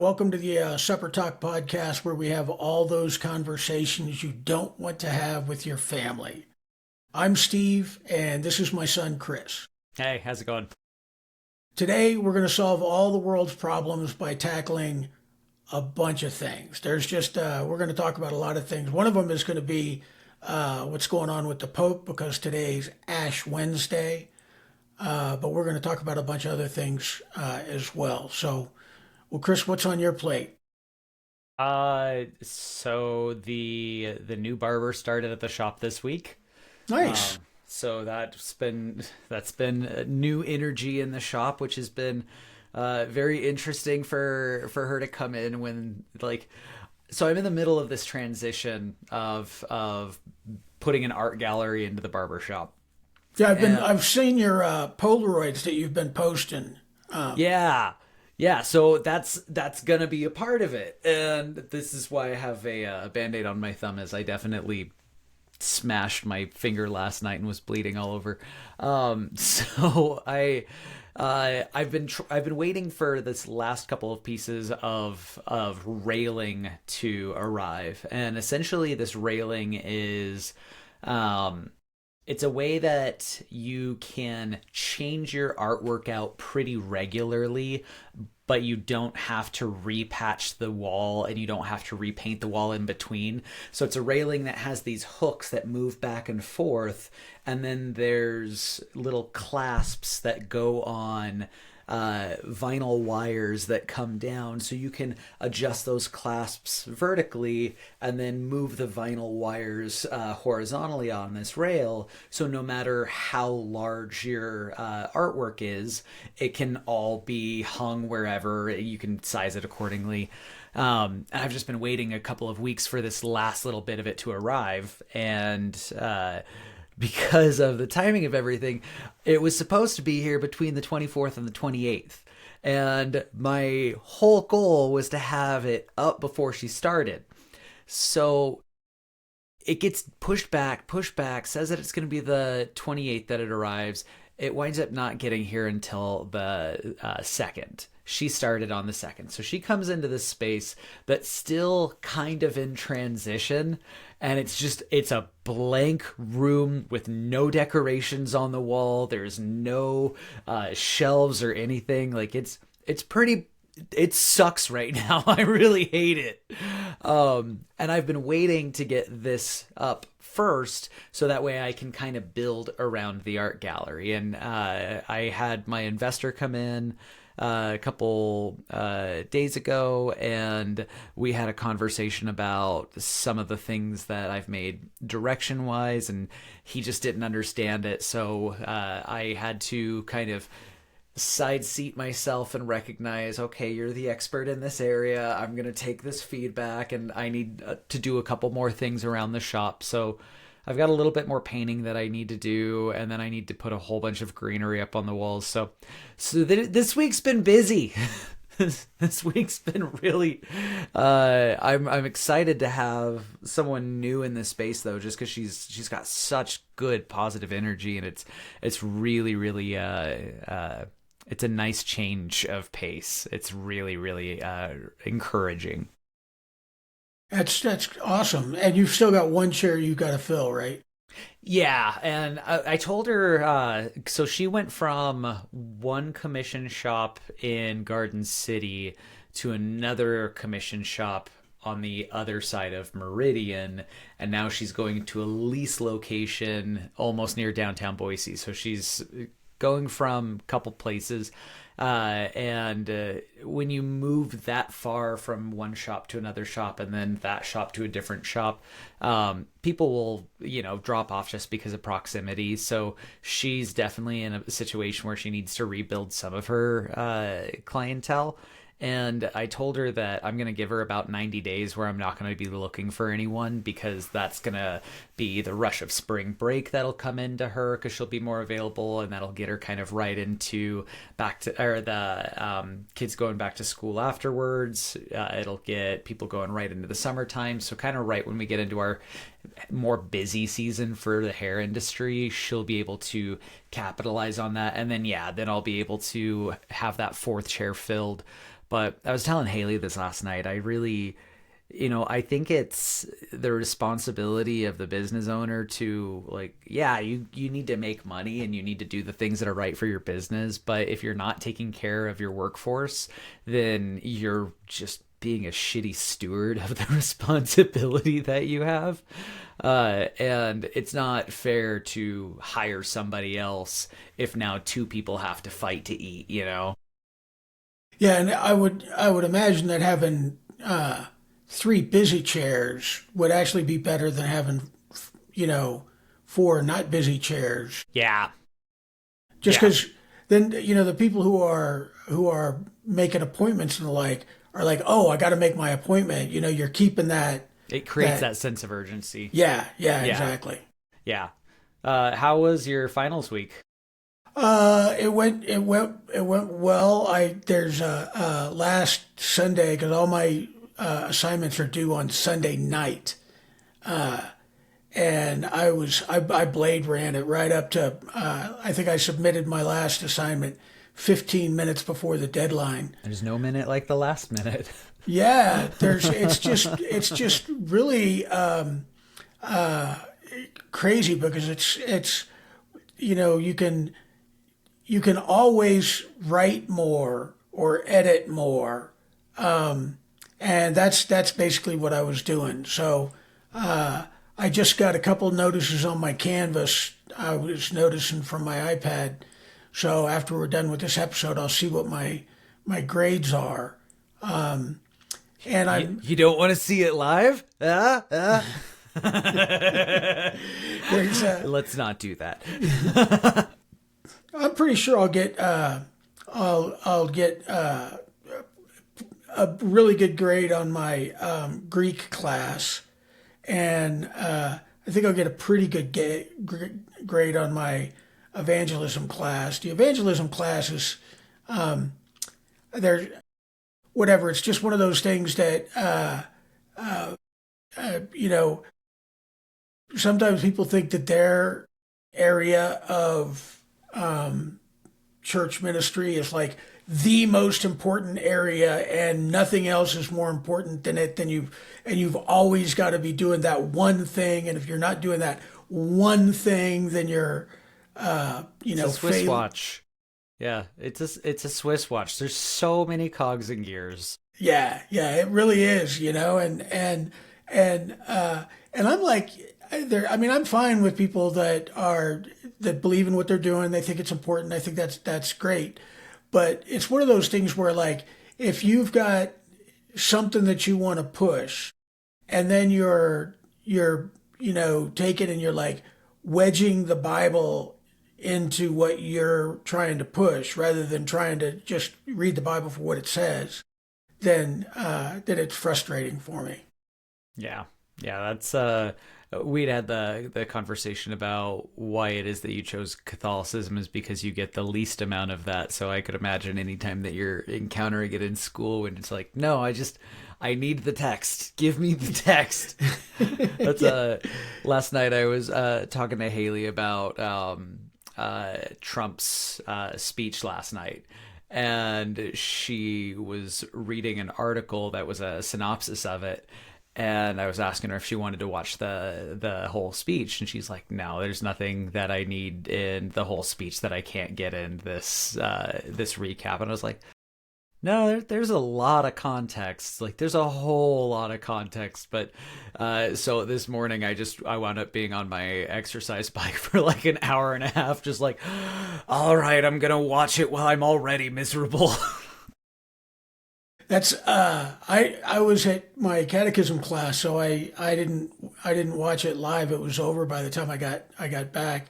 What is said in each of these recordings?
Welcome to the Supper Talk podcast, where we have all those conversations you don't want to have with your family. I'm Steve, and this is my son, Chris. Hey, how's it going? Today, we're going to solve all the world's problems by tackling a bunch of things. We're going to talk about a lot of things. One of them is going to be what's going on with the Pope because today's Ash Wednesday. But we're going to talk about a bunch of other things as well. Well, Chris, what's on your plate? So the new barber started at the shop this week. Nice. So that's been new energy in the shop, which has been very interesting for her to come in when so I'm in the middle of this transition of putting an art gallery into the barber shop. Yeah, And I've seen your Polaroids that you've been posting. yeah. Yeah, so that's gonna be a part of it, and this is why I have a band-aid on my thumb, as I definitely smashed my finger last night and was bleeding all over. So I've been waiting for this last couple of pieces of railing to arrive, and essentially this railing is it's a way that you can change your artwork out pretty regularly, but you don't have to repatch the wall and you don't have to repaint the wall in between. So it's a railing that has these hooks that move back and forth, and then there's little clasps that go on vinyl wires that come down, so you can adjust those clasps vertically and then move the vinyl wires horizontally on this rail, so no matter how large your artwork is, it can all be hung wherever. You can size it accordingly. And I've just been waiting a couple of weeks for this last little bit of it to arrive, and because of the timing of everything, it was supposed to be here between the 24th and the 28th. And my whole goal was to have it up before she started. So it gets pushed back, says that it's going to be the 28th that it arrives. It winds up not getting here until the 2nd. She started on the 2nd. So she comes into this space that's still kind of in transition. And it's a blank room with no decorations on the wall. There's no shelves or anything. It's pretty, it sucks right now. I really hate it. And I've been waiting to get this up first, so that way I can kind of build around the art gallery. And I had my investor come in a couple days ago, and we had a conversation about some of the things that I've made direction wise, and he just didn't understand it. So I had to kind of side seat myself and recognize, okay, you're the expert in this area. I'm going to take this feedback, and I need to do a couple more things around the shop. So I've got a little bit more painting that I need to do, and then I need to put a whole bunch of greenery up on the walls. This week's been busy. This week's been really. I'm excited to have someone new in this space, though, just because she's got such good positive energy, and it's really it's a nice change of pace. It's really encouraging. That's awesome. And you've still got one chair you got to fill, right? Yeah, and I told her, so she went from one commission shop in Garden City to another commission shop on the other side of Meridian, and now she's going to a lease location almost near downtown Boise. So she's going from a couple places. And when you move that far from one shop to another shop, and then that shop to a different shop, people will, drop off just because of proximity. So she's definitely in a situation where she needs to rebuild some of her clientele. And I told her that I'm going to give her about 90 days where I'm not going to be looking for anyone, because that's going to be the rush of spring break that'll come into her, because she'll be more available, and that'll get her kind of right into the kids going back to school afterwards. It'll get people going right into the summertime. So kind of right when we get into our more busy season for the hair industry, she'll be able to capitalize on that. And then, yeah, then I'll be able to have that fourth chair filled But I was telling Haley this last night. I really, I think it's the responsibility of the business owner to, like, yeah, you need to make money and you need to do the things that are right for your business, but if you're not taking care of your workforce, then you're just being a shitty steward of the responsibility that you have. And it's not fair to hire somebody else if now two people have to fight to eat. Yeah, and I would imagine that having three busy chairs would actually be better than having you know four not busy chairs. Yeah. Just Yeah. because then the people who are making appointments and the like are like, oh, I got to make my appointment. You're keeping It creates that. that sense of urgency. Yeah, yeah, Yeah. exactly. Yeah. How was your finals week? It went well. There's last Sunday because all my assignments are due on Sunday night, and I blade ran it right up to I think I submitted my last assignment 15 minutes before the deadline. There's no minute like the last minute. Yeah, there's it's just really crazy because it's you can always write more or edit more, and that's basically what I was doing. So I just got a couple notices on my canvas. I was noticing from my iPad. So after we're done with this episode, I'll see what my grades are. And You, I'm you don't want to see it live? there's Let's not do that. I'm pretty sure I'll get a really good grade on my Greek class, and I think I'll get a pretty good grade on my evangelism class. The evangelism class is there, whatever. It's just one of those things that you know. Sometimes people think that their area of church ministry is like the most important area and nothing else is more important than it, and you've always got to be doing that one thing, and if you're not doing that one thing, then you're It's a Swiss fail. watch. Yeah, it's a Swiss watch. There's so many cogs and gears. Yeah, yeah, it really is, and I'm like, I mean, I'm fine with people that believe in what they're doing. They think it's important. I think that's great. But it's one of those things where, like, if you've got something that you want to push, and then you're taking and you're like wedging the Bible into what you're trying to push, rather than trying to just read the Bible for what it says, then it's frustrating for me. Yeah. Yeah, that's we'd had the conversation about why it is that you chose Catholicism is because you get the least amount of that. So I could imagine anytime that you're encountering it in school when it's like, no, I need the text. Give me the text. That's Yeah. last night I was talking to Haley about Trump's speech last night. And she was reading an article that was a synopsis of it, and I was asking her if she wanted to watch the whole speech, and she's like, "No, there's nothing that I need in the whole speech that I can't get in this recap." And I was like, "No, there's a lot of context. Like, there's a whole lot of context." But so this morning, I wound up being on my exercise bike for like an hour and a half, just like, "All right, I'm gonna watch it while I'm already miserable." That's I was at my catechism class, so I didn't watch it live. It was over by the time I got back,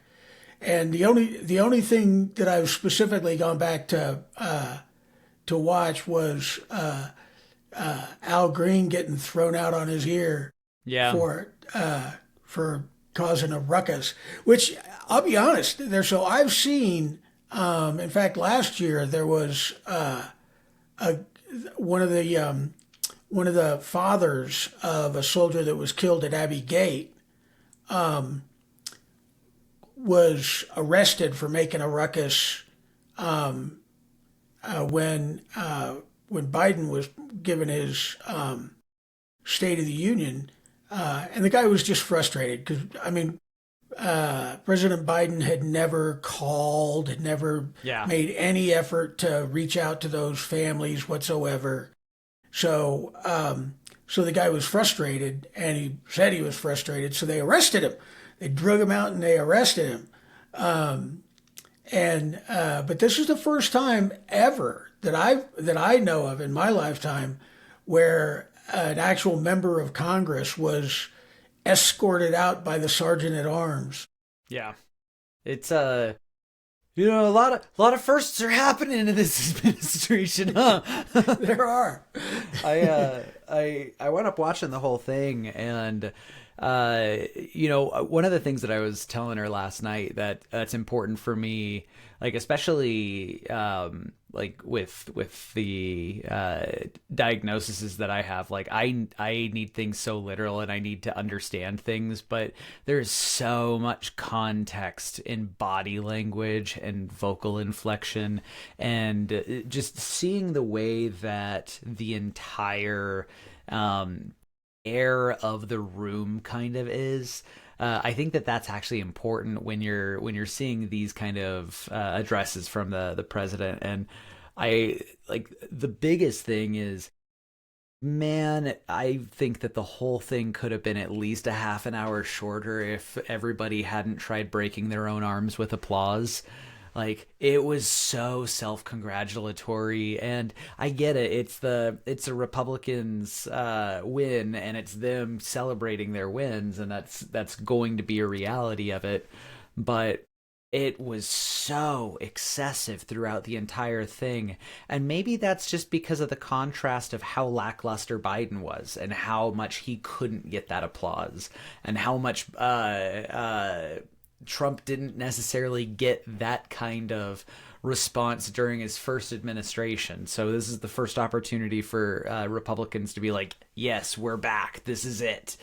and the only thing that I've specifically gone back to watch was Al Green getting thrown out on his ear Yeah, for for causing a ruckus. Which, I'll be honest, so I've seen. In fact, last year there was a one of the fathers of a soldier that was killed at Abbey Gate was arrested for making a ruckus when when Biden was given his State of the Union, and the guy was just frustrated because I mean, President Biden had never called, had never Yeah. made any effort to reach out to those families whatsoever. So, so the guy was frustrated, and he said he was frustrated. So they arrested him. They drug him out and they arrested him. And but this is the first time ever that I know of in my lifetime where an actual member of Congress was escorted out by the sergeant at arms. Yeah. It's a lot of firsts are happening in this administration, huh? There are. I wound up watching the whole thing, and one of the things that I was telling her last night that's important for me, like especially like with the diagnoses that I have, like I need things so literal and I need to understand things, but there's so much context in body language and vocal inflection, and just seeing the way that the entire air of the room kind of is. I think that that's actually important when you're seeing these kind of addresses from the president. And I like the biggest thing is, man, I think that the whole thing could have been at least a half an hour shorter if everybody hadn't tried breaking their own arms with applause. Like, it was so self-congratulatory, and I get it. It's the Republicans win, and it's them celebrating their wins, and that's going to be a reality of it. But it was so excessive throughout the entire thing, and maybe that's just because of the contrast of how lackluster Biden was, and how much he couldn't get that applause, and how much Trump didn't necessarily get that kind of response during his first administration. So this is the first opportunity for Republicans to be like, yes, we're back. This is it.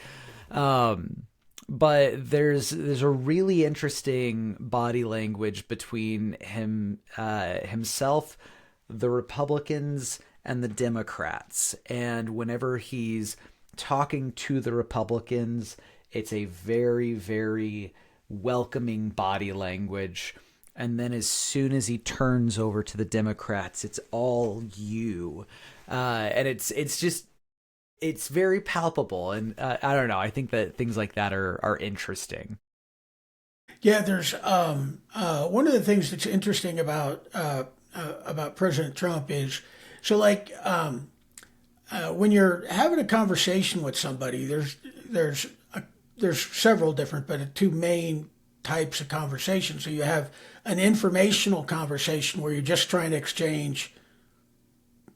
But there's a really interesting body language between himself, the Republicans, and the Democrats. And whenever he's talking to the Republicans, it's a very, very welcoming body language, and then as soon as he turns over to the Democrats, it's all you, and it's very palpable, and I don't know. I think that things like that are interesting. Yeah, there's one of the things that's interesting about President Trump is so like when you're having a conversation with somebody, there's several different, but two main types of conversation. So you have an informational conversation where you're just trying to exchange,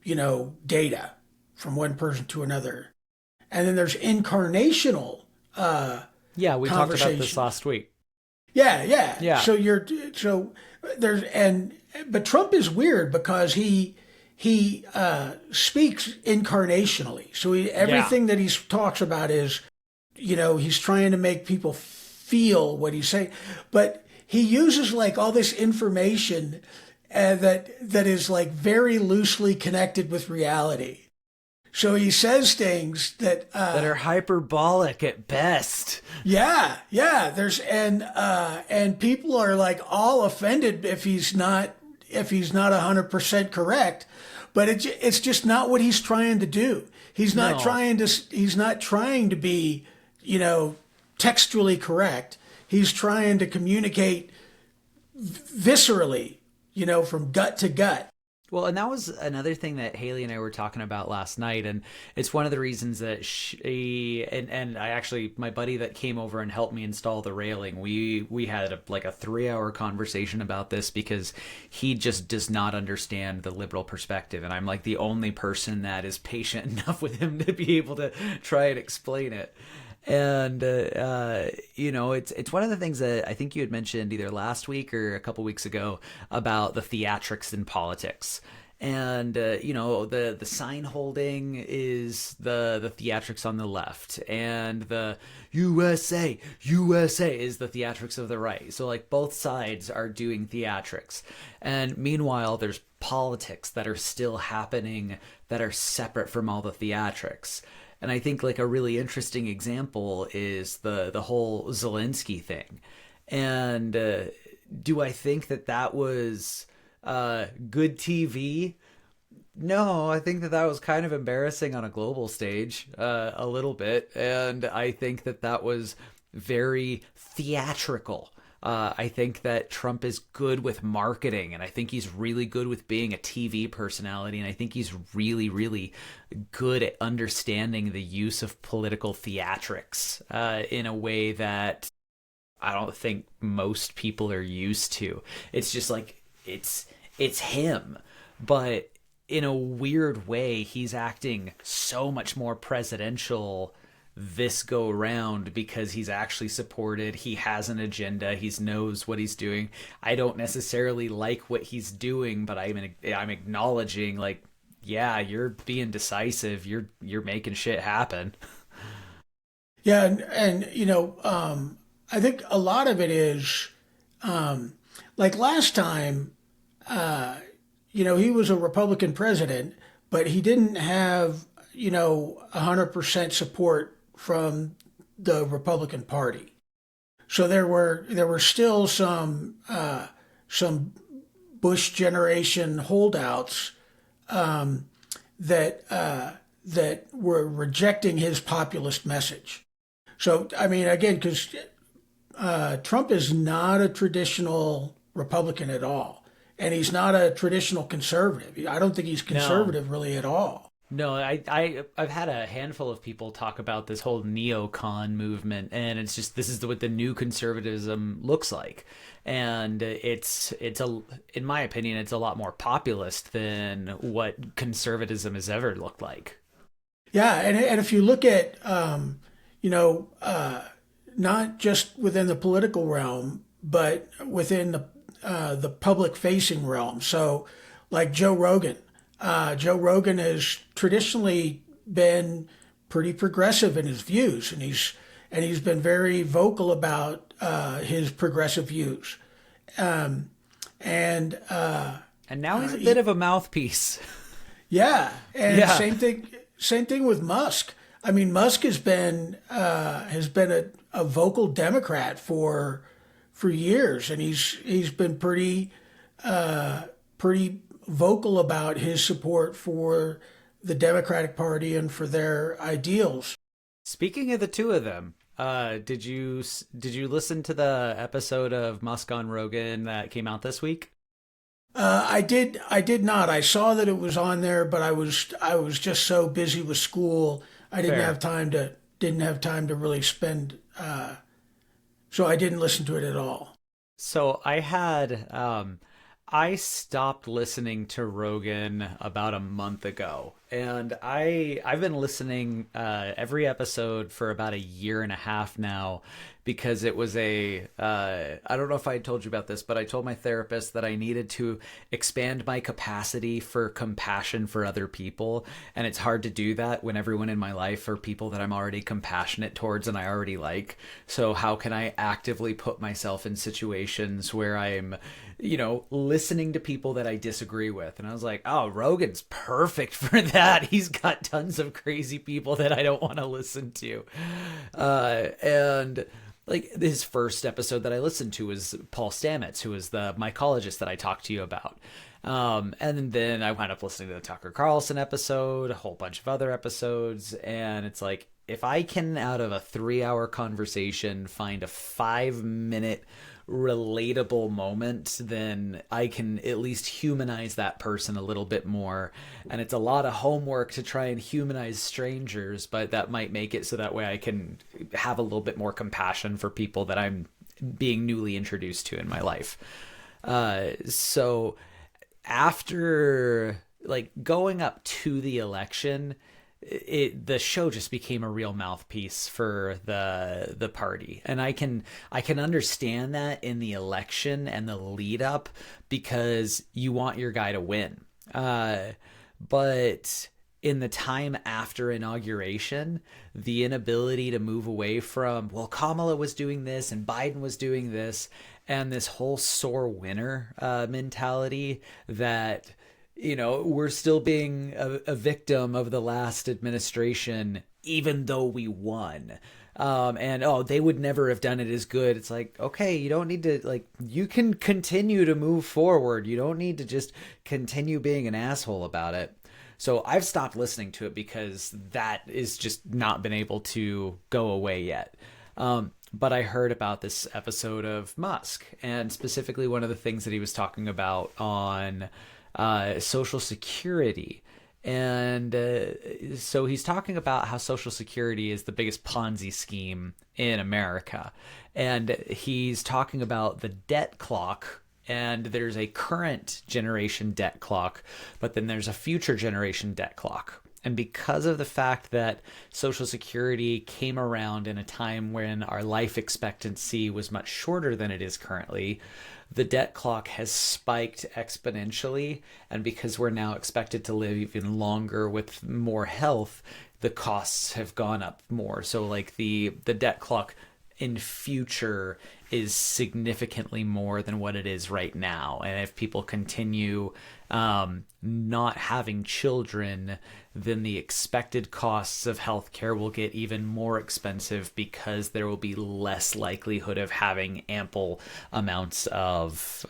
data from one person to another. And then there's incarnational Yeah, we talked about this conversation. last week. Yeah, yeah. Yeah, So there's but Trump is weird because he speaks incarnationally. So yeah. everything that he talks about is he's trying to make people feel what he's saying, but he uses like all this information that is like very loosely connected with reality. So he says things That are hyperbolic at best. yeah. And people are like all offended if he's not 100% correct, but it's just not what he's trying to do. No. He's not trying to be textually correct. He's trying to communicate viscerally, from gut to gut. Well, and that was another thing that Haley and I were talking about last night, and it's one of the reasons that she and I actually, my buddy that came over and helped me install the railing, we had like a 3-hour conversation about this because he just does not understand the liberal perspective, and I'm like the only person that is patient enough with him to be able to try and explain it. And it's one of the things that I think you had mentioned either last week or a couple weeks ago about the theatrics in politics. and the sign holding is the theatrics on the left, and the USA is the theatrics of the right. So like both sides are doing theatrics, and meanwhile there's politics that are still happening that are separate from all the theatrics. And I think like a really interesting example is the whole Zelensky thing. And do I think that that was good TV? No, I think that that was kind of embarrassing on a global stage, a little bit, and I think that that was very theatrical. I think that Trump is good with marketing, and I think he's really good with being a TV personality, and I think he's really, really good at understanding the use of political theatrics in a way that I don't think most people are used to. It's just like it's him, but in a weird way, he's acting so much more presidential this go round because he's actually supported. He has an agenda. He knows what he's doing. I don't necessarily like what he's doing, but I'm acknowledging like, yeah, you're being decisive. You're making shit happen. Yeah, and I think a lot of it is like last time, he was a Republican president, but he didn't have 100% support from the Republican Party. So there were still some Bush generation holdouts that were rejecting his populist message. So I mean, again, because Trump is not a traditional Republican at all, and he's not a traditional conservative. I don't think he's No, conservative really at all. no, I've had a handful of people talk about this whole neocon movement, and it's just this is what the new conservatism looks like, and it's in my opinion it's a lot more populist than what conservatism has ever looked like. Yeah, and if you look at you know not just within the political realm, but within the public facing realm. So, like Joe Rogan. Joe Rogan has traditionally been pretty progressive in his views, and he's been very vocal about his progressive views. Um, and And now he's a bit he, of a mouthpiece. yeah, and Yeah. same thing with Musk. I mean, Musk has been a vocal Democrat for years, and he's been pretty vocal about his support for the Democratic Party and for their ideals. Speaking of the two of them, did you listen to the episode of Musk on Rogan that came out this week? I did not. I saw that it was on there, but I was just so busy with school, I didn't have Fair. time to really spend. So I didn't listen to it at all. So I stopped listening to Rogan about a month ago, and I've been listening every episode for about a year and a half now because it was I don't know if I told you about this, but I told my therapist that I needed to expand my capacity for compassion for other people, and it's hard to do that when everyone in my life are people that I'm already compassionate towards and I already like. So how can I actively put myself in situations where I'm listening to people that I disagree with? And I was like, oh, Rogan's perfect for that. He's got tons of crazy people that I don't want to listen to. And like his first episode that I listened to was Paul Stamets, who was the mycologist that I talked to you about. And then I wound up listening to the Tucker Carlson episode, a whole bunch of other episodes. And it's like, if I can, out of a 3-hour conversation, find a 5-minute relatable moment, then I can at least humanize that person a little bit more. And it's a lot of homework to try and humanize strangers, but that might make it so that way I can have a little bit more compassion for people that I'm being newly introduced to in my life. So after like going up to the election, the show just became a real mouthpiece for the party, and I can understand that in the election and the lead up, because you want your guy to win. Uh, but in the time after inauguration, the inability to move away from, well, Kamala was doing this and Biden was doing this, and this whole sore winner mentality that, we're still being a victim of the last administration, even though we won. And oh, they would never have done it as good. It's like, okay, you don't need to, like, you can continue to move forward. You don't need to just continue being an asshole about it. So I've stopped listening to it because that is just not been able to go away yet. But I heard about this episode of Musk, and specifically one of the things that he was talking about on Social Security. And so he's talking about how Social Security is the biggest Ponzi scheme in America. And he's talking about the debt clock. And there's a current generation debt clock, but then there's a future generation debt clock. And because of the fact that Social Security came around in a time when our life expectancy was much shorter than it is currently, the debt clock has spiked exponentially. And because we're now expected to live even longer with more health, the costs have gone up more. So, like, the debt clock in future is significantly more than what it is right now. And if people continue not having children, then the expected costs of healthcare will get even more expensive because there will be less likelihood of having ample amounts of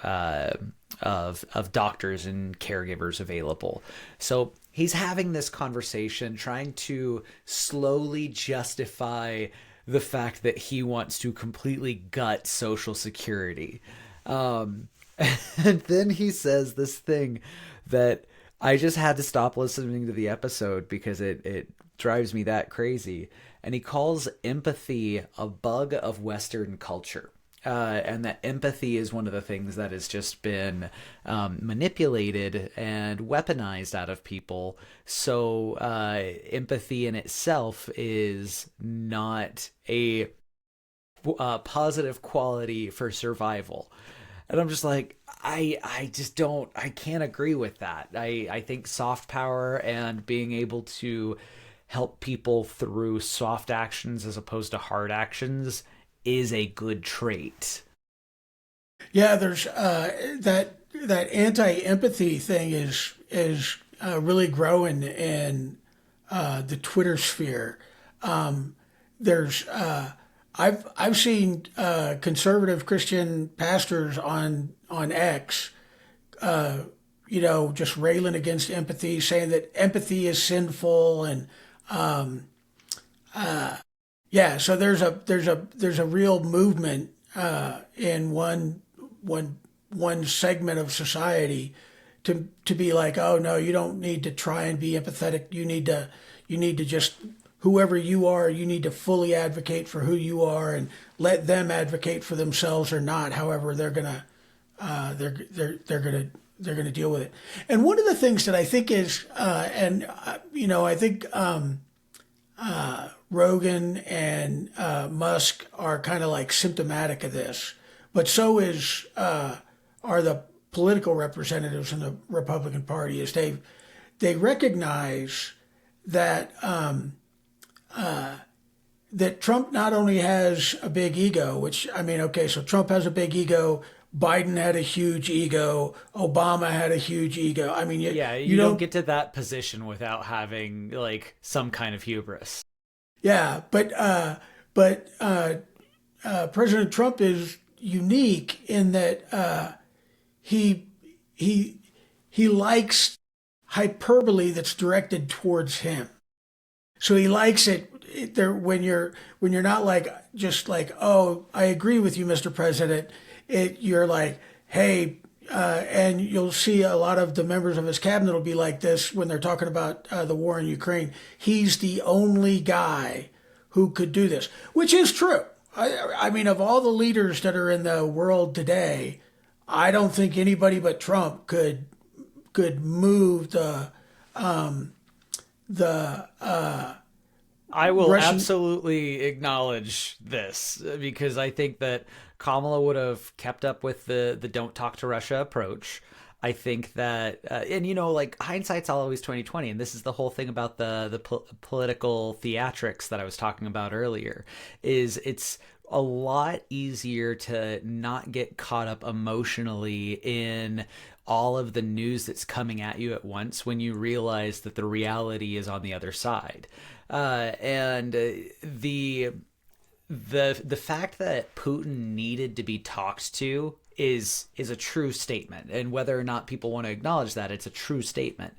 doctors and caregivers available. So he's having this conversation, trying to slowly justify the fact that he wants to completely gut Social Security. And then he says this thing that I just had to stop listening to the episode because it drives me that crazy. And he calls empathy a bug of Western culture. And that empathy is one of the things that has just been manipulated and weaponized out of people. So empathy in itself is not a positive quality for survival. And I'm just like, I just don't, I can't agree with that. I think soft power and being able to help people through soft actions as opposed to hard actions is a good trait. Yeah, there's that anti-empathy thing is really growing in the Twitter sphere. There's I've seen conservative Christian pastors on X, just railing against empathy, saying that empathy is sinful, and yeah. So there's a real movement in one segment of society to be like, oh no, you don't need to try and be empathetic. You need to just, whoever you are, you need to fully advocate for who you are and let them advocate for themselves or not. However, they're gonna deal with it. And one of the things that I think is, I think Rogan and Musk are kind of like symptomatic of this, but so is are the political representatives in the Republican Party. Is they recognize that that Trump not only has a big ego, which, I mean, okay, so Trump has a big ego. Biden had a huge ego. Obama had a huge ego. I mean, Yeah, you you don't don't, get to that position without having like some kind of hubris. yeah, but President Trump is unique in that he he he likes hyperbole that's directed towards him. So he likes it there when you're not like just like, oh, I agree with you, Mr. President. You're like, hey, and you'll see a lot of the members of his cabinet will be like this when they're talking about the war in Ukraine. He's the only guy who could do this, which is true. I mean, of all the leaders that are in the world today, I don't think anybody but Trump could move the I will Russian. absolutely acknowledge this because I think that Kamala would have kept up with the don't talk to Russia approach. I think that, and you know, like hindsight's always 2020, and this is the whole thing about the political theatrics that I was talking about earlier. Is it's a lot easier to not get caught up emotionally in all of the news that's coming at you at once when you realize that the reality is on the other side. And the fact that Putin needed to be talked to is a true statement, and whether or not people want to acknowledge that, it's a true statement.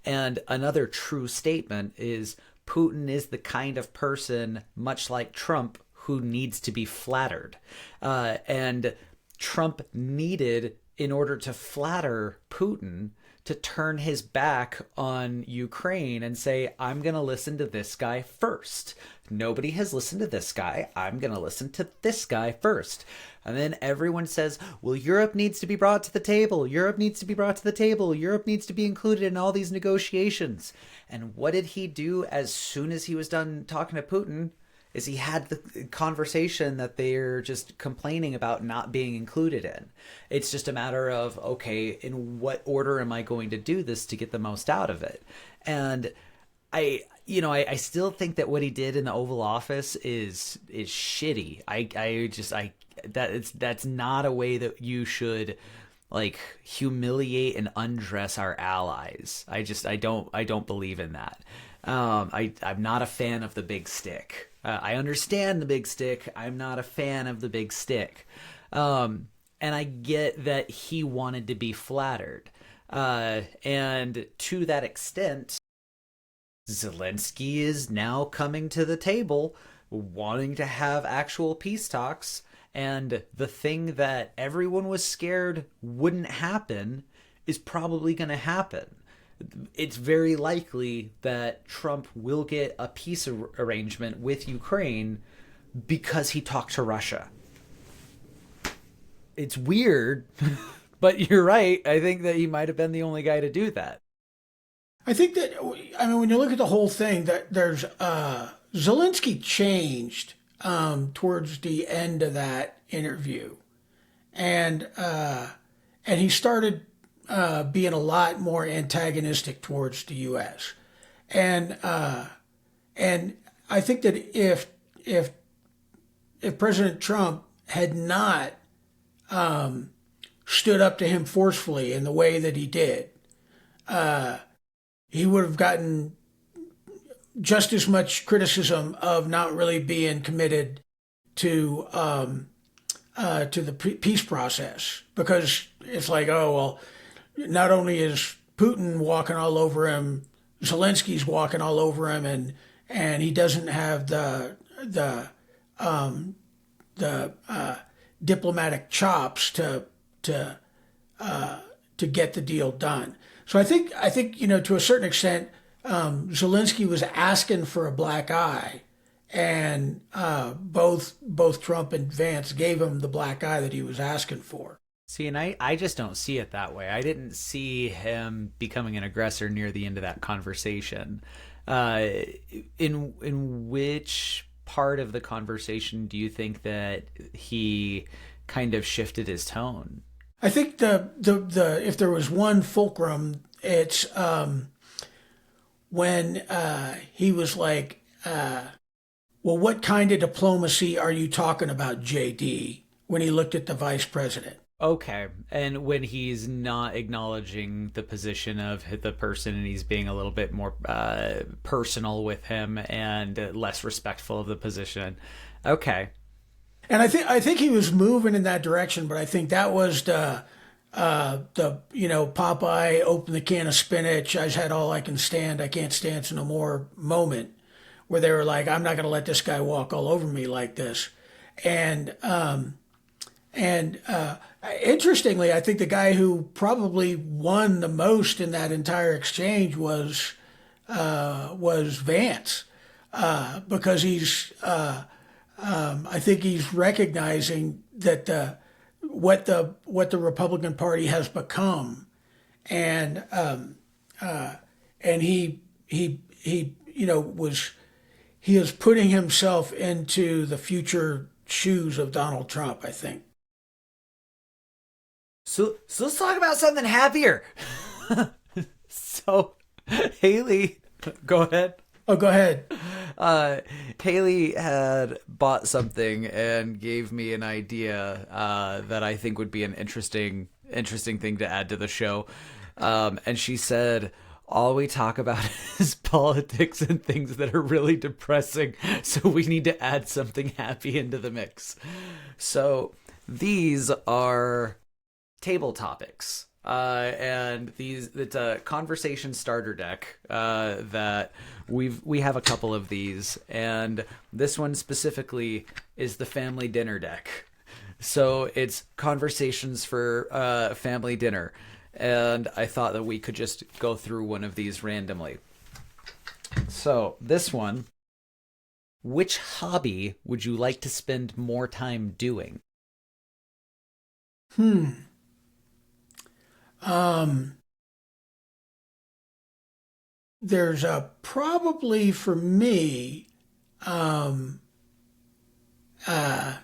And another true statement is Putin is the kind of person, much like Trump, who needs to be flattered, and Trump needed, in order to flatter Putin, to turn his back on Ukraine and say, I'm going to listen to this guy first. Nobody has listened to this guy. I'm going to listen to this guy first. And then everyone says, well, Europe needs to be brought to the table. Europe needs to be brought to the table. Europe needs to be included in all these negotiations. And what did he do as soon as he was done talking to Putin? Is he had the conversation that they're just complaining about not being included in. It's just a matter of, okay, in what order am I going to do this to get the most out of it? And I still think that what he did in the Oval Office is shitty. That's not a way that you should like humiliate and undress our allies. I don't believe in that. I'm not a fan of the big stick. I understand the big stick. I'm not a fan of the big stick. And I get that he wanted to be flattered. And to that extent, Zelensky is now coming to the table wanting to have actual peace talks. And the thing that everyone was scared wouldn't happen is probably going to happen. It's very likely that Trump will get a peace arrangement with Ukraine because he talked to Russia. It's weird, but you're right. I think that he might have been the only guy to do that. I think that, I mean, when you look at the whole thing, that there's Zelensky changed towards the end of that interview, and he started being a lot more antagonistic towards the U.S. and and I think that if President Trump had not stood up to him forcefully in the way that he did, he would have gotten just as much criticism of not really being committed to the peace process, because it's like, oh well, not only is Putin walking all over him, Zelensky's walking all over him, and he doesn't have the diplomatic chops to get the deal done. So I think to a certain extent, Zelensky was asking for a black eye, and both Trump and Vance gave him the black eye that he was asking for. See, and I just don't see it that way. I didn't see him becoming an aggressor near the end of that conversation. Uh, in which part of the conversation do you think that he kind of shifted his tone? I think the if there was one fulcrum, it's when he was like, "Well, what kind of diplomacy are you talking about, JD?" When he looked at the vice president. Okay, and when he's not acknowledging the position of the person and he's being a little bit more personal with him and less respectful of the position. Okay. And I think he was moving in that direction, but I think that was the Popeye open the can of spinach. I've had all I can stand. I can't stand no more moment, where they were like, I'm not going to let this guy walk all over me like this. And interestingly, I think the guy who probably won the most in that entire exchange was Vance, because I think he's recognizing that what the Republican Party has become, and and he is putting himself into the future shoes of Donald Trump, I think. So let's talk about something happier. So Haley, go ahead. Oh, go ahead. uh, Haley had bought something and gave me an idea that I think would be an interesting thing to add to the show. And she said, all we talk about is politics and things that are really depressing. So we need to add something happy into the mix. So these are table topics. And these it's a conversation starter deck that we have a couple of these, and this one specifically is the family dinner deck. So it's conversations for family dinner, and I thought that we could just go through one of these randomly. So this one, which hobby would you like to spend more time doing? Hmm. Um, there's a probably for me, um, uh,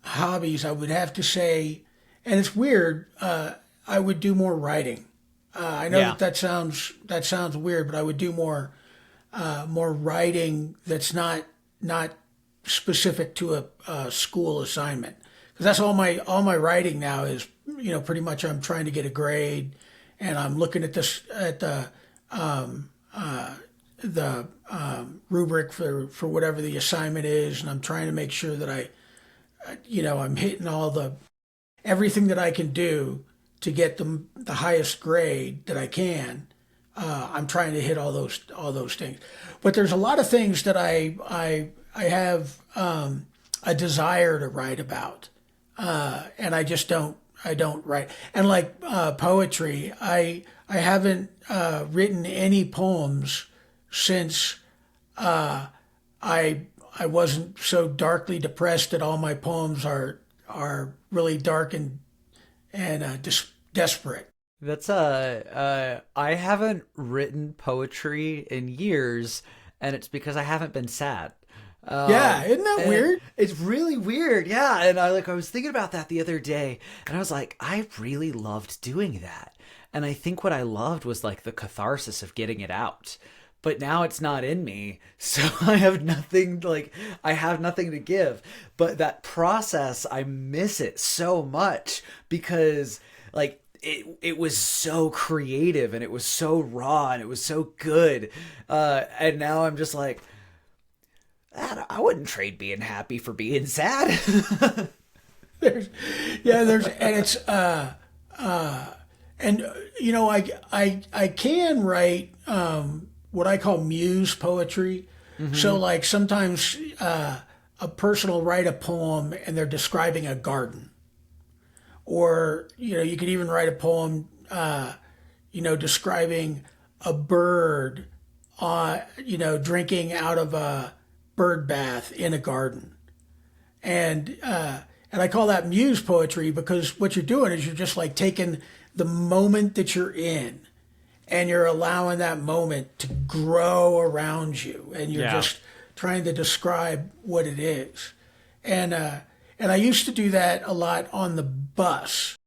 hobbies, I would have to say, and it's weird. I would do more writing. I know Yeah. that that sounds weird, but I would do more writing that's not specific to a school assignment, because that's all my writing now is, pretty much I'm trying to get a grade, and I'm looking at this at the rubric for whatever the assignment is, and I'm trying to make sure that I'm hitting all the everything that I can do to get the highest grade that I can. I'm trying to hit all those things, but there's a lot of things that I have a desire to write about, and I don't write. And like poetry, I haven't written any poems since I I wasn't so darkly depressed that all my poems are really dark and desperate. That's I haven't written poetry in years, and it's because I haven't been sad. Yeah, isn't that And weird? it's really weird, yeah. And I was thinking about that the other day, and I was like, I really loved doing that. And I think what I loved was like the catharsis of getting it out. But now it's not in me, so I have nothing to give. But that process, I miss it so much because like it was so creative and it was so raw and it was so good. And now I'm just like, I wouldn't trade being happy for being sad. There's, yeah, there's, and it's, and I can write what I call muse poetry. So Mm-hmm. like sometimes a person will write a poem and they're describing a garden, or you could even write a poem, describing a bird, drinking out of a bird bath in a garden. And I call that muse poetry because what you're doing is you're just like taking the moment that you're in and you're allowing that moment to grow around you, and you're Yeah. just trying to describe what it is. And I used to do that a lot on the bus.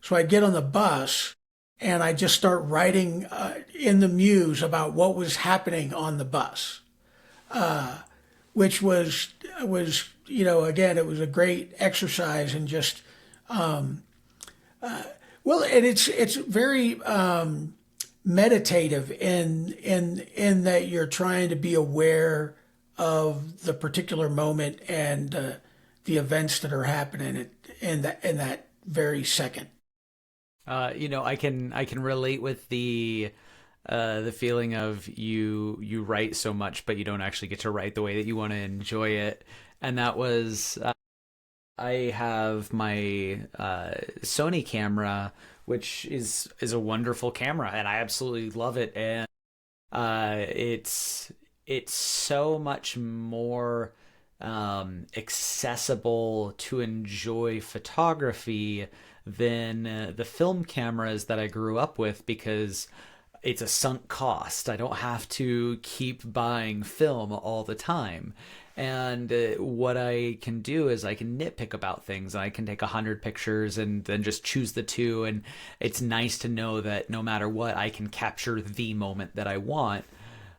So I get on the bus and I just start writing in the muse about what was happening on the bus, which was again, it was a great exercise in just well, and it's very meditative in that you're trying to be aware of the particular moment and the events that are happening in that very second. I can relate with the feeling of you write so much, but you don't actually get to write the way that you want to enjoy it. And that was I have my Sony camera, which is a wonderful camera, and I absolutely love it. And it's so much more accessible to enjoy photography than the film cameras that I grew up with because it's a sunk cost. I don't have to keep buying film all the time. And what I can do is I can nitpick about things. I can take 100 pictures and then just choose the two. And it's nice to know that no matter what, I can capture the moment that I want.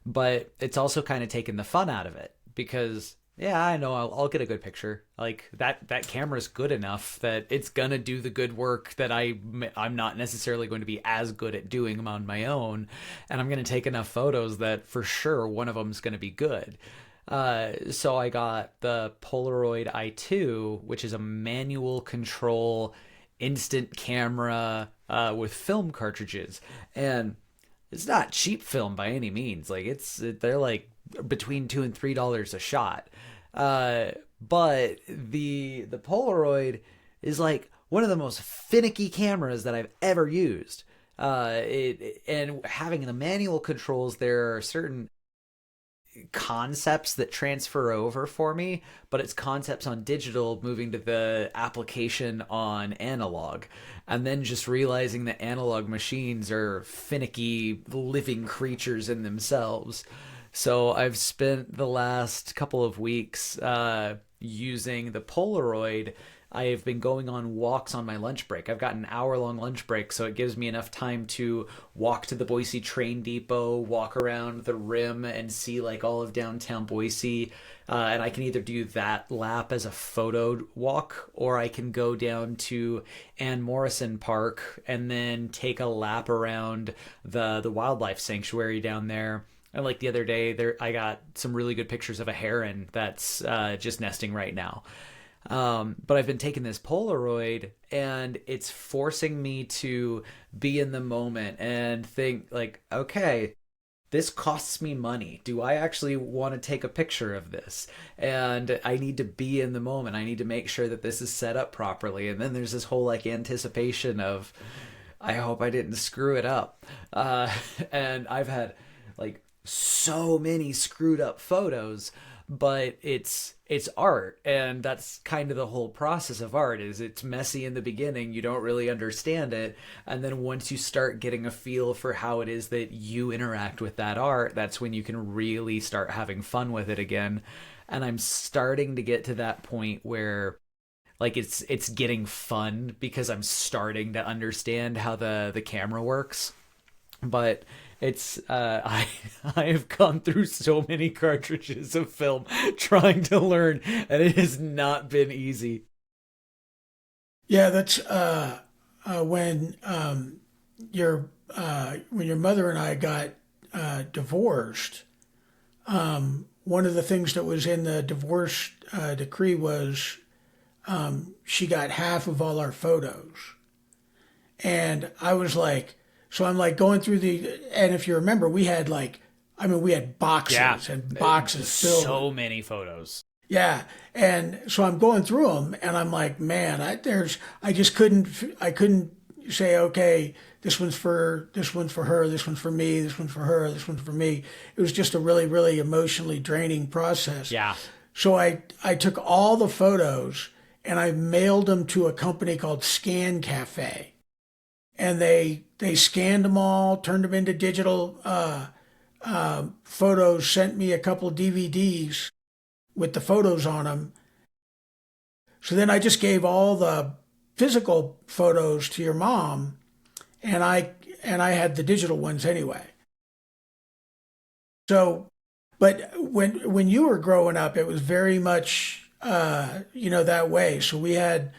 But it's also kind of taken the fun out of it because yeah, I know I'll get a good picture. Like that camera's good enough that it's gonna do the good work that I'm not necessarily going to be as good at doing them on my own, and I'm gonna take enough photos that for sure one of them's gonna be good. So I got the Polaroid i2, which is a manual control instant camera with film cartridges, and it's not cheap film by any means. Like they're like between $2 and $3 a shot. Uh, but the Polaroid is like one of the most finicky cameras that I've ever used. And having the manual controls, there are certain concepts that transfer over for me, but it's concepts on digital moving to the application on analog. And then just realizing that analog machines are finicky living creatures in themselves. So I've spent the last couple of weeks using the Polaroid. I've been going on walks on my lunch break. I've got an hour-long lunch break, so it gives me enough time to walk to the Boise train depot, walk around the rim, and see like all of downtown Boise. And I can either do that lap as a photo walk, or I can go down to Ann Morrison Park and then take a lap around the wildlife sanctuary down there. And like the other day, there I got some really good pictures of a heron that's just nesting right now. But I've been taking this Polaroid and it's forcing me to be in the moment and think like, okay, this costs me money. Do I actually want to take a picture of this? And I need to be in the moment. I need to make sure that this is set up properly. And then there's this whole like anticipation of, I hope I didn't screw it up. And I've had like so many screwed up photos, but it's art, and that's kind of the whole process of art. Is it's messy in the beginning, you don't really understand it, and then once you start getting a feel for how it is that you interact with that art, that's when you can really start having fun with it again. And I'm starting to get to that point where like it's getting fun because I'm starting to understand how the camera works. But it's I I have gone through so many cartridges of film trying to learn, and it has not been easy. Yeah, that's when your mother and I got divorced. One of the things that was in the divorce decree was she got half of all our photos. And I was like, so I'm like going through and if you remember, we had like, I mean, we had Yeah, boxes and boxes filled. so many photos. Yeah. And so I'm going through them and I'm like, man, I just I couldn't say, okay, this one's for her, this one's for me, this one's for her, this one's for me. It was just a really, really emotionally draining process. Yeah. So I took all the photos and I mailed them to a company called Scan Cafe, and they scanned them all, turned them into digital photos, sent me a couple of DVDs with the photos on them. So then I just gave all the physical photos to your mom, and I had the digital ones anyway. So, but when you were growing up, it was very much that way. So we had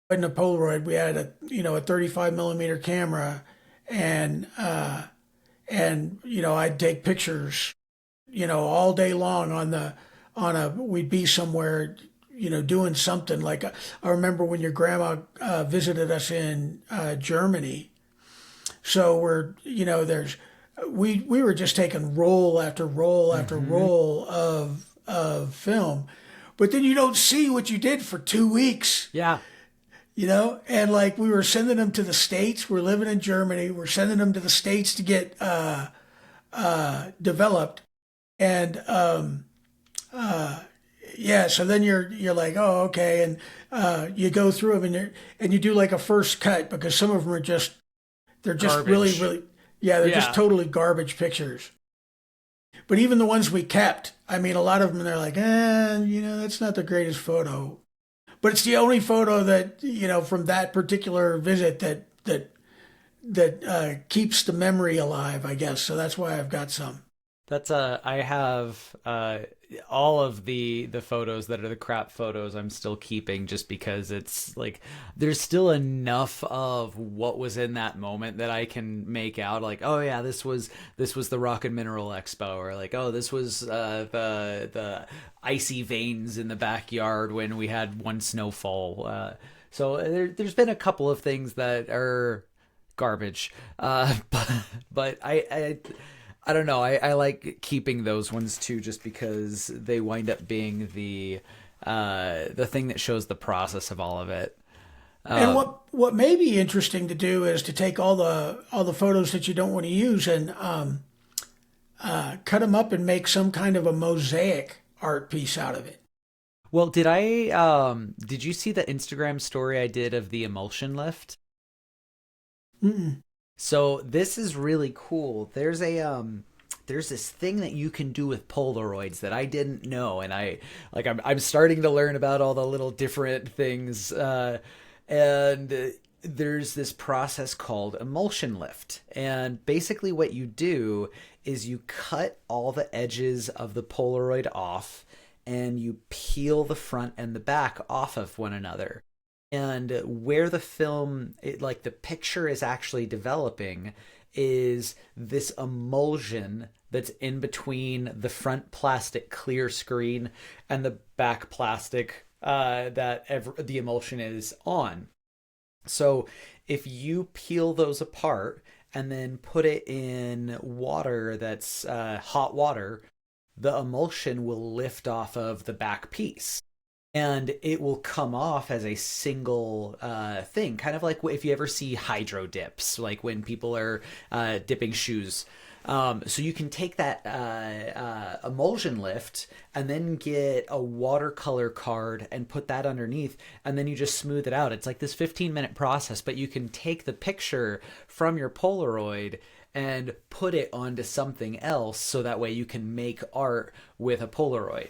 in a Polaroid, we had a 35 millimeter camera, and I'd take pictures all day long we'd be somewhere doing something like I remember when your grandma visited us in Germany. So there's we were just taking roll after roll after Mm-hmm. roll of film, but then you don't see what you did for 2 weeks. Yeah. And like we were sending them to the States. We're living in Germany. We're sending them to the States to get developed. And yeah, so then you're like, oh, okay, and you go through them and you do like a first cut because some of them are just they're just really Garbage. really Yeah, they're just Yeah, totally garbage pictures. But even the ones we kept, I mean, a lot of them, they're like, that's not the greatest photo. But it's the only photo that, from that particular visit that keeps the memory alive, I guess. So that's why I've got some. that's I have all of the photos that are the crap photos I'm still keeping just because it's like there's still enough of what was in that moment that I can make out like, oh yeah, this was the Rock and Mineral Expo, or like, oh, this was the icy veins in the backyard when we had one snowfall. So there's been a couple of things that are garbage. But I don't know. I like keeping those ones too, just because they wind up being the thing that shows the process of all of it. And Um, what may be interesting to do is to take all the photos that you don't want to use and cut them up and make some kind of a mosaic art piece out of it. well, did you see the Instagram story I did of the emulsion lift? Mm-mm. So this is really cool. There's this thing that you can do with Polaroids that I didn't know, and I'm starting to learn about all the little different things. And there's this process called emulsion lift, and basically what you do is you cut all the edges of the Polaroid off, and you peel the front and the back off of one another, and where the film like the picture is actually developing is this emulsion that's in between the front plastic clear screen and the back plastic the emulsion is on. So if you peel those apart and then put it in water that's hot water, the emulsion will lift off of the back piece, and it will come off as a single thing, kind of like if you ever see hydro dips, like when people are dipping shoes. So you can take that emulsion lift and then get a watercolor card and put that underneath, and then you just smooth it out. It's like this 15-minute process, but you can take the picture from your Polaroid and put it onto something else, so that way you can make art with a Polaroid.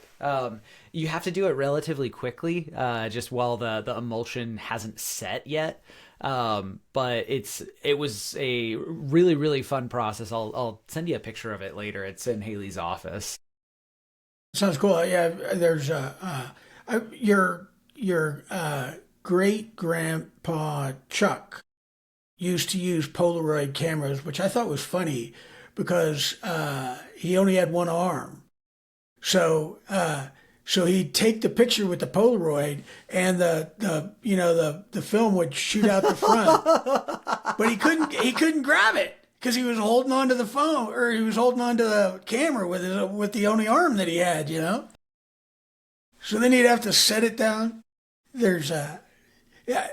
You have to do it relatively quickly, just while the emulsion hasn't set yet. But it was a really really fun process. I'll send you a picture of it later. It's in Haley's office. Sounds cool. Yeah, there's your great grandpa Chuck used to use Polaroid cameras, which I thought was funny because he only had one arm. So so he'd take the picture with the Polaroid, and the film would shoot out the front, but he couldn't grab it because he was holding on to the phone, or he was holding on to the camera with the only arm that he had. So then he'd have to set it down. There's a yeah,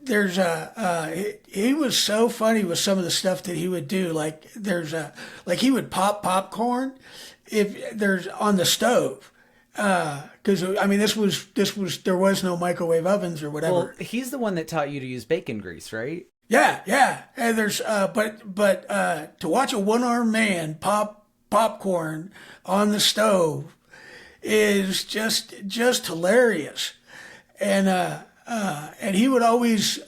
there's a he was so funny with some of the stuff that he would do. Like like he would pop popcorn if there's on the stove. Because I mean, this was there was no microwave ovens or Well, whatever. he's the one that taught you to use bacon grease, right? Yeah, yeah. And there's but to watch a one armed man pop popcorn on the stove is just hilarious. And he would always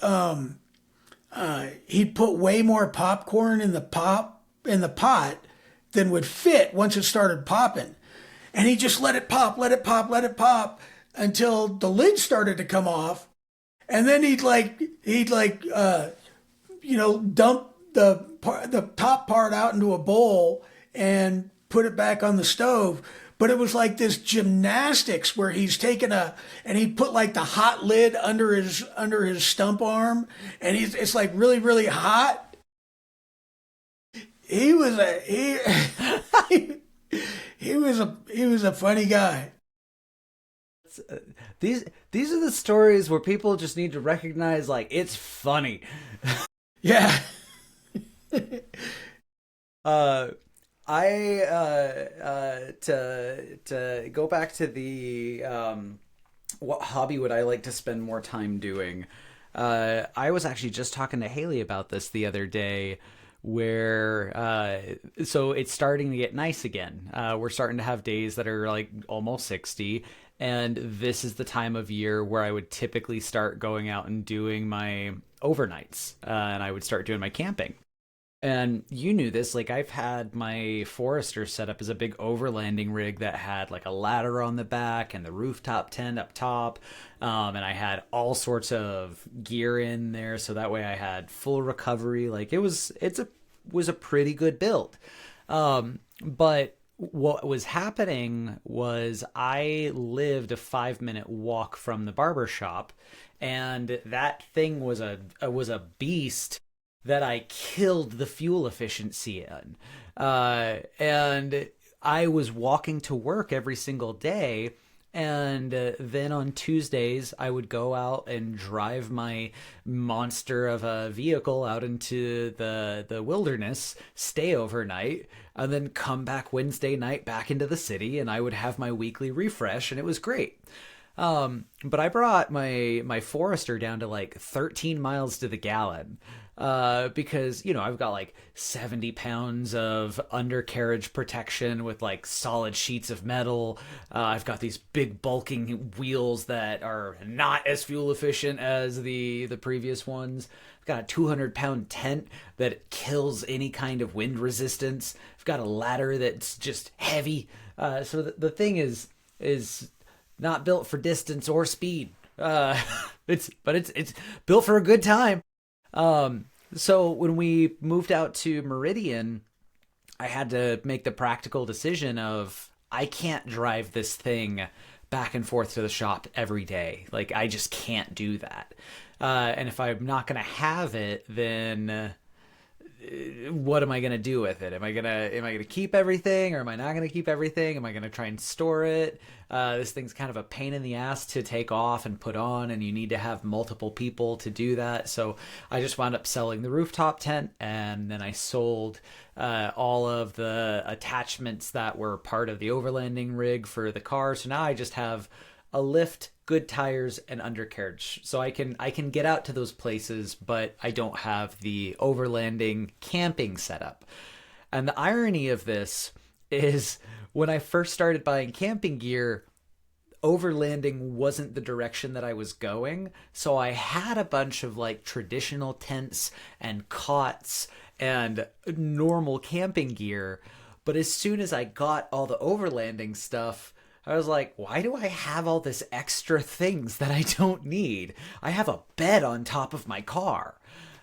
he'd put way more popcorn in the pot than would fit once it started popping. And he just let it pop, let it pop, let it pop until the lid started to come off. And then he'd dump the top part out into a bowl and put it back on the stove. But it was like this gymnastics where he's taking and he'd put like the hot lid under his stump arm, and it's like really really hot. He was he he was a funny guy. Uh, these are the stories where people just need to recognize like it's funny. Yeah. Uh, I to go back to the what hobby would I like to spend more time doing? I was actually just talking to Haley about this the other day, where so it's starting to get nice again. We're starting to have days that are like almost 60, and this is the time of year where I would typically start going out and doing my overnights, and I would start doing my camping. And you knew this, like I've had my Forester set up as a big overlanding rig that had like a ladder on the back and the rooftop tent up top. And I had all sorts of gear in there, so that way I had full recovery. Like was a pretty good build. But what was happening was I lived a 5 minute walk from the barber shop, and that thing was a beast that I killed the fuel efficiency in. And I was walking to work every single day. And then on Tuesdays, I would go out and drive my monster of a vehicle out into the wilderness, stay overnight, and then come back Wednesday night back into the city, and I would have my weekly refresh, and it was great. But I brought my Forester down to like 13 miles to the gallon. Because, I've got like 70 pounds of undercarriage protection with like solid sheets of metal. I've got these big bulking wheels that are not as fuel efficient as the previous ones. I've got a 200-pound tent that kills any kind of wind resistance. I've got a ladder that's just heavy. So the thing is not built for distance or speed. It's built for a good time. So when we moved out to Meridian, I had to make the practical decision of I can't drive this thing back and forth to the shop every day. Like I just can't do that. And if I'm not going to have it, then what am I going to do with it? Am I going to keep everything, or am I not going to keep everything? Am I going to try and store it? This thing's kind of a pain in the ass to take off and put on, and you need to have multiple people to do that. So I just wound up selling the rooftop tent, and then I sold all of the attachments that were part of the overlanding rig for the car. So now I just have a lift, good tires, and undercarriage. So I can get out to those places, but I don't have the overlanding camping setup. And the irony of this is when I first started buying camping gear, overlanding wasn't the direction that I was going. So I had a bunch of like traditional tents and cots and normal camping gear. But as soon as I got all the overlanding stuff, I was like, why do I have all this extra things that I don't need? I have a bed on top of my car.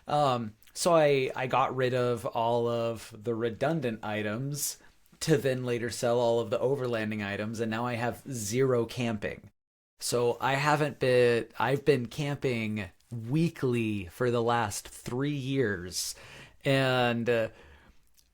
So I got rid of all of the redundant items to then later sell all of the overlanding items, and now I have zero camping. So I've been camping weekly for the last 3 years, and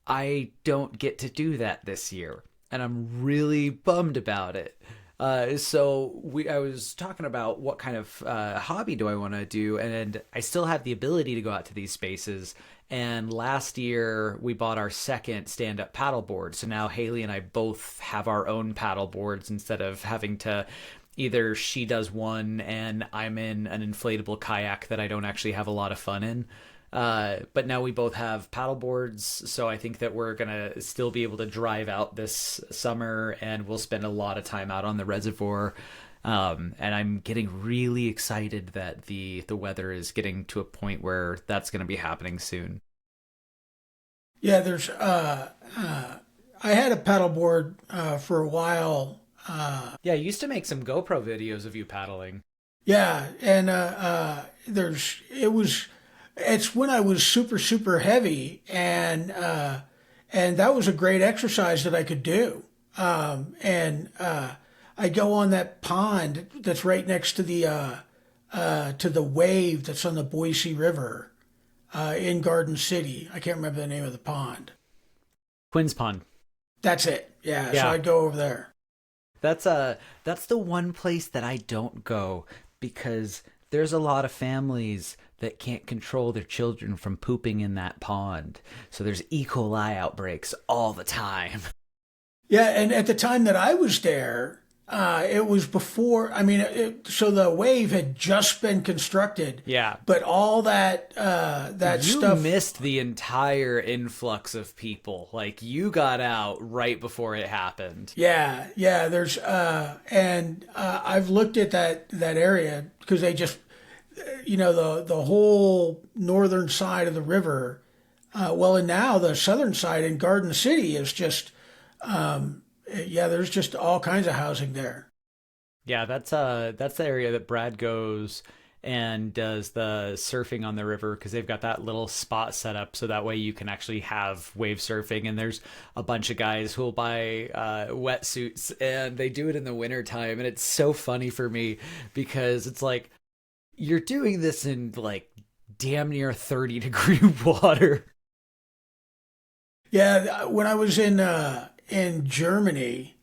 I don't get to do that this year, and I'm really bummed about it. I was talking about what kind of hobby do I want to do, and I still have the ability to go out to these spaces. And last year we bought our second stand-up paddleboard, so now Haley and I both have our own paddle boards instead of having to either she does one and I'm in an inflatable kayak that I don't actually have a lot of fun in. But now we both have paddle boards, so I think that we're gonna still be able to drive out this summer, and we'll spend a lot of time out on the reservoir. And I'm getting really excited that the weather is getting to a point where that's gonna be happening soon. Yeah, I had a paddleboard for a while. Yeah, I used to make some GoPro videos of you paddling. Yeah, and it's when I was super heavy, and that was a great exercise that I could do. And I go on that pond that's right next to the wave that's on the Boise River in Garden City. I can't remember the name of the pond. Quinn's Pond. That's it. Yeah, so Yeah. I'd go over there. That's the one place that I don't go because there's a lot of families that can't control their children from pooping in that pond. So there's E. coli outbreaks all the time. Yeah, and at the time that I was there, It was before. I mean, so the wave had just been constructed, Yeah. but all that You stuff. missed the entire influx of people. Like, you got out right before it happened. Yeah, yeah. There's and I've looked at that area because they just, the whole northern side of the river. Well, and now the southern side in Garden City is just, yeah. There's just all kinds of housing there. Yeah, that's the area that Brad goes and does the surfing on the river because they've got that little spot set up so that way you can actually have wave surfing. And there's a bunch of guys who'll buy wetsuits and they do it in the winter time. And it's so funny for me because it's like you're doing this in like damn near 30-degree water. Yeah, when I was in Germany,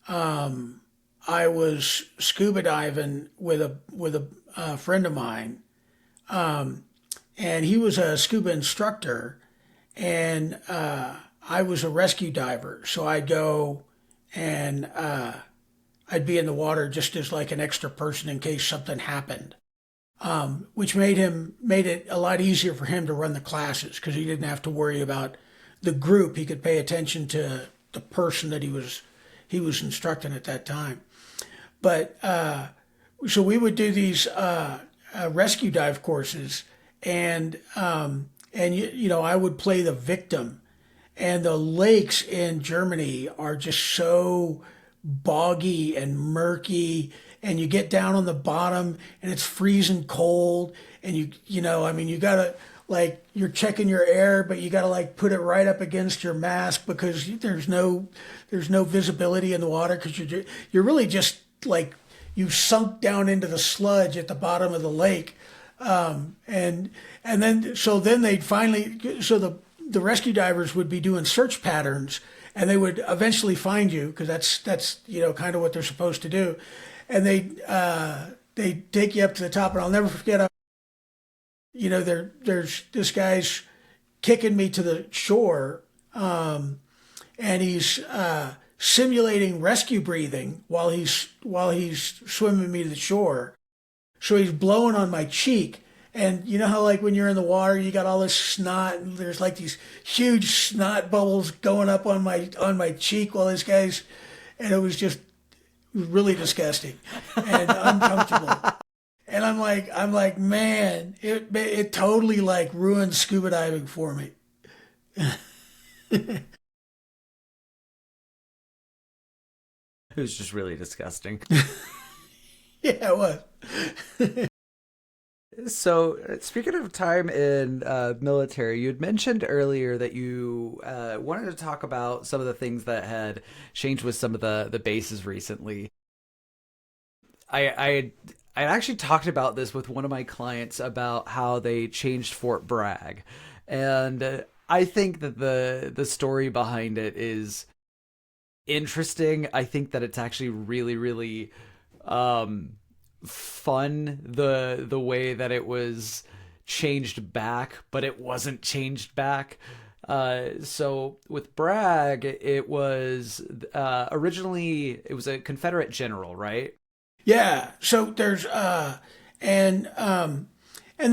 um, I was scuba diving with a friend of mine, um, and he was a scuba instructor, and I was a rescue diver. So I'd go and I'd be in the water just as like an extra person in case something happened, which made it a lot easier for him to run the classes because he didn't have to worry about the group. He could pay attention to the person that he was instructing at that time. But so we would do these rescue dive courses, and I would play the victim, and the lakes in Germany are just so boggy and murky, and you get down on the bottom and it's freezing cold, and I mean, you gotta, like, you're checking your air, but you gotta like put it right up against your mask because there's no visibility in the water because you're really just like you sunk down into the sludge at the bottom of the lake, and then they'd finally, so the rescue divers would be doing search patterns, and they would eventually find you because that's kind of what they're supposed to do, and they take you up to the top, and I'll never forget. There's this guy's kicking me to the shore, and he's simulating rescue breathing while he's swimming me to the shore. So he's blowing on my cheek. And you know how, like, when you're in the water, you got all this snot, and there's like these huge snot bubbles going up on my cheek while this guy's, and it was really disgusting and uncomfortable. And I'm like, man, it totally like ruined scuba diving for me. It was just really disgusting. Yeah, it was. So, speaking of time in military, you had mentioned earlier that you wanted to talk about some of the things that had changed with some of the bases recently. I actually talked about this with one of my clients about how they changed Fort Bragg, and I think that the story behind it is interesting. I think that it's actually really really um, fun the way that it was changed back, but it wasn't changed back. So with Bragg, it was originally it was a Confederate general, right? Yeah. So there's and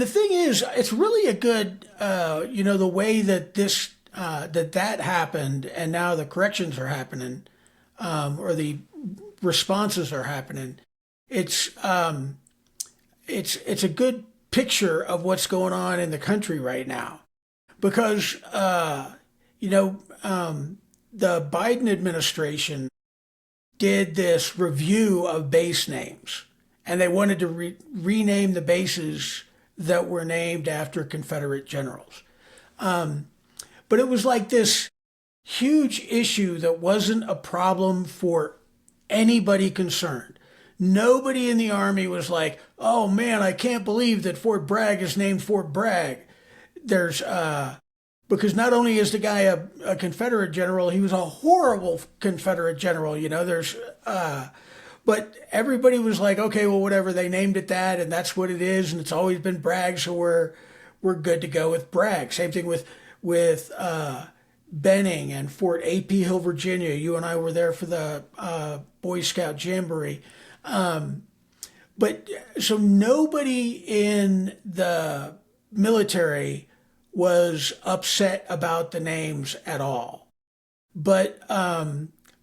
the thing is, it's really a good the way that that happened, and now the corrections are happening, or the responses are happening. It's it's a good picture of what's going on in the country right now because you know the Biden administration did this review of base names, and they wanted to rename the bases that were named after Confederate generals. But it was like this huge issue that wasn't a problem for anybody concerned. Nobody in the Army was like, oh man, I can't believe that Fort Bragg is named Fort Bragg. There's because not only is the guy a Confederate general, he was a horrible Confederate general. But everybody was like, okay, well, whatever. They named it that, and that's what it is, and it's always been Bragg, so we're good to go with Bragg. Same thing with Benning and Fort A.P. Hill, Virginia. You and I were there for the Boy Scout Jamboree. But so nobody in the military was upset about the names at all. But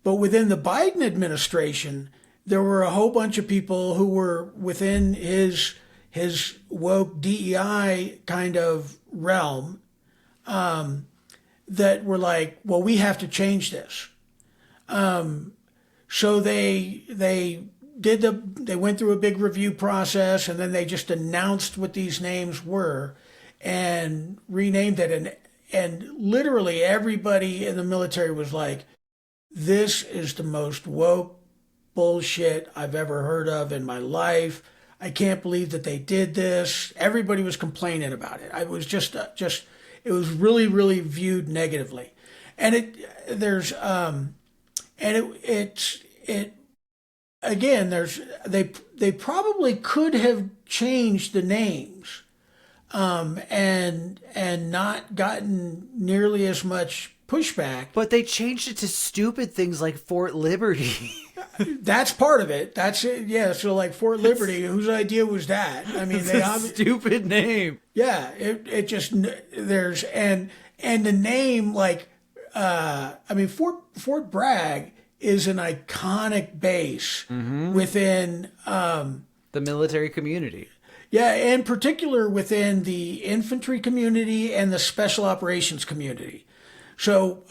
within the Biden administration, there were a whole bunch of people who were within his woke DEI kind of realm that were like, well, we have to change this. So they went through a big review process, and then they just announced what these names were and renamed it. And literally everybody in the military was like, this is the most woke bullshit I've ever heard of in my life. I can't believe that they did this. Everybody was complaining about it. I was just it was really, really viewed negatively. And it again, they probably could have changed the names, and not gotten nearly as much pushback. But they changed it to stupid things like Fort Liberty. That's part of it. That's it. Yeah. So like Fort Liberty, whose idea was that? I mean, It's a stupid name. yeah. It just there's and the name like I mean Fort Bragg is an iconic base within The military community. yeah, in particular within the infantry community and the special operations community. So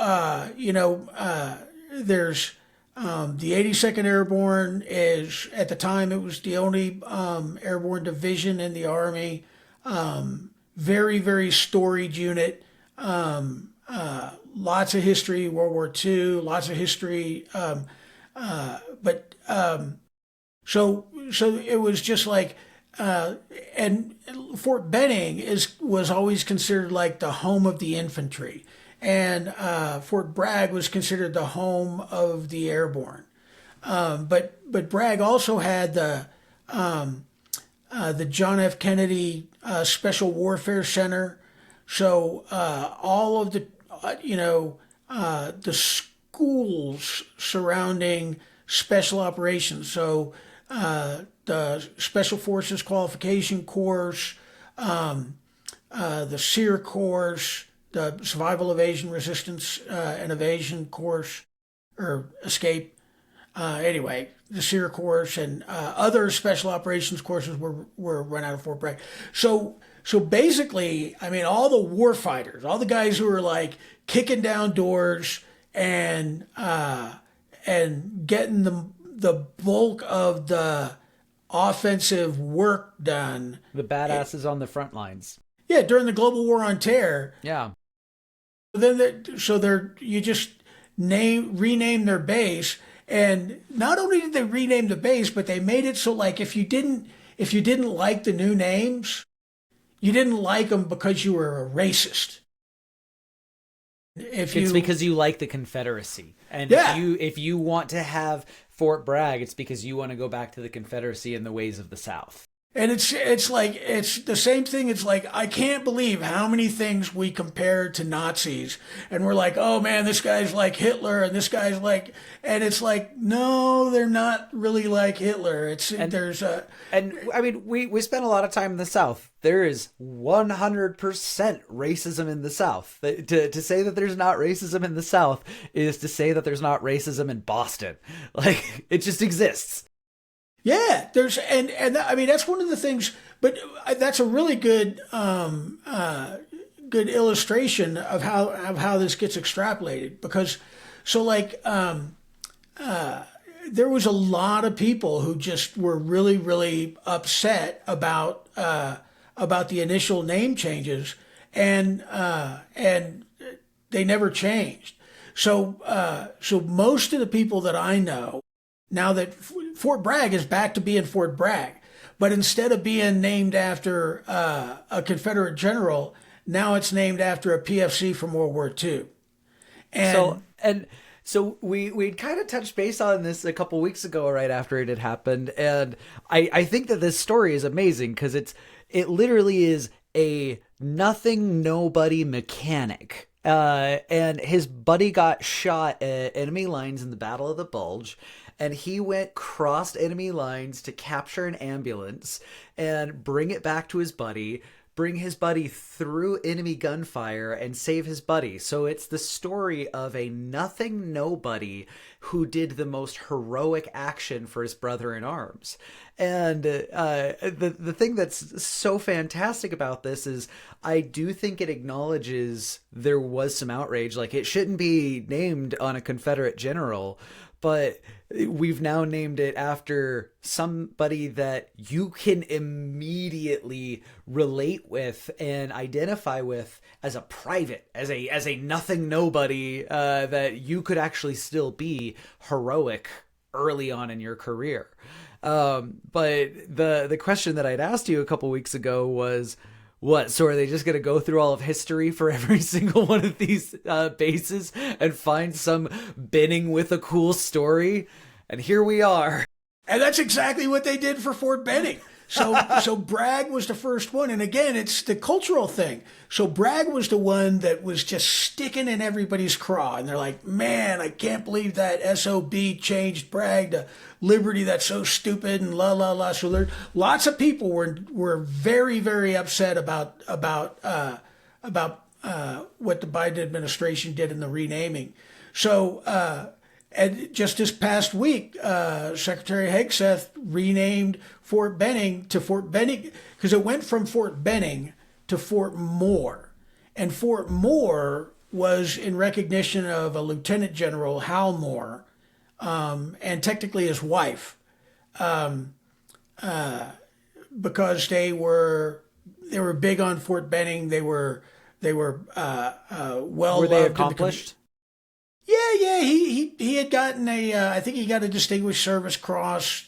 there's the 82nd Airborne is at the time it was the only airborne division in the Army. Very very storied unit. Lots of history, World War II, lots of history. But so it was just like, and Fort Benning was always considered like the home of the infantry, and Fort Bragg was considered the home of the airborne. But Bragg also had the John F. Kennedy Special Warfare Center. So all of the schools surrounding special operations. So the Special Forces Qualification Course, the SEER course, the Survival, Evasion, Resistance, and Evasion course, or Escape. Anyway, the SEER course and other special operations courses were run out of Fort Bragg. So basically, I mean, all the war fighters, all the guys who were like kicking down doors and getting the bulk of the offensive work done. The badasses on the front lines. Yeah, during the global war on terror. Yeah. You just rename their base, and not only did they rename the base, but they made it so like if you didn't like the new names, you didn't like them because you were a racist. It's because you like the Confederacy. And yeah. if you want to have Fort Bragg, it's because you want to go back to the Confederacy and the ways of the South. And it's like it's the same thing. It's like I can't believe how many things we compare to Nazis, and we're like, oh man, this guy's like Hitler, and this guy's like, and it's like, no, they're not really like Hitler. And I mean, we spent a lot of time in the South. There is 100% racism in the South. To say that there's not racism in the South is to say that there's not racism in Boston. Like it just exists. Yeah, and I mean that's one of the things, but that's a really good good illustration of how this gets extrapolated, because so like there was a lot of people who just were really really upset about the initial name changes, and they never changed. So most of the people that I know now that Fort Bragg is back to being Fort Bragg, but instead of being named after a Confederate general, now it's named after a PFC from World War II. So we kind of touched base on this a couple weeks ago, right after it had happened, and I think that this story is amazing because it literally is a nothing nobody mechanic And his buddy got shot at enemy lines in the Battle of the Bulge, and he went crossed enemy lines to capture an ambulance and bring it back to his buddy, bring his buddy through enemy gunfire and save his buddy. So it's the story of a nothing nobody who did the most heroic action for his brother in arms. And the thing that's so fantastic about this is I do think it acknowledges there was some outrage. Like, it shouldn't be named on a Confederate general, but we've now named it after somebody that you can immediately relate with and identify with as a private, as a nothing nobody, that you could actually still be heroic early on in your career. But the question that I'd asked you a couple weeks ago was, what? So are they just going to go through all of history for every single one of these bases and find some Benning with a cool story? And here we are. And that's exactly what they did for Fort Benning. So Bragg was the first one. And again, it's the cultural thing. So Bragg was the one that was just sticking in everybody's craw. And they're like, man, I can't believe that SOB changed Bragg to Liberty. That's so stupid and la, la, la. So there, lots of people were very, very upset about what the Biden administration did in the renaming. So, and just this past week, Secretary Hegseth renamed Fort Benning to Fort Benning because it went from Fort Benning to Fort Moore. And Fort Moore was in recognition of a Lieutenant General, Hal Moore, and technically his wife, because they were big on Fort Benning. They were well Were they loved accomplished? yeah. He had gotten I think he got a Distinguished Service Cross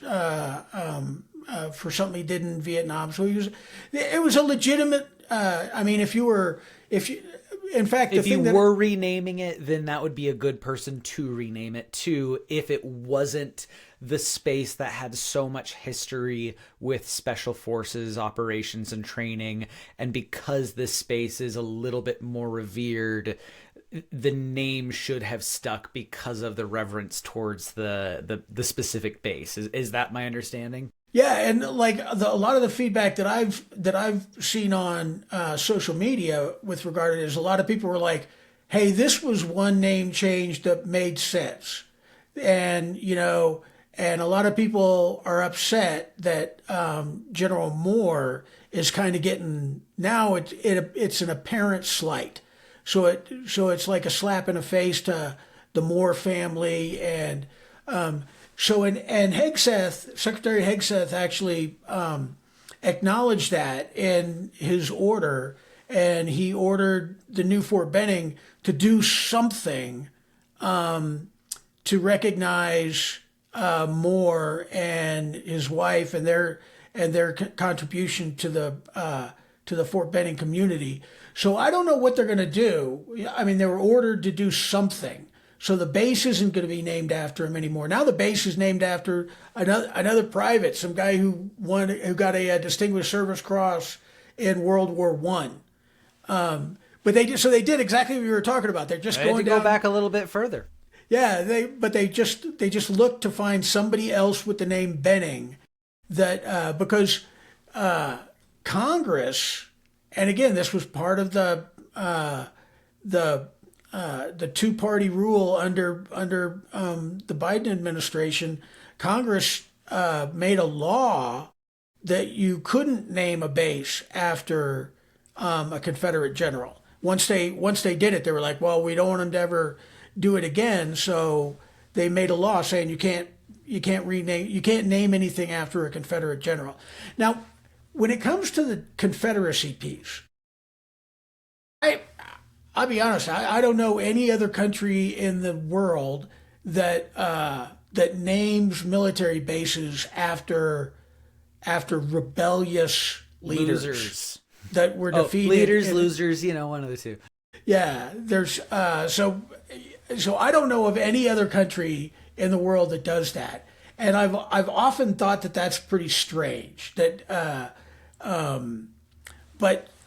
for something he did in Vietnam. So it was a legitimate. I mean, if you, in fact, the If you thing that were renaming it, then that would be a good person to rename it to, if it wasn't the space that had so much history with special forces operations and training. And because this space is a little bit more revered, the name should have stuck because of the reverence towards the specific base. Is that my understanding? Yeah, and like a lot of the feedback that I've seen on social media with regard to it is a lot of people were like, "Hey, this was one name change that made sense," and and a lot of people are upset that General Moore is kind of getting now it's an apparent slight, so it's like a slap in the face to the Moore family and. And Hegseth, Secretary Hegseth actually acknowledged that in his order, and he ordered the new Fort Benning to do something to recognize Moore and his wife and their contribution to the Fort Benning community. So I don't know what they're going to do. I mean, they were ordered to do something. So the base isn't going to be named after him anymore. Now the base is named after another private, some guy who got a Distinguished Service Cross in World War One. But they did exactly what we were talking about. They're just I had going to go down. back a little bit further. Yeah, they just looked to find somebody else with the name Benning that because Congress, and again this was part of the two-party rule under the Biden administration. Congress made a law that you couldn't name a base after a Confederate general. Once they did it, they were like, well, we don't want them to ever do it again. So they made a law saying you can't name anything after a Confederate general. Now, when it comes to the Confederacy piece, I'll be honest. I don't know any other country in the world that names military bases after rebellious leaders Losers. that were Oh, defeated. leaders, losers, one of the two. Yeah, there's so I don't know of any other country in the world that does that, and I've often thought that that's pretty strange. But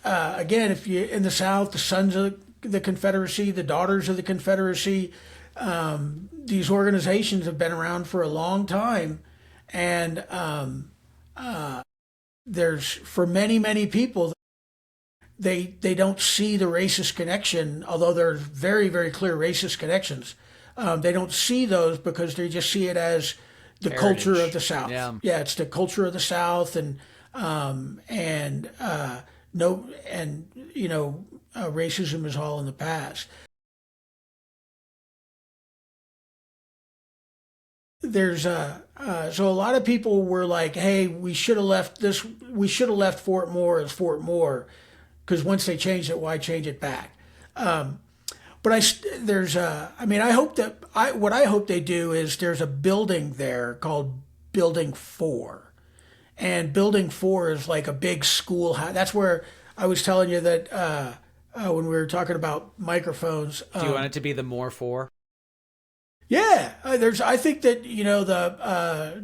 again, if you in the South, the the Confederacy, the Daughters of the Confederacy. These organizations have been around for a long time, and there's for many people they don't see the racist connection, although there's very clear racist connections. They don't see those because they just see it as the culture of Heritage. the South. Yeah. Yeah, it's the culture of the South, no, and racism is all in the past. There's so a lot of people were like, "Hey, we should have left this. We should have left Fort Moore as Fort Moore, because once they changed it, why change it back?" But there's I mean, I hope that what I hope they do is there's a building there called Building 4, and Building 4 is like a big schoolhouse. That's where I was telling you that when we were talking about microphones. Do you want it to be the more for? Yeah, there's. I think that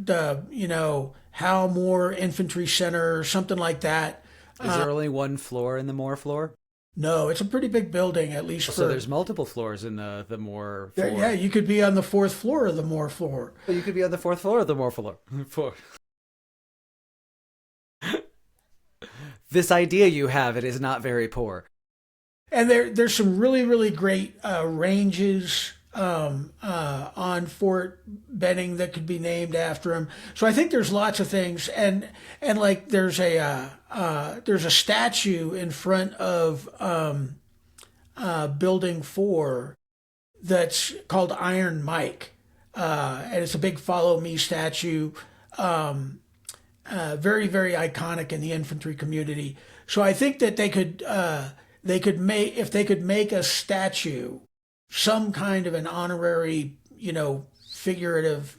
the Hal Moore Infantry Center or something like that. Is there only one floor in the more floor? No, it's a pretty big building, at least So for. there's multiple floors in the more Yeah, floor. you could be on the fourth floor of the Moore floor. But you could be on the fourth floor of the more floor. Floor. This idea you have, it is not very poor. And there's some really great ranges on Fort Benning that could be named after him. So I think there's lots of things, and like there's a statue in front of Building 4 that's called Iron Mike, and it's a big follow me statue. Very iconic in the infantry community. So I think that they could make if they could make a statue, some kind of an honorary, figurative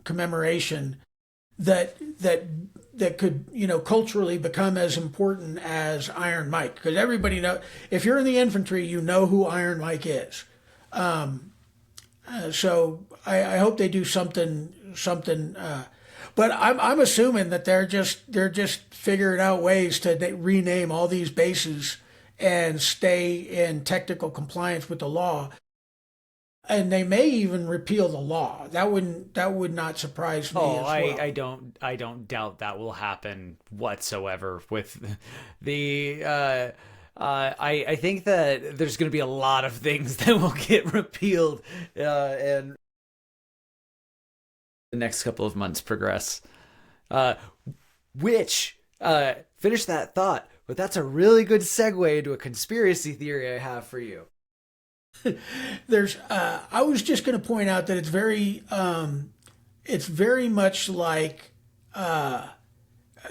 commemoration that could culturally become as important as Iron Mike, because everybody know if you're in the infantry, you know who Iron Mike is. So I hope they do something. But I'm assuming that they're just figuring out ways to rename all these bases and stay in technical compliance with the law. And they may even repeal the law. That would not surprise me Oh, as well. I don't doubt that will happen whatsoever with the I think that there's going to be a lot of things that will get repealed and the next couple of months progress. Which finish that thought, but that's a really good segue into a conspiracy theory I have for you. There's I was just going to point out that it's very much like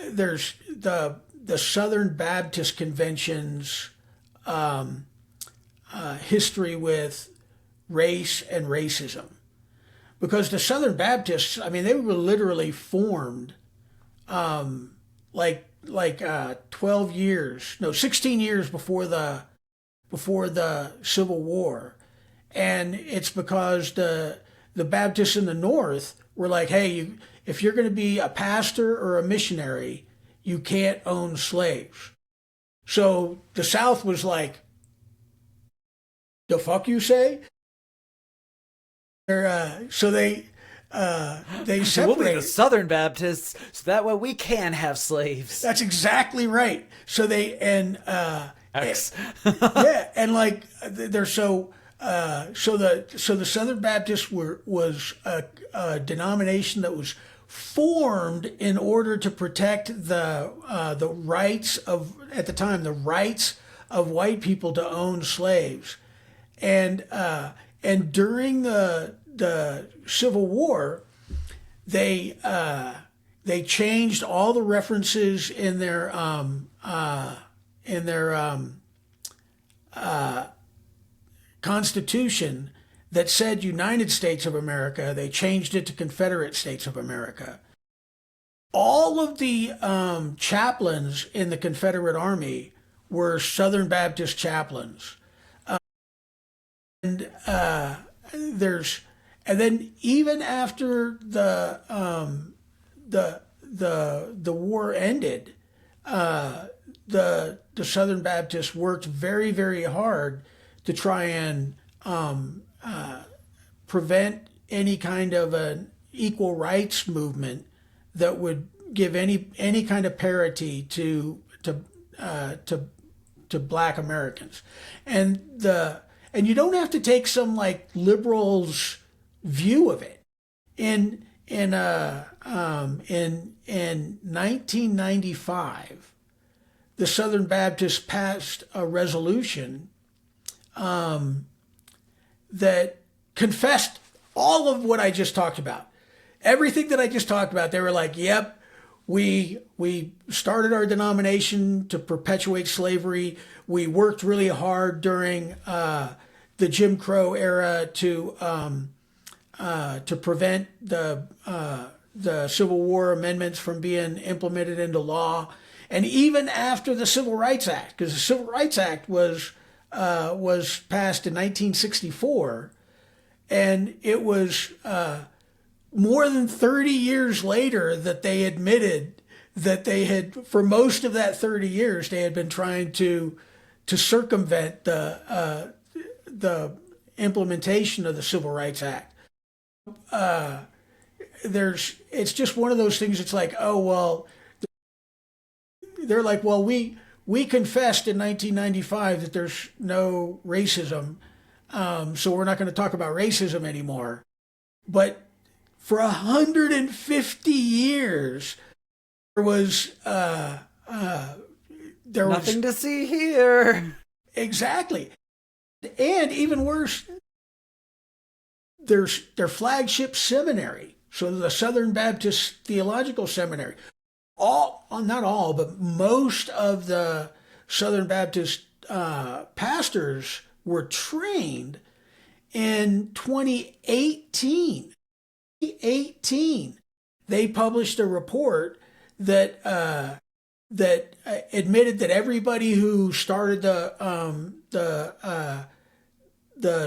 there's the Southern Baptist Convention's history with race and racism, because the Southern Baptists, I mean, they were literally formed like 12 years, no, 16 years before the Civil War. And it's because the Baptists in the North were like, hey, if you're going to be a pastor or a missionary, you can't own slaves. So the South was like, the fuck you say? So they So we'll be the separated. Southern Baptists, so that way we can have slaves. That's exactly right. So they and X. yeah, and like they're so the Southern Baptists was a denomination that was formed in order to protect the rights of, at the time, the rights of white people to own slaves, and during the Civil War, they changed all the references in their Constitution that said United States of America. They changed it to Confederate States of America. All of the chaplains in the Confederate Army were Southern Baptist chaplains, and there's and then even after the war ended, the Southern Baptists worked very, very hard to try and prevent any kind of an equal rights movement that would give any kind of parity to Black Americans, and you don't have to take some like liberals view of it. In 1995, the Southern Baptists passed a resolution that confessed all of what I just talked about. Everything that I just talked about, they were like, "Yep, we started our denomination to perpetuate slavery. We worked really hard during the Jim Crow era to prevent the Civil War amendments from being implemented into law, and even after the Civil Rights Act, because the Civil Rights Act was passed in 1964, and it was more than 30 years later that they admitted that they had, for most of that 30 years, they had been trying to circumvent the implementation of the Civil Rights Act. It's just one of those things. It's like, oh well, they're like, well, we confessed in 1995 that there's no racism, so we're not going to talk about racism anymore. But for 150 years, there was there was Nothing to see here. exactly, and even worse, there's their flagship seminary. So the Southern Baptist Theological Seminary, all, not all, but most of the Southern Baptist pastors were trained in 2018. They published a report that admitted that everybody who started the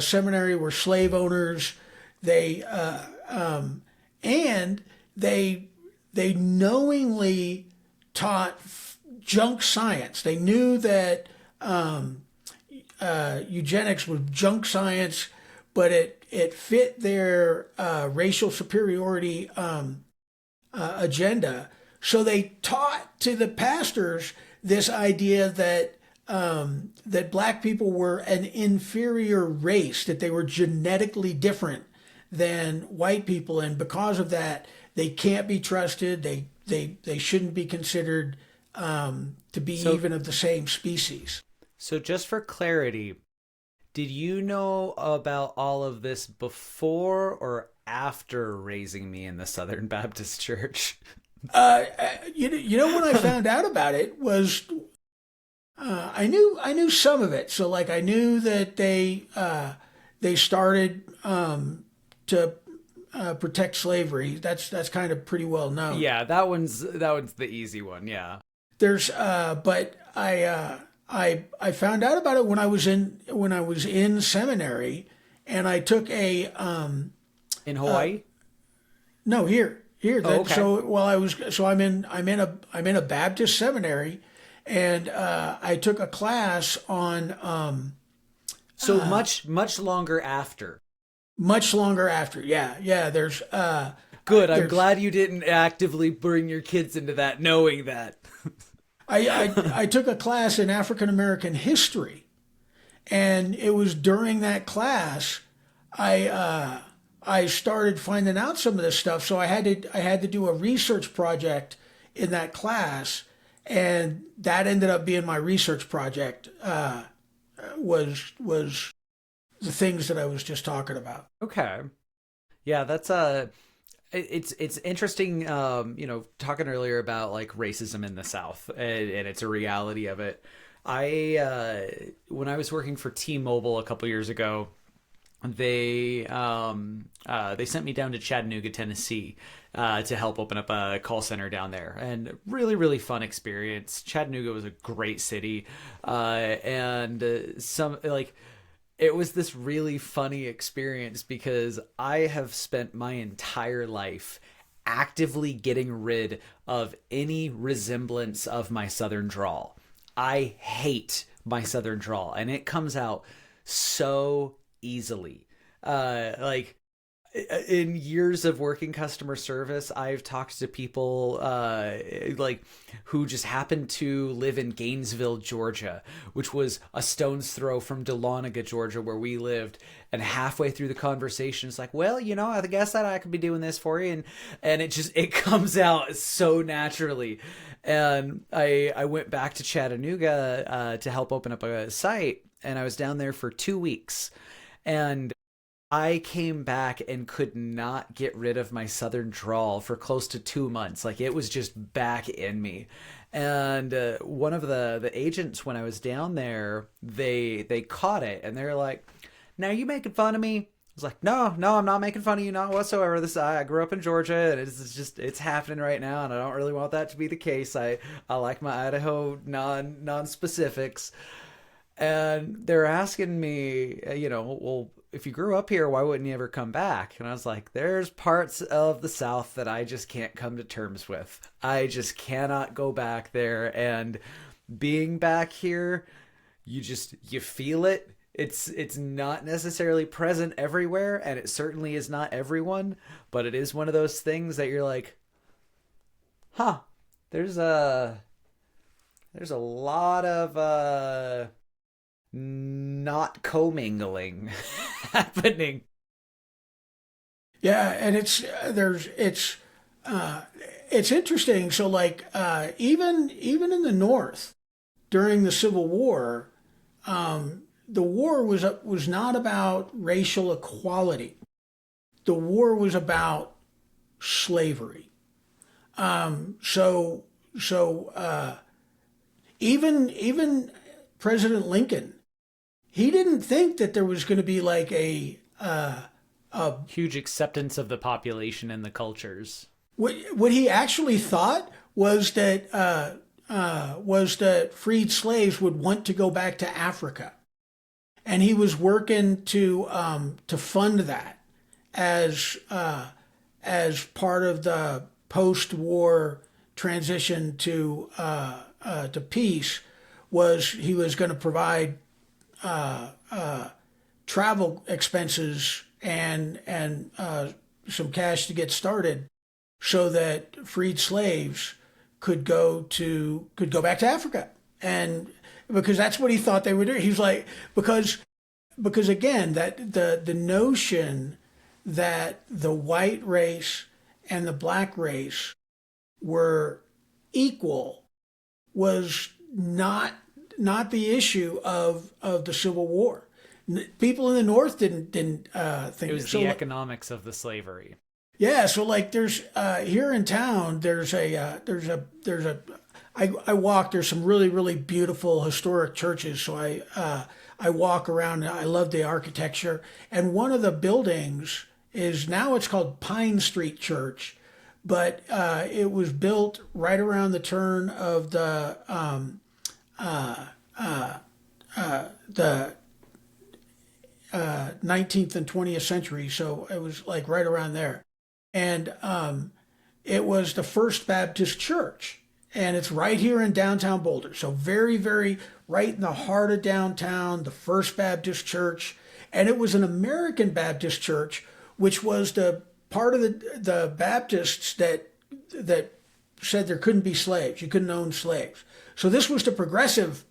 seminary were slave owners. They and they knowingly taught junk science. They knew that eugenics was junk science, but it fit their racial superiority agenda. So they taught to the pastors this idea that that black people were an inferior race, that they were genetically different than white people, and because of that, they can't be trusted. They shouldn't be considered to be So, even of the same species. so just for clarity, did you know about all of this before or after raising me in the Southern Baptist Church? You know when I found out about it was I knew some of it. So like I knew that they started to protect slavery. That's kind of pretty well known. Yeah, that one's the easy one. Yeah. There's but I found out about it when I was in seminary, and I took a In Hawaii? no, here Oh, that okay. so while I was so I'm in a Baptist seminary, and I took a class on So much longer after. much longer after. Yeah, Good. I'm there's glad you didn't actively bring your kids into that, knowing that. I took a class in African American history, and it was during that class I started finding out some of this stuff. So I had to do a research project in that class, and that ended up being my research project. Was the things that I was just talking about. Okay. Yeah, that's it's interesting, talking earlier about like racism in the South, and it's a reality of it. When I was working for T-Mobile a couple years ago, they sent me down to Chattanooga, Tennessee, to help open up a call center down there, and really really fun experience. Chattanooga was a great city, and some like it was this really funny experience because I have spent my entire life actively getting rid of any resemblance of my Southern drawl. I hate my southern drawl, and it comes out so easily. Like in years of working customer service, I've talked to people like who just happened to live in Gainesville, Georgia, which was a stone's throw from Dahlonega, Georgia, where we lived. And halfway through the conversation, it's like, well, I guess that I could be doing this for you, and it comes out so naturally. And I went back to Chattanooga to help open up a site, and I was down there for 2 weeks, and I came back and could not get rid of my southern drawl for close to 2 months. Like it was just back in me. And one of the agents when I was down there, they caught it and they're like, "Now are you making fun of me?" I was like, "No, I'm not making fun of you, not whatsoever. I grew up in Georgia, and it's happening right now, and I don't really want that to be the case. I like my Idaho non specifics." And they're asking me, well, if you grew up here, why wouldn't you ever come back? And I was like, there's parts of the South that I just can't come to terms with. I just cannot go back there. And being back here, you feel it. It's not necessarily present everywhere, and it certainly is not everyone, but it is one of those things that you're like, huh, there's a lot of not commingling happening. Yeah, and it's interesting. So like even in the North during the Civil War, the war was not about racial equality. The war was about slavery. So even President Lincoln, he didn't think that there was going to be like a Huge acceptance of the population and the cultures. what he actually thought was that freed slaves would want to go back to Africa, and he was working to fund that as part of the post-war transition to peace. He was going to provide travel expenses and some cash to get started, so that freed slaves could go back to Africa, and because that's what he thought they would do. He's like, because again, that the notion that the white race and the black race were equal was not the issue of the Civil War. People in the North didn't think It was so. the economics of the slavery. Yeah, so like there's here in town I walk. There's some really really beautiful historic churches. So I walk around. I love the architecture, and one of the buildings is now it's called Pine Street Church, but it was built right around the turn of the 19th and 20th century. So it was like right around there. And it was the First Baptist Church. And it's right here in downtown Boulder. So very, very right in the heart of downtown, the First Baptist Church. And it was an American Baptist church, which was the part of the Baptists that said there couldn't be slaves. You couldn't own slaves. So this was the progressive,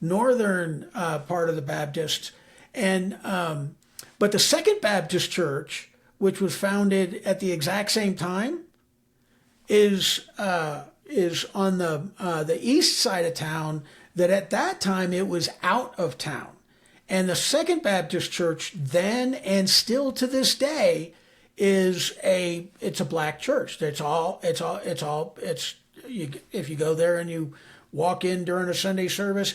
northern part of the Baptists. And but the Second Baptist Church, which was founded at the exact same time, is on the east side of town. That at that time it was out of town, and the Second Baptist Church then and still to this day it's a black church. If you go there and you walk in during a Sunday service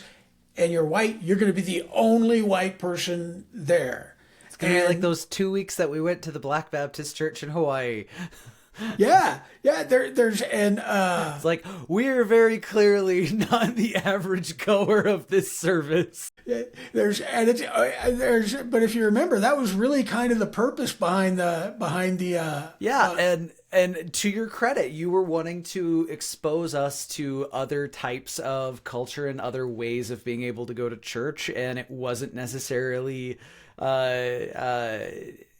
and you're white, you're going to be the only white person there. It's going to be like those 2 weeks that we went to the Black Baptist Church in Hawaii. Yeah. There's it's like, we're very clearly not the average goer of this service. but if you remember, that was really kind of the purpose behind the Yeah, and And to your credit, you were wanting to expose us to other types of culture and other ways of being able to go to church, and it wasn't necessarily uh, uh,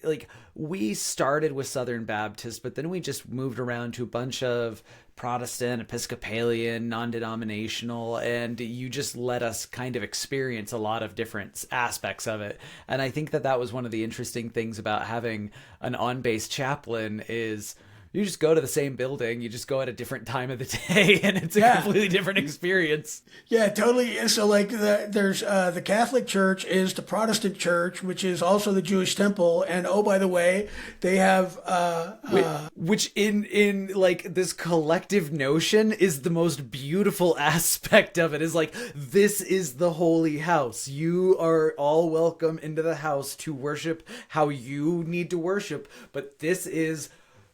like we started with Southern Baptist, but then we just moved around to a bunch of Protestant, Episcopalian, non-denominational, and you just let us kind of experience a lot of different aspects of it. And I think that that was one of the interesting things about having an on-base chaplain is you just go to the same building, you just go at a different time of the day, and it's a Yeah. completely different experience. Yeah, totally. So, like, there's the Catholic Church is the Protestant Church, which is also the Jewish temple. And oh, by the way, they have Which in like this collective notion is the most beautiful aspect of it, is like this is the holy house. You are all welcome into the house to worship how you need to worship, but this is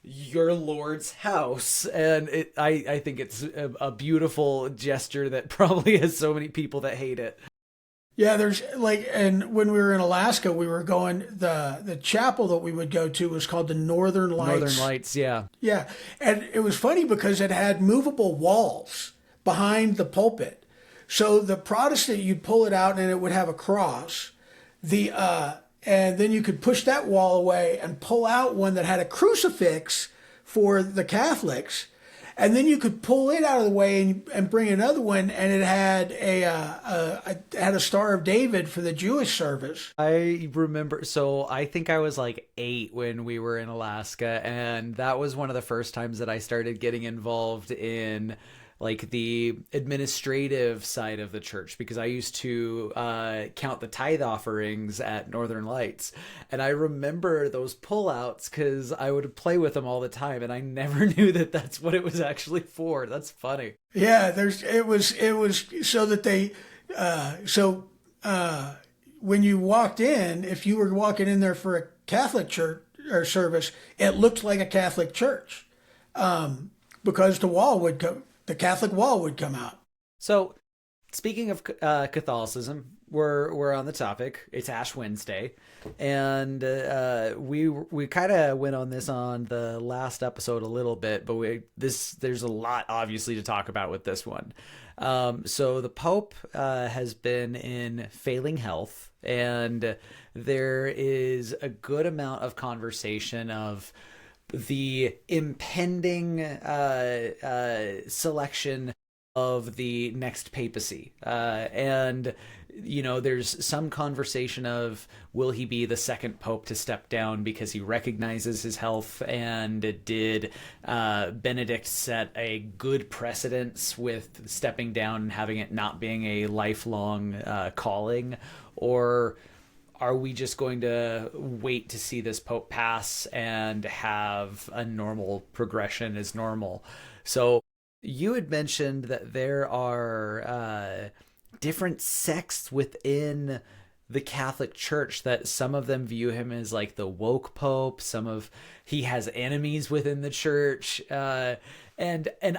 your Lord's house. And I think it's a beautiful gesture that probably has so many people that hate it. yeah, there's like, and when we were in Alaska, we were going the chapel that we would go to was called the Northern Northern Lights. Lights, yeah. Yeah, and it was funny because it had movable walls behind the pulpit. So the Protestant, you'd pull it out and it would have a cross. And then you could push that wall away and pull out one that had a crucifix for the Catholics. And then you could pull it out of the way and bring another one, and it had a Star of David for the Jewish service. I remember, so I think I was like 8 when we were in Alaska, and that was one of the first times that I started getting involved in like the administrative side of the church, because I used to count the tithe offerings at Northern Lights. And I remember those pullouts because I would play with them all the time, and I never knew that that's what it was actually for. That's funny. Yeah, it was so that they so when you walked in, if you were walking in there for a Catholic church or service, it looked like a Catholic church because the Catholic wall would come out. So, speaking of Catholicism, we're on the topic. It's Ash Wednesday, and we kind of went on this on the last episode a little bit, but there's a lot obviously to talk about with this one. So the Pope has been in failing health, and there is a good amount of conversation of the impending selection of the next papacy. And, you know, there's some conversation of will he be the second pope to step down because he recognizes his health, and did Benedict set a good precedence with stepping down and having it not being a lifelong calling? Or are we just going to wait to see this pope pass and have a normal progression as normal? So you had mentioned that there are different sects within the Catholic Church, that some of them view him as like the woke pope. He has enemies within the church, and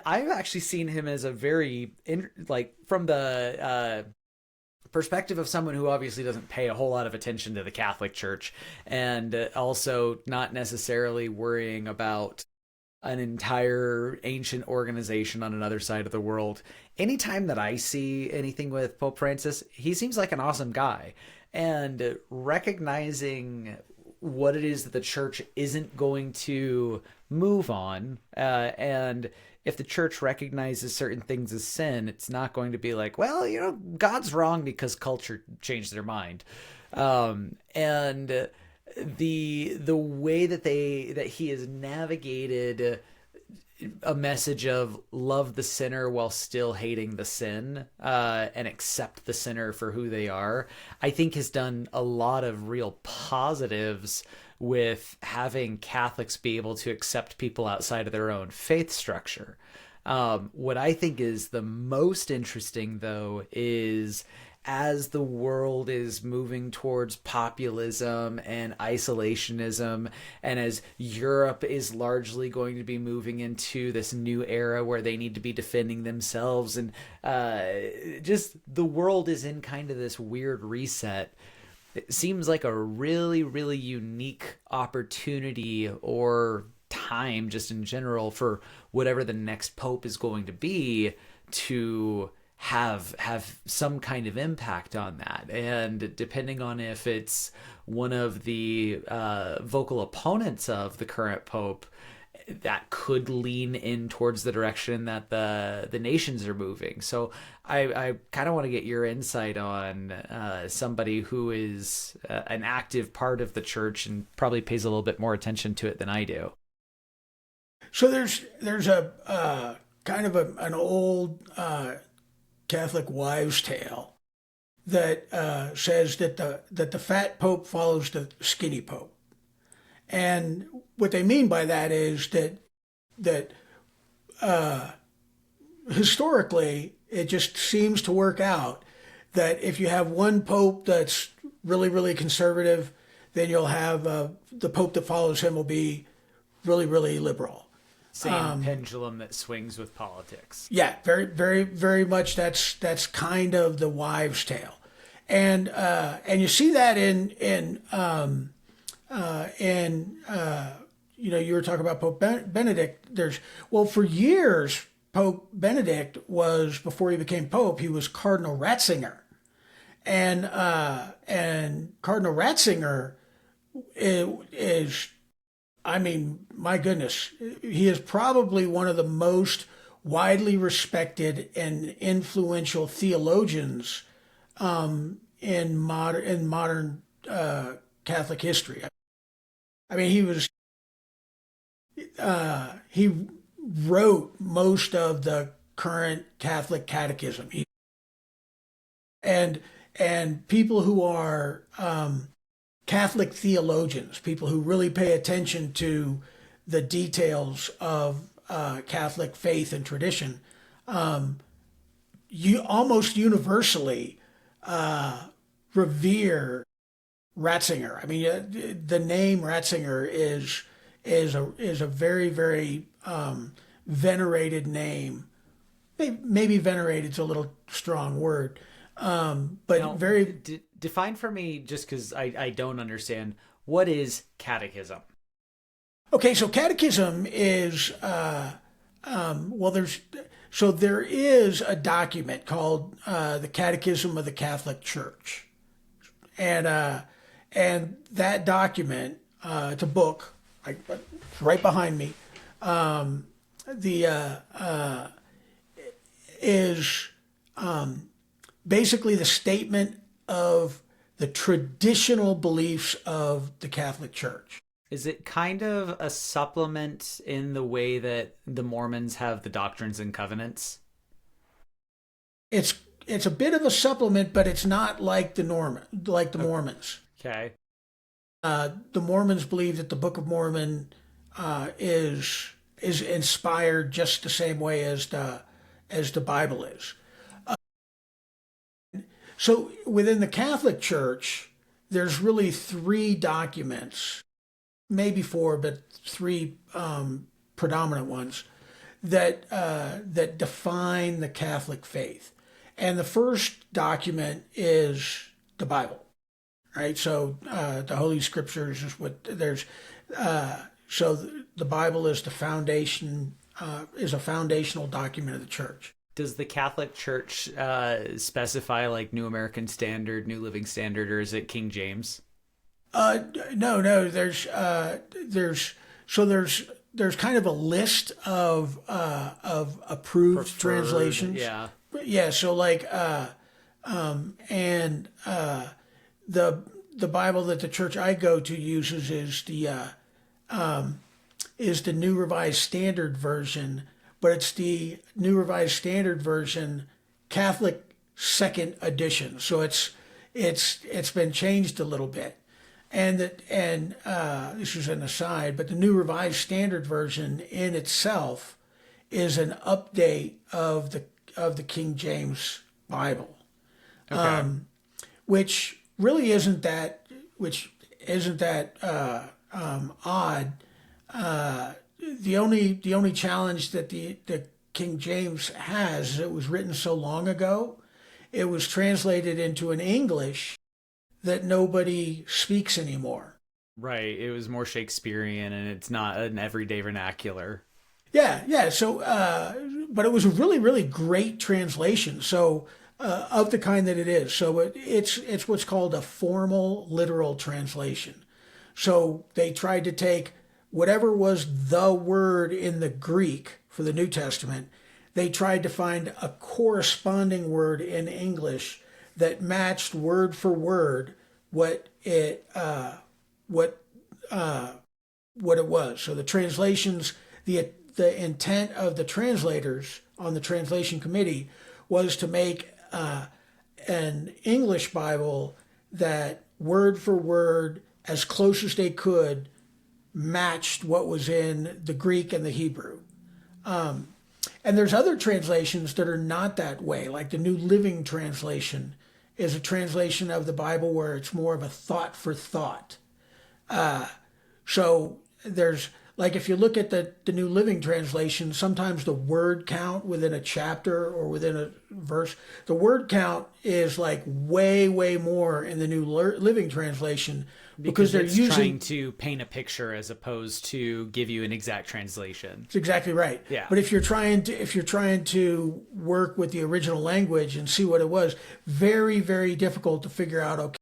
I've actually seen him as a very like from the perspective of someone who obviously doesn't pay a whole lot of attention to the Catholic Church, and also not necessarily worrying about an entire ancient organization on another side of the world. Anytime that I see anything with Pope Francis, he seems like an awesome guy. And recognizing what it is that the church isn't going to move on, and if the church recognizes certain things as sin, it's not going to be like, well, you know, God's wrong because culture changed their mind. And the way that he has navigated a message of love the sinner while still hating the sin, and accept the sinner for who they are, I think has done a lot of real positives with having Catholics be able to accept people outside of their own faith structure. What I think is the most interesting, though, is as the world is moving towards populism and isolationism, and as Europe is largely going to be moving into this new era where they need to be defending themselves, and just the world is in kind of this weird reset. It seems like a really, really unique opportunity or time just in general for whatever the next pope is going to be to have some kind of impact on that. And depending on if it's one of the vocal opponents of the current pope, that could lean in towards the direction that the nations are moving. So I kind of want to get your insight on somebody who is an active part of the church and probably pays a little bit more attention to it than I do. So there's a kind of an old Catholic wives' tale that says that the fat pope follows the skinny pope. And what they mean by that is that historically it just seems to work out that if you have one pope that's really conservative, then you'll have the pope that follows him will be really liberal. Same pendulum that swings with politics. Yeah, very much. That's kind of the wives' tale, and you see that in you were talking about Pope Benedict. For years Pope Benedict was, before he became Pope, he was Cardinal Ratzinger, and Cardinal Ratzinger is, I mean, my goodness, he is probably one of the most widely respected and influential theologians in modern Catholic history. I mean, he wrote most of the current Catholic catechism. And people who are Catholic theologians, people who really pay attention to the details of Catholic faith and tradition, you almost universally revere Ratzinger. I mean, the name Ratzinger is a very venerated name. Maybe venerated is a little strong word, but Now, very. define for me, just because I don't understand, what is catechism? Okay, so catechism is there is a document called the Catechism of the Catholic Church, and that document, it's a book, it's right behind me. The is basically the statement of the traditional beliefs of the Catholic Church. Is it kind of a supplement in the way that the Mormons have the Doctrines and Covenants? It's a bit of a supplement, but it's not like the Mormons. Okay. The Mormons believe that the Book of Mormon is inspired just the same way as the Bible is. So within the Catholic Church, there's really three documents, maybe four, but three predominant ones that define the Catholic faith. And the first document is the Bible, right? So the Holy Scriptures is what there's. So the Bible is the foundation, is a foundational document of the church. Does the Catholic Church specify like New American Standard, New Living Standard, or is it King James? No. There's kind of a list of approved Preferred, translations. yeah. Yeah. So like, and the Bible that the church I go to uses is the New Revised Standard Version, but it's the New Revised Standard Version Catholic Second Edition. So it's been changed a little bit. And this is an aside, but the New Revised Standard Version in itself is an update of the King James Bible, Okay. which really isn't that odd. The only challenge that the King James has is it was written so long ago. It was translated into an English that nobody speaks anymore. Right. It was more Shakespearean, and it's not an everyday vernacular. Yeah, yeah. So, but it was a really, really great translation. So, of the kind that it is. So it's what's called a formal literal translation. So they tried to take whatever was the word in the Greek for the New Testament. They tried to find a corresponding word in English that matched word for word what it what what it was. So the translations, the intent of the translators on the translation committee was to make an English Bible that word for word, as close as they could, matched what was in the Greek and the Hebrew. And there's other translations that are not that way, like the New Living Translation is a translation of the Bible where it's more of a thought for thought. So there's like if you look at the New Living Translation, sometimes the word count within a chapter or within a verse, the word count is like way, way more in the New Living Translation because Because they're it's trying using. to paint a picture as opposed to give you an exact translation. It's exactly right. Yeah. But if you're trying to work with the original language and see what it was, very, very difficult to figure out. Okay,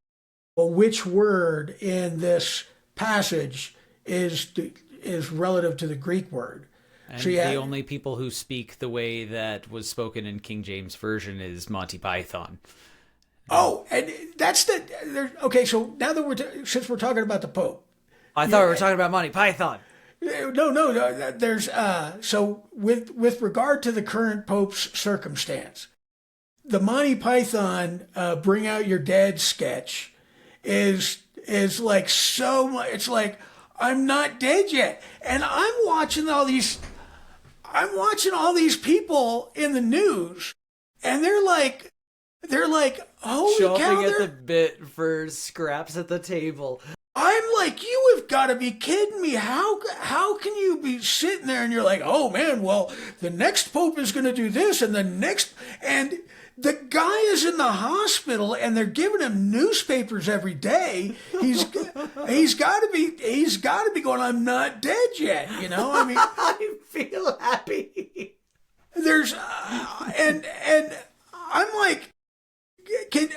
well, which word in this passage is relative to the Greek word? So And the yeah. only people who speak the way that was spoken in King James Version is Monty Python. Oh, and that's the okay. So now that since we're talking about the Pope, I thought we were yeah, talking about Monty Python. no. There's so with regard to the current Pope's circumstance, the Monty Python "Bring Out Your Dead" sketch is like so much. It's like I'm not dead yet, and I'm watching all these people in the news, and they're like, holy cow, Chomping at the bit for scraps at the table. I'm like, you have got to be kidding me. How can you be sitting there and you're like, oh man, well, the next pope is going to do this and the next and the guy is in the hospital and they're giving him newspapers every day. He's got to be going, I'm not dead yet, you know? I mean, I feel happy. there's and I'm like can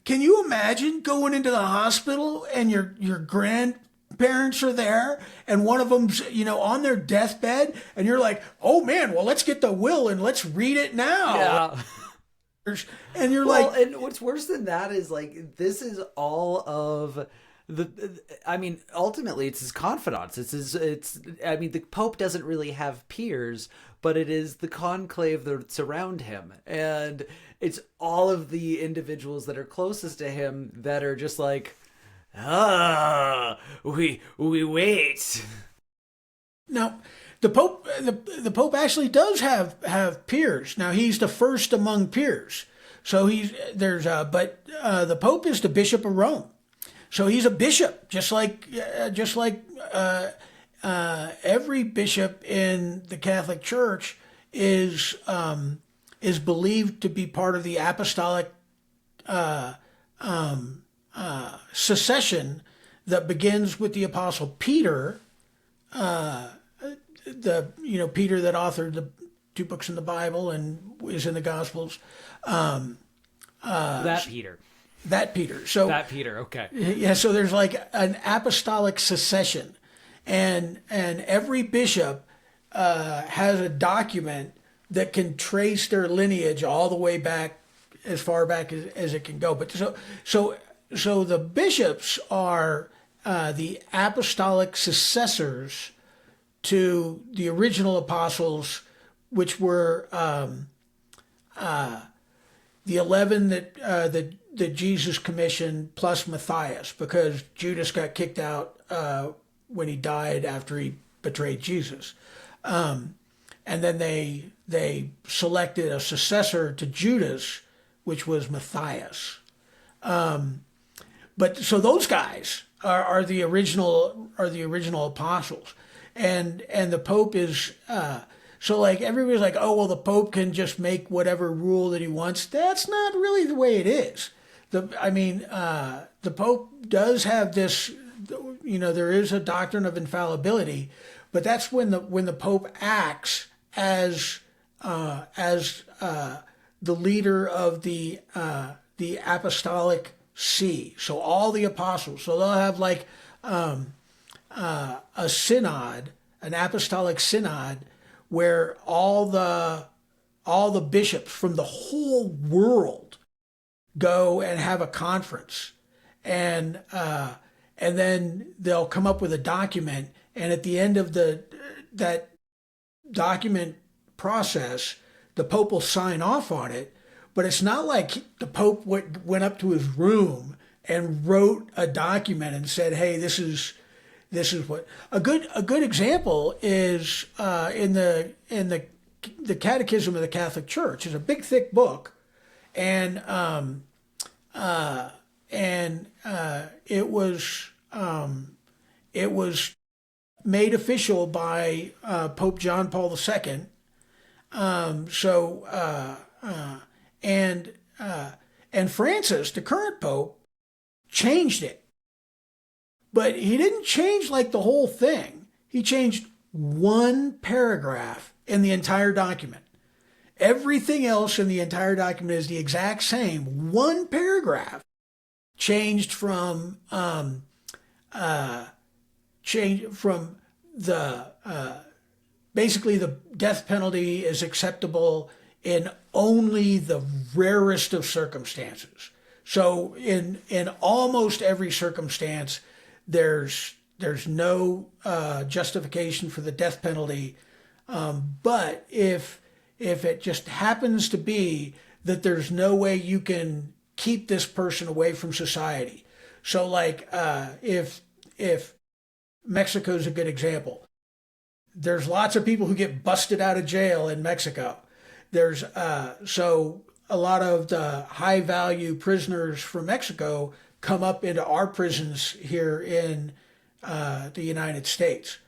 can you imagine going into the hospital and your grandparents are there and one of them's on their deathbed and you're like, oh man, well, let's get the will and let's read it now. Yeah. And you're Well, like, and what's worse than that is like this is all of the. I mean, ultimately, it's his confidants. It's. I mean, the Pope doesn't really have peers, but it is the conclave that's around him, and it's all of the individuals that are closest to him that are just like, we wait. now the Pope actually does have peers. Now he's the first among peers. So he's there's but the Pope is the Bishop of Rome. So he's a bishop, just like every bishop in the Catholic Church is believed to be part of the apostolic succession that begins with the Apostle Peter, the Peter that authored the two books in the Bible and is in the Gospels. That Peter. That Peter. So That Peter. Okay. yeah, so there's like an apostolic succession, and every bishop has a document that can trace their lineage all the way back as far back as it can go. But so the bishops are the apostolic successors to the original apostles, which were the 11 that Jesus commissioned plus Matthias, because Judas got kicked out when he died after he betrayed Jesus. And then they selected a successor to Judas, which was Matthias. But so those guys are the original apostles, and the Pope is so like everybody's like, oh well, the Pope can just make whatever rule that he wants. That's not really the way it is. The Pope does have there is a doctrine of infallibility, but that's when the Pope acts as the leader of the apostolic see. So all the apostles. So they'll have like a synod, an apostolic synod, where all the bishops from the whole world go and have a conference, and then they'll come up with a document, and at the end of the that document process, the Pope will sign off on it. But it's not like the Pope went up to his room and wrote a document and said, "Hey, this is what." A good example is in the Catechism of the Catholic Church. It's a big thick book, and it was made official by Pope John Paul II. So and and Francis, the current pope, changed it, but he didn't change like the whole thing. He changed one paragraph in the entire document. Everything else in the entire document is the exact same. One paragraph changed from the basically the death penalty is acceptable in only the rarest of circumstances. So in almost every circumstance, there's no justification for the death penalty. But if it just happens to be that there's no way you can keep this person away from society, so like if Mexico's a good example, there's lots of people who get busted out of jail in Mexico. There's so a lot of the high value prisoners from Mexico come up into our prisons here in the United States.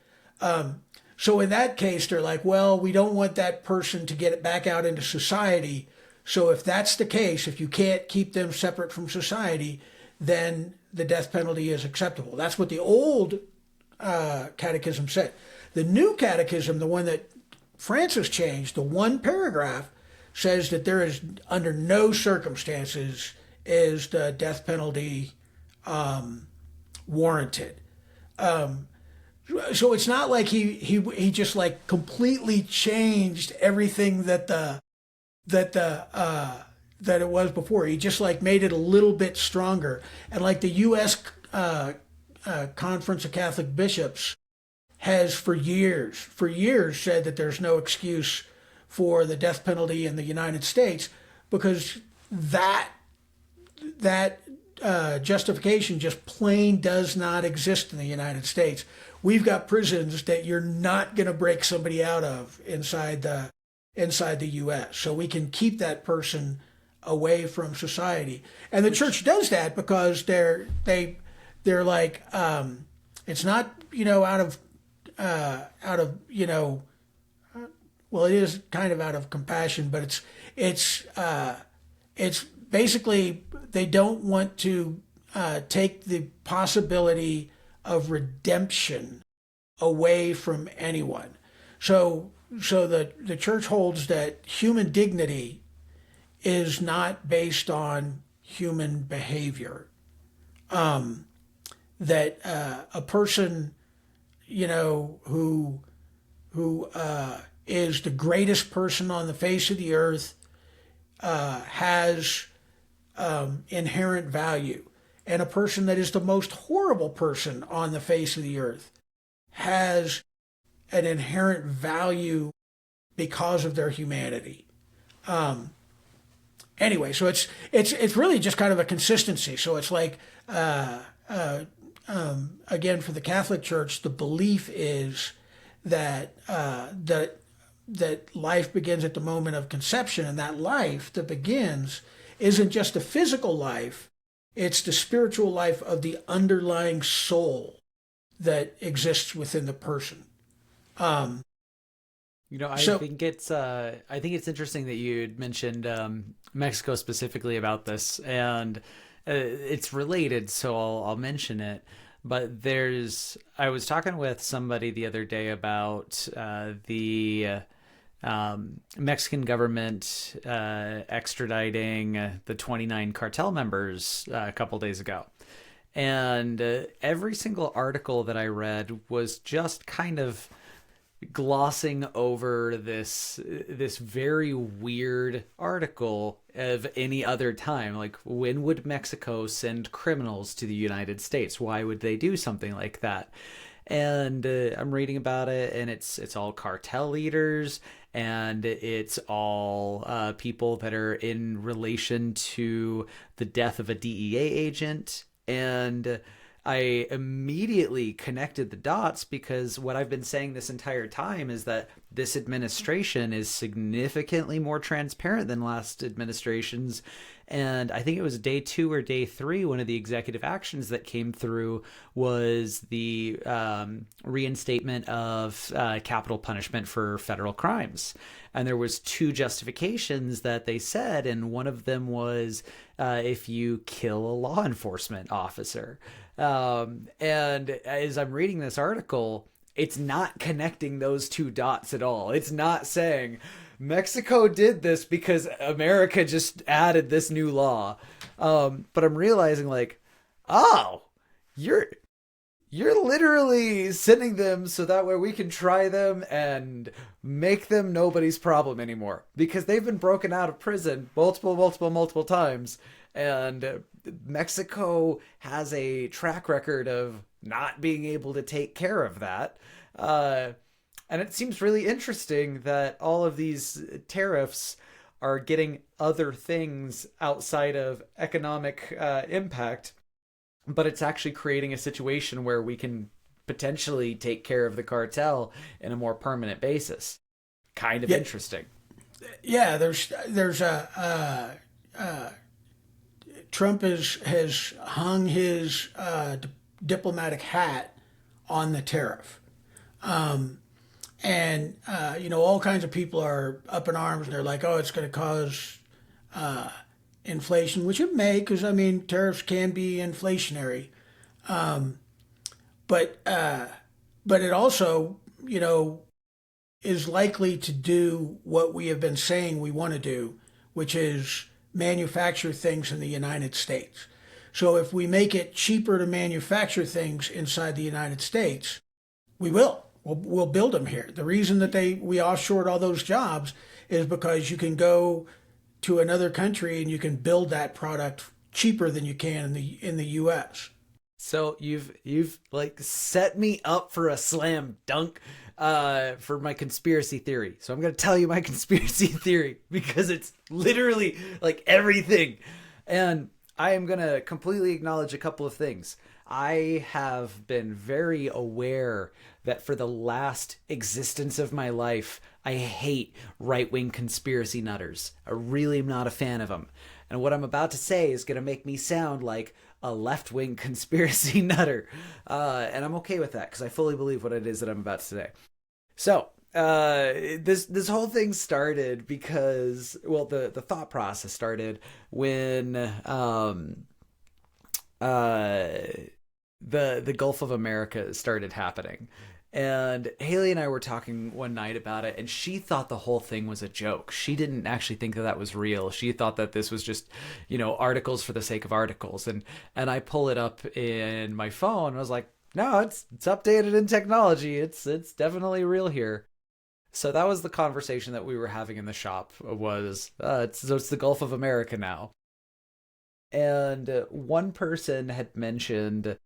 So in that case, they're like, well, we don't want that person to get it back out into society. So if that's the case, if you can't keep them separate from society, then the death penalty is acceptable. That's what the old catechism said. The new catechism, the one that Francis changed, the one paragraph says that there is under no circumstances is the death penalty warranted. So it's not like he just like completely changed everything that it was before. He just like made it a little bit stronger. And like the U.S. Conference of Catholic Bishops has for years said that there's no excuse for the death penalty in the United States because that justification just plain does not exist in the United States. We've got prisons that you're not going to break somebody out of inside the U.S. So we can keep that person away from society, and the church does that because they're like it's not out of well, it is kind of out of compassion, but it's basically they don't want to take the possibility of redemption away from anyone. So the church holds that human dignity is not based on human behavior. That a person, who is the greatest person on the face of the earth has inherent value. And a person that is the most horrible person on the face of the earth has an inherent value because of their humanity. Anyway, so it's really just kind of a consistency. So it's like again, for the Catholic Church, the belief is that that life begins at the moment of conception, and that life that begins isn't just a physical life; it's the spiritual life of the underlying soul that exists within the person. Um, I so think it's interesting that you had mentioned Mexico specifically about this, and it's related, so I'll mention it. But I was talking with somebody the other day about the Mexican government extraditing the 29 cartel members a couple days ago. And every single article that I read was just kind of glossing over this very weird article of any other time. Like, when would Mexico send criminals to the United States? Why would they do something like that? And I'm reading about it, and it's all cartel leaders, and it's all people that are in relation to the death of a DEA agent. And I immediately connected the dots, because what I've been saying this entire time is that this administration is significantly more transparent than last administrations. And I think it was day 2 or day 3, one of the executive actions that came through was the reinstatement of capital punishment for federal crimes. And there was 2 justifications that they said, and one of them was if you kill a law enforcement officer. And as I'm reading this article, it's not connecting those 2 dots at all. It's not saying Mexico did this because America just added this new law. But I'm realizing, like, oh, you're literally sending them so that way we can try them and make them nobody's problem anymore, because they've been broken out of prison multiple times. And Mexico has a track record of not being able to take care of that. And it seems really interesting that all of these tariffs are getting other things outside of economic impact, but it's actually creating a situation where we can potentially take care of the cartel in a more permanent basis. Kind of Yeah, interesting. yeah. There's a Trump has hung his diplomatic hat on the tariff. And all kinds of people are up in arms, and they're like, "Oh, it's going to cause inflation," which it may, because I mean, tariffs can be inflationary. But it also, is likely to do what we have been saying we want to do, which is manufacture things in the United States. So if we make it cheaper to manufacture things inside the United States, we will. We'll build them here. The reason that we offshored all those jobs is because you can go to another country and you can build that product cheaper than you can in the U.S. So you've like set me up for a slam dunk for my conspiracy theory. So I'm gonna tell you my conspiracy theory, because it's literally like everything. And I am gonna completely acknowledge a couple of things. I have been very aware that for the last existence of my life, I hate right-wing conspiracy nutters. I really am not a fan of them. And what I'm about to say is going to make me sound like a left-wing conspiracy nutter. And I'm okay with that, because I fully believe what it is that I'm about to say. So, this whole thing started because, well, the thought process started when the Gulf of America started happening. And Haley and I were talking one night about it, and she thought the whole thing was a joke. She didn't actually think that that was real. She thought that this was just, articles for the sake of articles. And I pull it up in my phone, and I was like, no, it's updated in technology. It's definitely real here. So that was the conversation that we were having in the shop. Was it's the Gulf of America now. And one person had mentioned,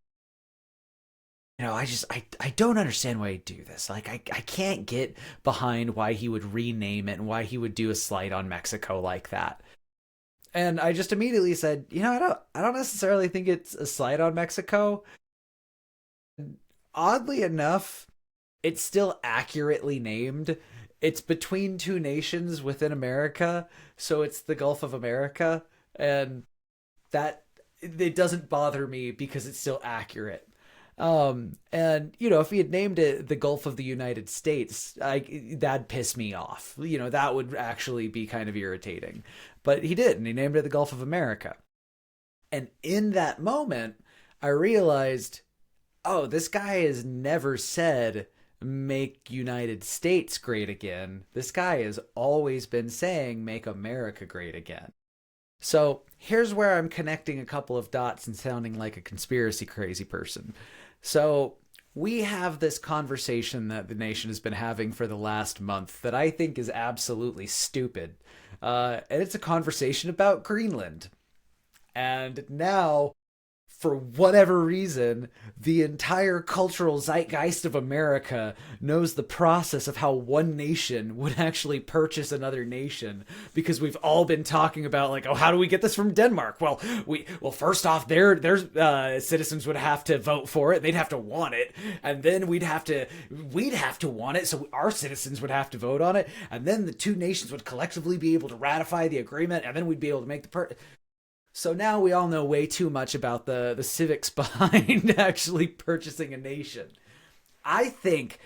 I don't understand why he'd do this. Like, I can't get behind why he would rename it and why he would do a slight on Mexico like that. And I just immediately said, I don't necessarily think it's a slight on Mexico. Oddly enough, it's still accurately named. It's between 2 nations within America, so it's the Gulf of America, and that it doesn't bother me because it's still accurate. And if he had named it the Gulf of the United States, that'd piss me off. That would actually be kind of irritating. But he didn't. He named it the Gulf of America. And in that moment, I realized oh, this guy has never said make United States great again. This guy has always been saying make America great again. So here's where I'm connecting a couple of dots and sounding like a conspiracy crazy person. So we have this conversation that the nation has been having for the last month that I think is absolutely stupid. And it's a conversation about Greenland. And now, for whatever reason, the entire cultural zeitgeist of America knows the process of how one nation would actually purchase another nation, because we've all been talking about, like, oh, how do we get this from Denmark? Well, first off, their citizens would have to vote for it. They'd have to want it, and then we'd have to want it. So our citizens would have to vote on it, and then the two nations would collectively be able to ratify the agreement, and then we'd be able to make so now we all know way too much about the civics behind actually purchasing a nation. I think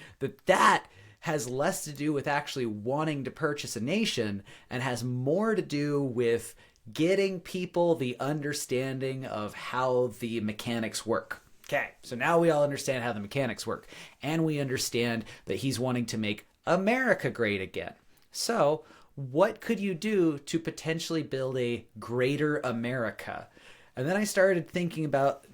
that has less to do with actually wanting to purchase a nation and has more to do with getting people the understanding of how the mechanics work. Okay, so now we all understand how the mechanics work, and we understand that he's wanting to make America great again. So, what could you do to potentially build a greater America? And then I started thinking about,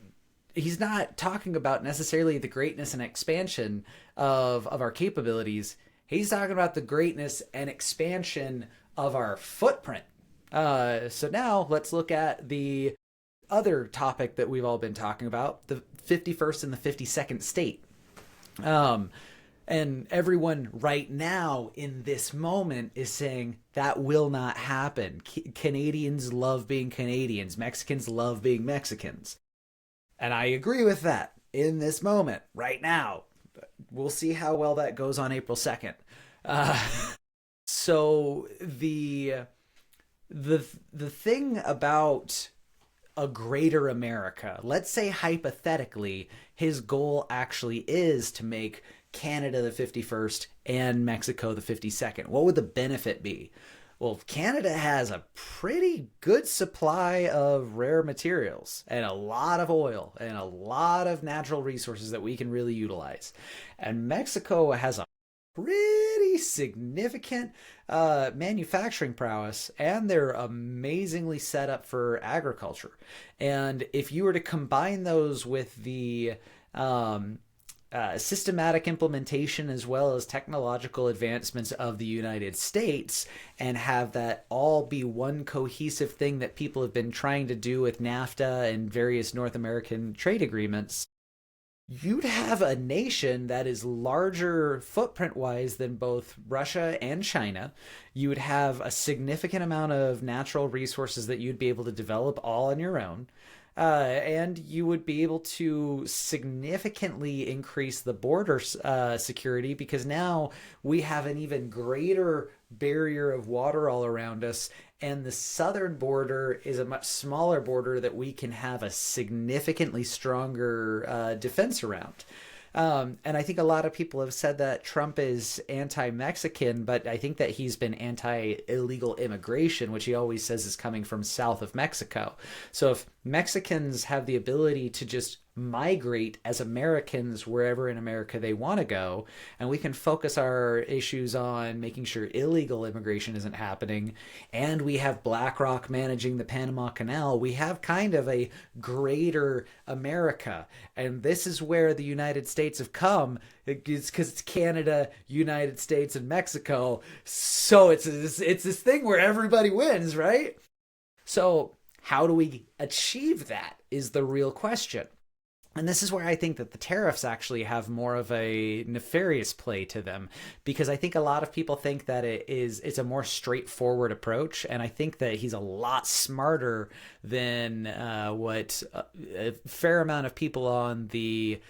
he's not talking about necessarily the greatness and expansion of our capabilities. He's talking about the greatness and expansion of our footprint. So now let's look at the other topic that we've all been talking about, the 51st and the 52nd state. Um, and everyone right now in this moment is saying that will not happen. Canadians love being Canadians. Mexicans love being Mexicans. And I agree with that in this moment, right now. We'll see how well that goes on April 2nd. Uh, so the thing about a greater America, let's say hypothetically, his goal actually is to make Canada the 51st and Mexico the 52nd. What would the benefit be? Well, Canada has a pretty good supply of rare materials and a lot of oil and a lot of natural resources that we can really utilize. And Mexico has a pretty significant manufacturing prowess, and they're amazingly set up for agriculture. And if you were to combine those with the systematic implementation as well as technological advancements of the United States, and have that all be one cohesive thing that people have been trying to do with NAFTA and various North American trade agreements, you'd have a nation that is larger footprint wise than both Russia and China. You would have a significant amount of natural resources that you'd be able to develop all on your own. And you would be able to significantly increase the border security, because now we have an even greater barrier of water all around us, and the southern border is a much smaller border that we can have a significantly stronger defense around. And I think a lot of people have said that Trump is anti-Mexican, but I think that he's been anti-illegal immigration, which he always says is coming from south of Mexico. So if Mexicans have the ability to just migrate as Americans wherever in America they want to go, and we can focus our issues on making sure illegal immigration isn't happening, and we have BlackRock managing the Panama Canal, we have kind of a greater America. And this is where the United States have come. It's because it's Canada, United States, and Mexico. So it's this thing where everybody wins, right? So how do we achieve that is the real question. And this is where I think that the tariffs actually have more of a nefarious play to them, because I think a lot of people think that it's a more straightforward approach, and I think that he's a lot smarter than what a fair amount of people on the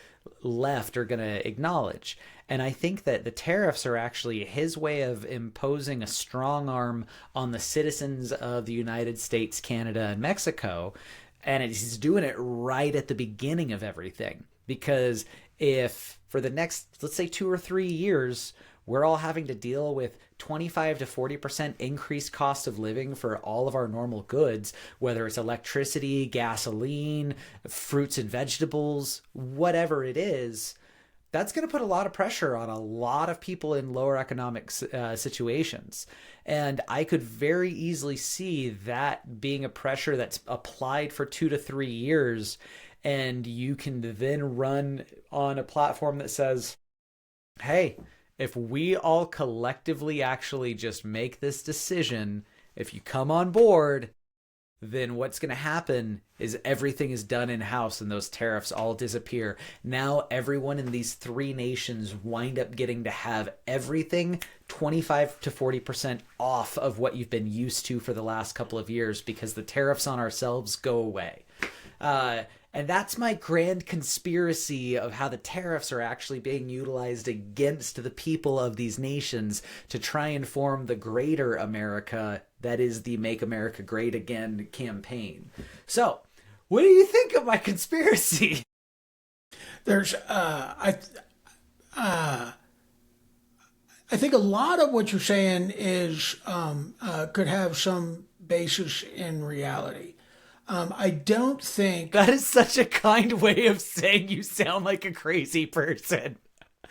left are going to acknowledge. And I think that the tariffs are actually his way of imposing a strong arm on the citizens of the United States, Canada, and Mexico. And he's doing it right at the beginning of everything. Because if for the next, let's say, 2 or 3 years, we're all having to deal with 25 to 40% increased cost of living for all of our normal goods, whether it's electricity, gasoline, fruits and vegetables, whatever it is. That's going to put a lot of pressure on a lot of people in lower economic situations. And I could very easily see that being a pressure that's applied for 2 to 3 years. And you can then run on a platform that says, hey, if we all collectively actually just make this decision, if you come on board, then what's going to happen is everything is done in house and those tariffs all disappear. Now everyone in these three nations wind up getting to have everything 25 to 40% off of what you've been used to for the last couple of years because the tariffs on ourselves go away. And that's my grand conspiracy of how the tariffs are actually being utilized against the people of these nations to try and form the greater America that is the Make America Great Again campaign. So, what do you think of my conspiracy? There's I think a lot of what you're saying is could have some basis in reality. I don't think. That is such a kind way of saying you sound like a crazy person.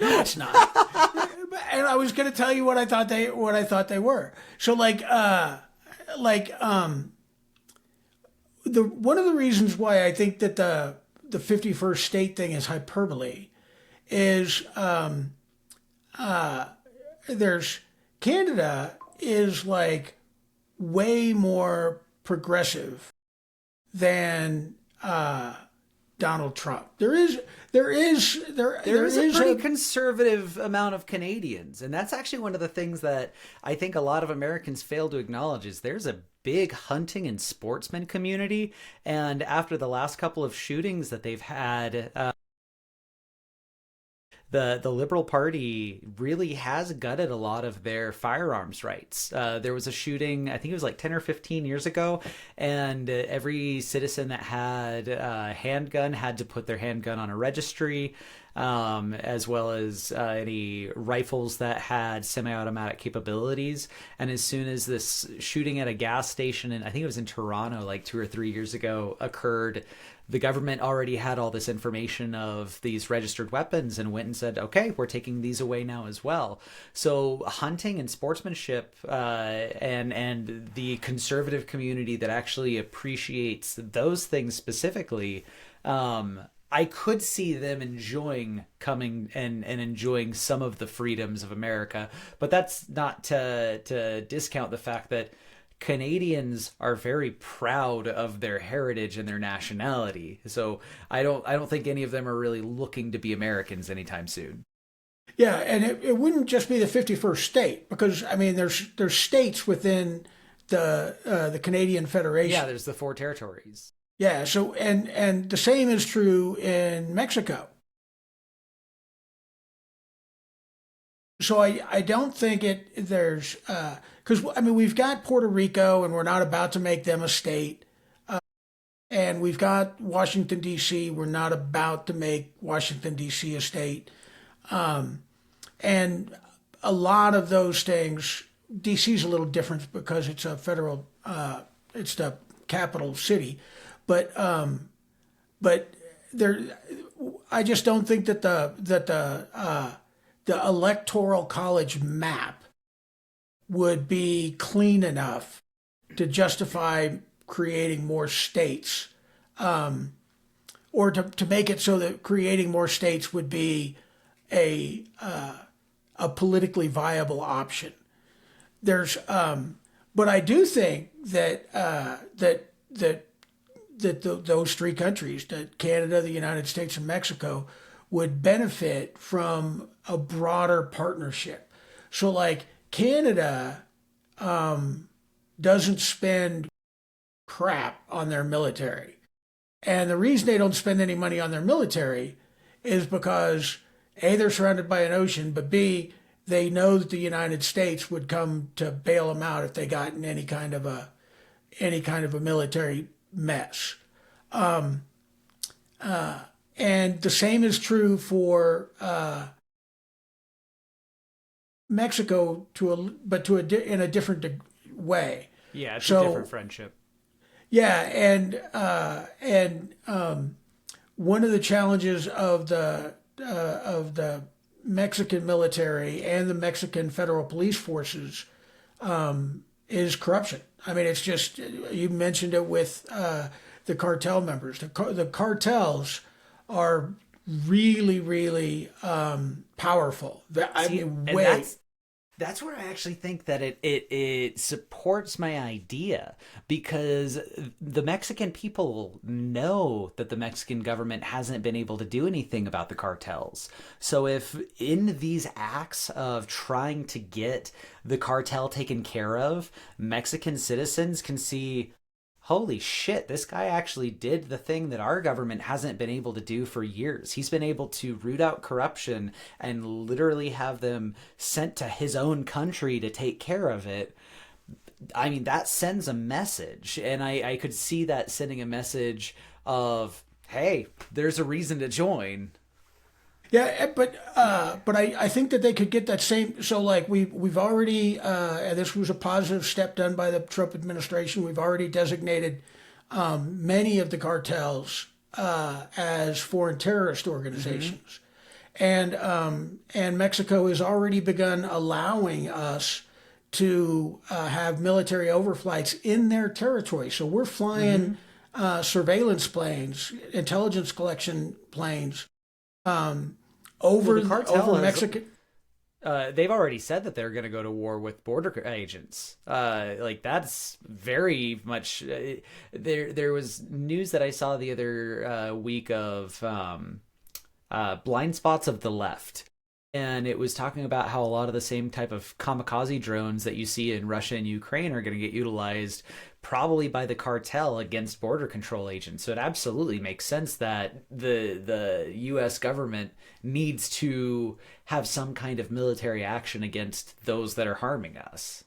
No, it's not. And I was going to tell you what I thought they were. So the one of the reasons why I think that the 51st state thing is hyperbole is there's Canada is like way more progressive than Donald Trump. There is a pretty conservative amount of Canadians, and that's actually one of the things that I think a lot of Americans fail to acknowledge is there's a big hunting and sportsman community, and after the last couple of shootings that they've had, the Liberal Party really has gutted a lot of their firearms rights. There was a shooting, I think it was like 10 or 15 years ago, and every citizen that had a handgun had to put their handgun on a registry, as well as any rifles that had semi-automatic capabilities. And as soon as this shooting at a gas station, and I think it was in Toronto like 2 or 3 years ago, occurred, the government already had all this information of these registered weapons and went and said, okay, we're taking these away now as well. So hunting and sportsmanship and the conservative community that actually appreciates those things specifically, I could see them enjoying coming and enjoying some of the freedoms of America. But that's not to discount the fact that Canadians are very proud of their heritage and their nationality. So I don't think any of them are really looking to be Americans anytime soon. Yeah, and it wouldn't just be the 51st state because I mean there's states within the Canadian Yeah, Federation. there's the four territories. Yeah, so and the same is true in Mexico. So I don't think there's because I mean we've got Puerto Rico and we're not about to make them a state, and we've got Washington D.C. We're not about to make Washington D.C. a state, and a lot of those things. D.C. is a little different because it's a federal, it's the capital city, but there, I just don't think that the electoral college map would be clean enough to justify creating more states, or to make it so that creating more states would be a a politically viable option. But I do think that those three countries, that Canada, the United States, and Mexico, would benefit from a broader partnership. So, like Canada doesn't spend crap on their military, and the reason they don't spend any money on their military is because A, they're surrounded by an ocean, but B, they know that the United States would come to bail them out if they got in any kind of a military mess. And the same is true for Mexico to a but to a in a different way. Yeah, it's a different So friendship. yeah, and one of the challenges of the Mexican military and the Mexican federal police forces is corruption. I mean, it's just you mentioned it with the cartel members. The cartels are really, really powerful. I See, mean, and way. that's where I actually think that it supports my idea, because the Mexican people know that the Mexican government hasn't been able to do anything about the cartels. So if in these acts of trying to get the cartel taken care of, Mexican citizens can see, holy shit, this guy actually did the thing that our government hasn't been able to do for years. He's been able to root out corruption and literally have them sent to his own country to take care of it. I mean, that sends a message. And I could see that sending a message of, hey, there's a reason to join. Yeah, but I think that they could get that same. So like we've already and this was a positive step done by the Trump administration. We've already designated many of the cartels as foreign terrorist Mm-hmm. organizations, and Mexico has already begun allowing us to have military overflights in their territory. So we're Mm-hmm. flying surveillance planes, intelligence collection planes Well, the over cartel has Mexico. they've already said that they're going to go to war with border agents. Like that's very much. There was news that I saw the other week of blind spots of the left. And it was talking about how a lot of the same type of kamikaze drones that you see in Russia and Ukraine are going to get utilized probably by the cartel against border control agents. So it absolutely makes sense that the US government needs to have some kind of military action against those that are harming us.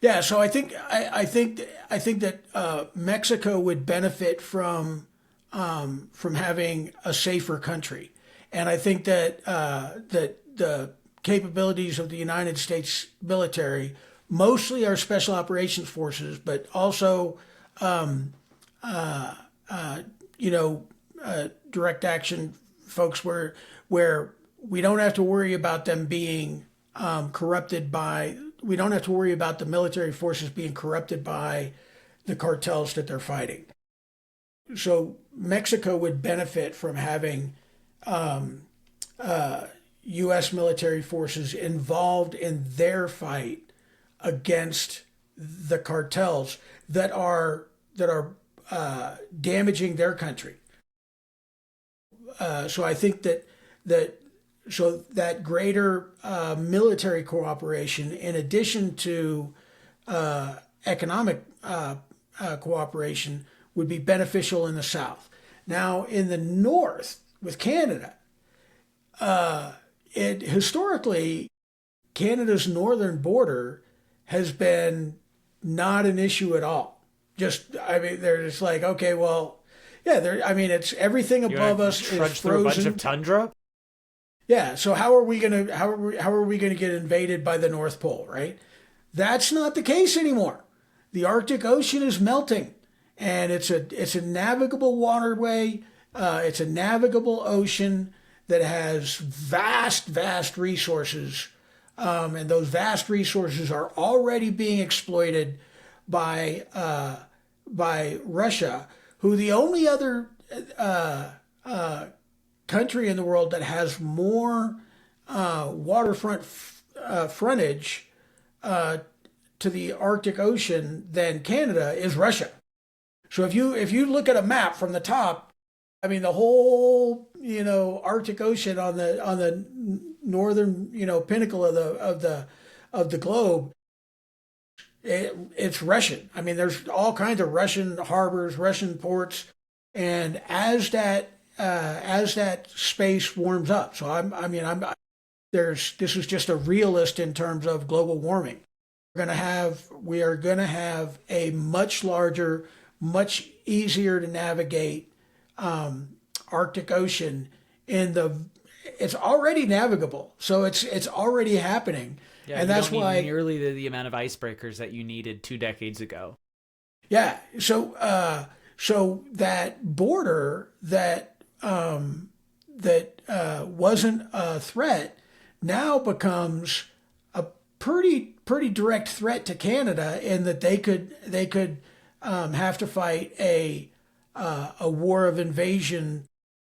Yeah, so I think that Mexico would benefit from having a safer country, and I think that that the capabilities of the United States military, mostly our special operations forces, but also you know direct action folks, where we don't have to worry about them being corrupted by. We don't have to worry about the military forces being corrupted by the cartels that they're fighting. So Mexico would benefit from having U.S. military forces involved in their fight against the cartels that are damaging their country. So I think that so that greater military cooperation, in addition to economic cooperation, would be beneficial in the South. Now, in the North, with Canada, it historically Canada's northern border has been not an issue at all. Just, I mean, they're just like, okay, well, yeah, I mean, it's everything You want above to us is trudge through a bunch of frozen. tundra? Yeah, so how are we gonna get invaded by the North Pole, right? That's not the case anymore. The Arctic Ocean is melting, and it's a navigable waterway. It's a navigable ocean that has vast resources, and those vast resources are already being exploited by by Russia, who the only other country in the world that has more waterfront frontage to the Arctic Ocean than Canada is Russia. So if you look at a map from the top, I mean the whole Arctic Ocean on the northern pinnacle of the globe, it's Russian. I mean there's all kinds of Russian harbors, Russian ports, and as that space warms up. So I mean, this is just a realist in terms of global warming. We are going to have a much larger, much easier to navigate Arctic Ocean in the. It's already navigable, so it's already happening. Yeah, And you that's don't need why, nearly the amount of icebreakers that you needed 2 decades ago. yeah. So that border that wasn't a threat now becomes a pretty direct threat to Canada in that they could have to fight a war of invasion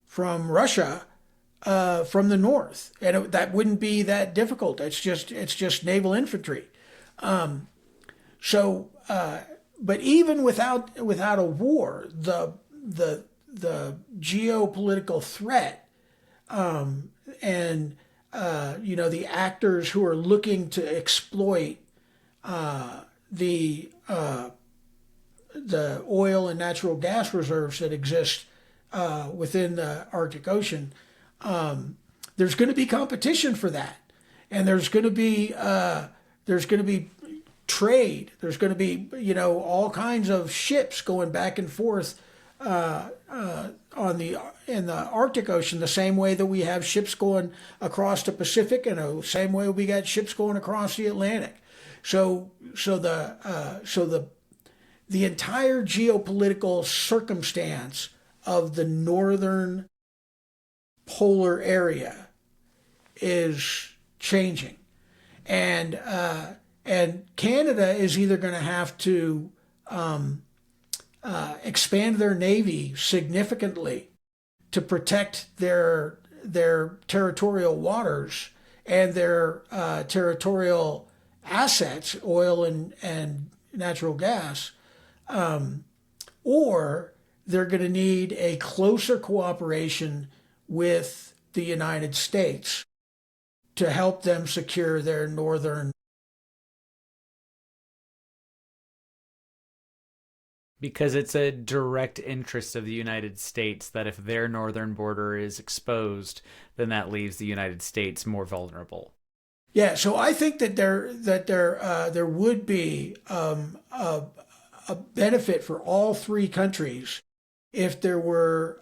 from Russia from the north, and that wouldn't be that difficult. It's just naval infantry. So, but even without a war, the geopolitical threat and the actors who are looking to exploit the the oil and natural gas reserves that exist within the Arctic Ocean, there's going to be competition for that, and there's going to be trade. There's going to be all kinds of ships going back and forth on the in the Arctic Ocean, the same way that we have ships going across the Pacific, and the same way we got ships going across the Atlantic. So the entire geopolitical circumstance of the northern polar area is changing, and Canada is either going to have to expand their navy significantly to protect their territorial waters and their territorial assets, oil and natural gas, or they're going to need a closer cooperation with the United States to help them secure their northern. Because it's a direct interest of the United States that if their northern border is exposed, then that leaves the United States more vulnerable. Yeah, so I think that there would be a benefit for all three countries if there were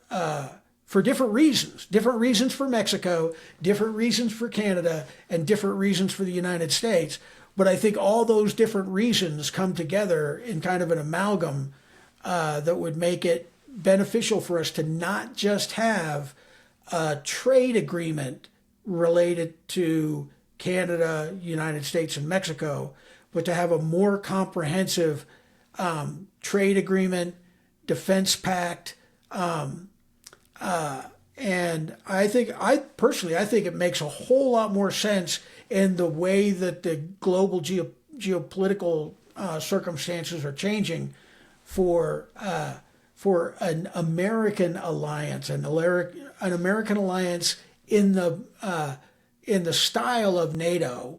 for different reasons for Mexico, different reasons for Canada, and different reasons for the United States. But I think all those different reasons come together in kind of an amalgam that would make it beneficial for us to not just have a trade agreement related to Canada, United States, and Mexico, but to have a more comprehensive trade agreement, defense pact, and I think it makes a whole lot more sense in the way that the global geopolitical circumstances are changing for an American alliance, an American alliance in the style of NATO,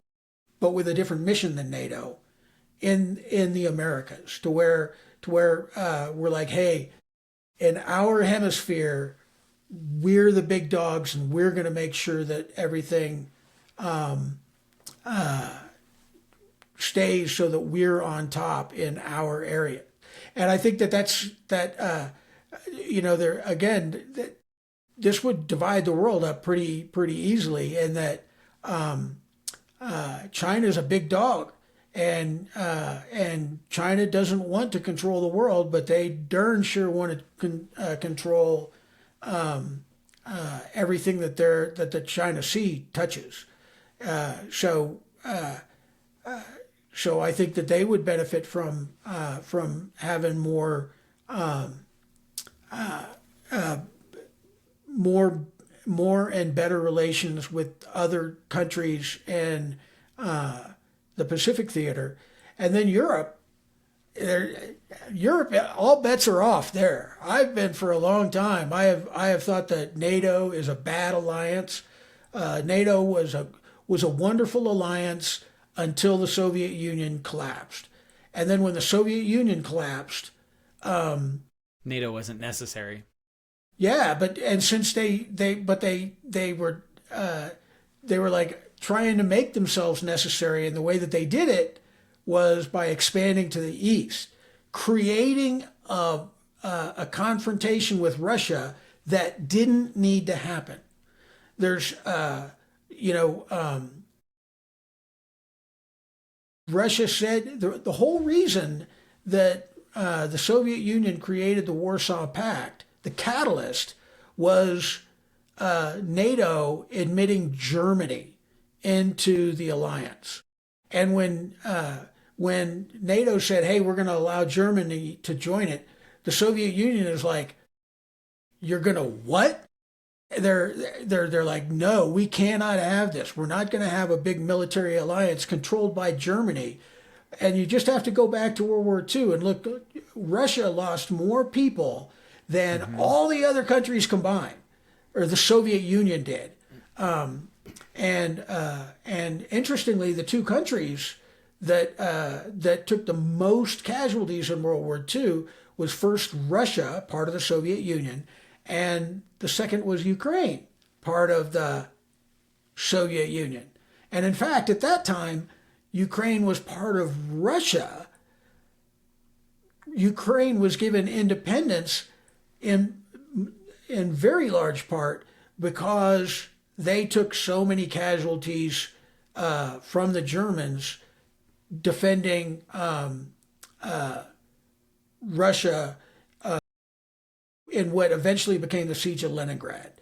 but with a different mission than NATO in the Americas, to where we're like, hey, in our hemisphere, we're the big dogs, and we're going to make sure that everything stays so that we're on top in our area. And I think there again, this would divide the world up pretty easily, in that China is a big dog, and China doesn't want to control the world, but they darn sure want to control everything that the China Sea touches. Uh, so so I think that they would benefit from having more more and better relations with other countries in the Pacific theater, and then Europe. Europe, all bets are off there. I've been for a long time. I have thought that NATO is a bad alliance. NATO was a wonderful alliance until the Soviet Union collapsed, and then when the Soviet Union collapsed, NATO wasn't necessary. yeah, but and since they were like trying to make themselves necessary, and the way that they did it was by expanding to the east, creating a confrontation with Russia that didn't need to happen. There's you know Russia said the whole reason that the Soviet Union created the Warsaw Pact, the catalyst was NATO admitting Germany into the alliance. And when NATO said, "Hey, we're going to allow Germany to join it," the Soviet Union is like, "You're going to what?" They're like, "No, we cannot have this. We're not going to have a big military alliance controlled by Germany." And you just have to go back to World War II and look. Russia lost more people than all the other countries combined, or the Soviet Union did. And interestingly, the two countries that took the most casualties in World War II was first Russia, part of the Soviet Union, and the second was Ukraine, part of the Soviet Union. And in fact, at that time, Ukraine was part of Russia. Ukraine was given independence in very large part because they took so many casualties from the Germans defending Russia in what eventually became the Siege of Leningrad,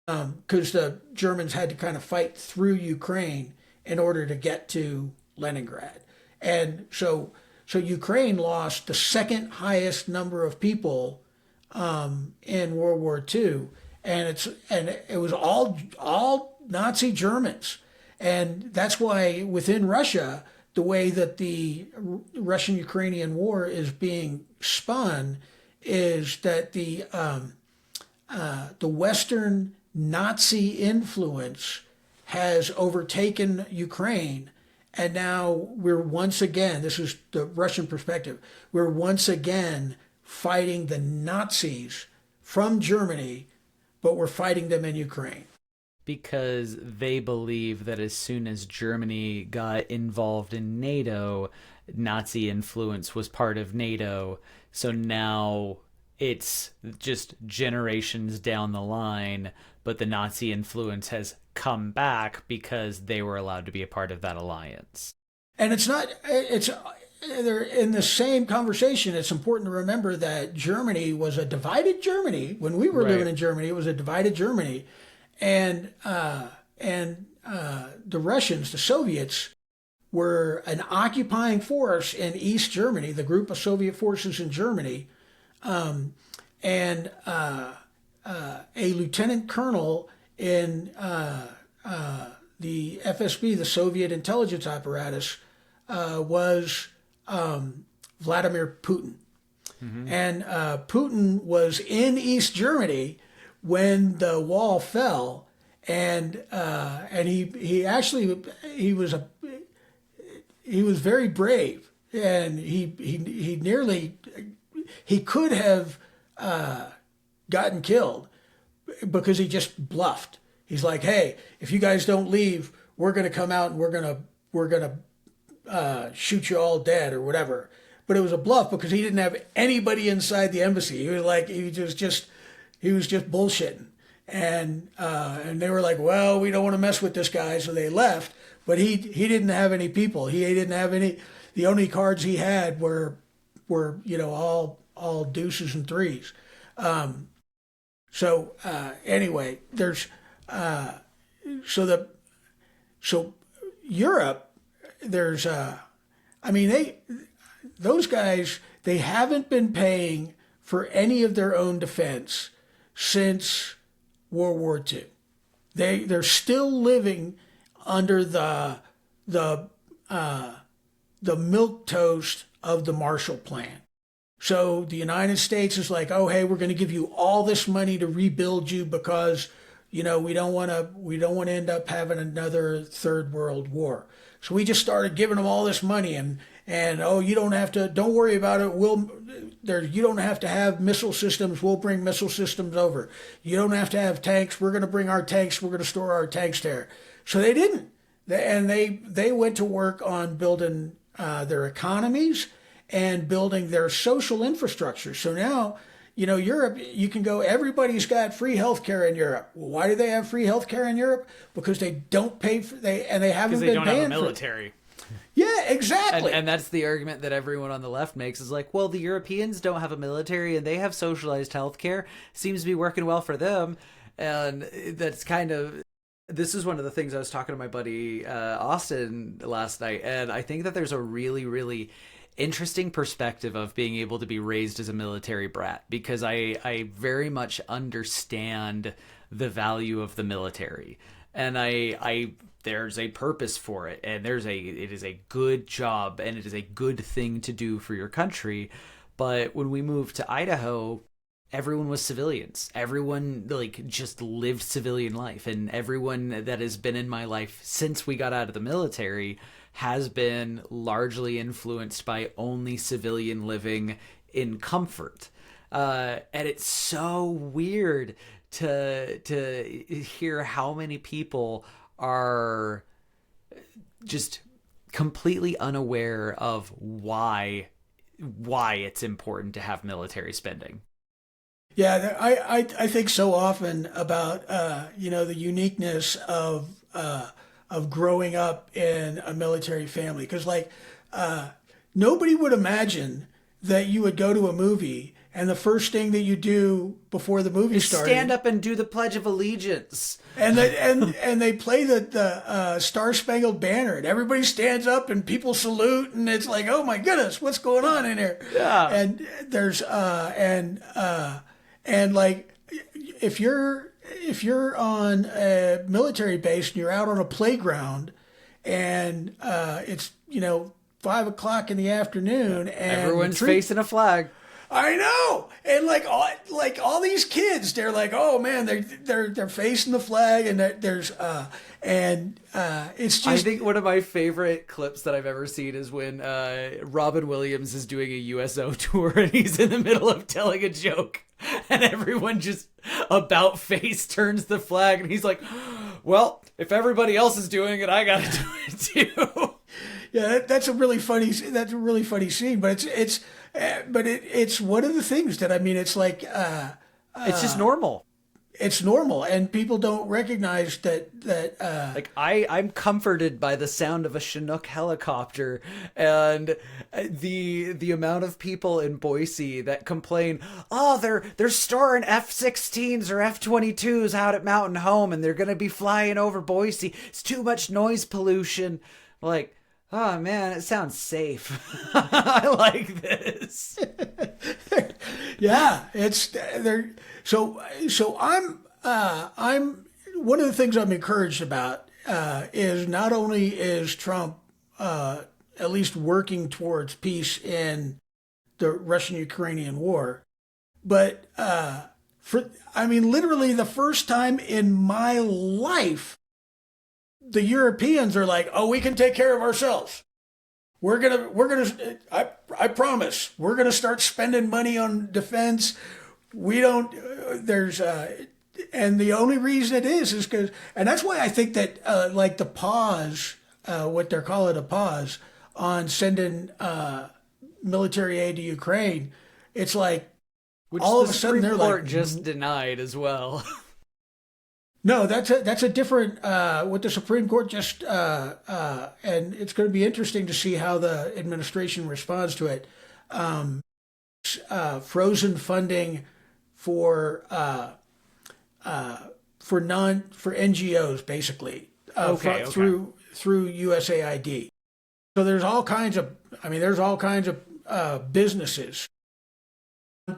because the Germans had to kind of fight through Ukraine in order to get to Leningrad. And so Ukraine lost the second highest number of people in World War II, and it was all Nazi Germans, and that's why within Russia, the way that the Russian-Ukrainian war is being spun is that the Western Nazi influence has overtaken Ukraine, and now we're once again, this is the Russian perspective, we're once again fighting the Nazis from Germany, but we're fighting them in Ukraine. Because they believe that as soon as Germany got involved in NATO, Nazi influence was part of NATO. So now it's just generations down the line, but the Nazi influence has come back because they were allowed to be a part of that alliance. And they're in the same conversation. It's important to remember that Germany was a divided Germany. When we were living in Germany, it was a divided Germany. And the Russians, the Soviets, were an occupying force in East Germany, the group of Soviet forces in Germany, and a lieutenant colonel in the FSB, the Soviet intelligence apparatus, was Vladimir Putin. Mm-hmm. And Putin was in East Germany when the wall fell, and he actually he was very brave, and he nearly he could have gotten killed because he just bluffed. He's like, "Hey, if you guys don't leave, we're going to come out and we're gonna shoot you all dead or whatever." But it was a bluff because he didn't have anybody inside the embassy. He was just bullshitting, and they were like, "Well, we don't want to mess with this guy," so they left. But he didn't have any people. He didn't have any. The only cards he had were all deuces and threes. Anyway, there's so Europe. There's those guys, they haven't been paying for any of their own defense since World War II. They're still living under the milquetoast of the Marshall Plan. So the United States is like, "Oh, hey, we're going to give you all this money to rebuild you because we don't want to end up having another third world war." So we just started giving them all this money, and oh, don't worry about it. You don't have to have missile systems. We'll bring missile systems over. You don't have to have tanks. We're going to bring our tanks. We're going to store our tanks there. So they didn't, they went to work on building their economies and building their social infrastructure. So now, Europe, you can go, everybody's got free healthcare in Europe. Well, why do they have free healthcare in Europe? Because they don't pay for, they haven't been paying for it. Because they don't have a military. Yeah, And exactly. and that's the argument that everyone on the left makes is like, well, the Europeans don't have a military and they have socialized healthcare. Seems to be working well for them. And that's kind of this is one of the things I was talking to my buddy Austin last night, and I think that there's a really interesting perspective of being able to be raised as a military brat because I very much understand the value of the military, and I there's a purpose for it, and it is a good job, and it is a good thing to do for your country. But when we moved to Idaho, everyone was civilians. Everyone like just lived civilian life, and everyone that has been in my life since we got out of the military has been largely influenced by only civilian living in comfort. And it's so weird to hear how many people are just completely unaware of why it's important to have military spending. Yeah, I think so often about the uniqueness of growing up in a military family because uh, nobody would imagine that you would go to a movie and the first thing that you do before the movie Is stand started up and do the Pledge of Allegiance. and they play the Star Spangled Banner, and everybody stands up and people salute, and it's like, oh my goodness, what's going on in here? Yeah. And there's and like if you're on a military base and you're out on a playground, and it's 5 o'clock in the afternoon, and the Everyone's troop facing a flag. I know, and like all these kids, they're like, oh man, they're facing the flag, and there's it's I just think one of my favorite clips that I've ever seen is when Robin Williams is doing a USO tour and he's in the middle of telling a joke and everyone just about face turns the flag and he's like, well, if everybody else is doing it, I gotta do it too. yeah, that's a really funny scene, but it's one of the things that I mean, it's like It's just normal. it's normal, and people don't recognize that. Like I'm comforted by the sound of a Chinook helicopter and the amount of people in Boise that complain, oh, they're storing F-16s or F-22s out at Mountain Home and they're gonna be flying over Boise. It's too much noise pollution. Like, oh man, it sounds safe. I like this. Yeah, it's there. So I'm one of the things I'm encouraged about is not only is Trump at least working towards peace in the Russian-Ukrainian war, but for I mean literally the first time in my life the Europeans are like, oh, we can take care of ourselves. I promise, we're gonna start spending money on defense. We don't, there's, and the only reason it is because, and that's why I think that, like the pause, what they're calling a pause on sending, military aid to Ukraine, it's like Which all the of a sudden Supreme they're Court like, just denied as well. no, that's a different what the Supreme Court just and it's going to be interesting to see how the administration responds to it. Frozen funding for for NGOs basically Okay, okay. through USAID. So there's all kinds of there's all kinds of businesses,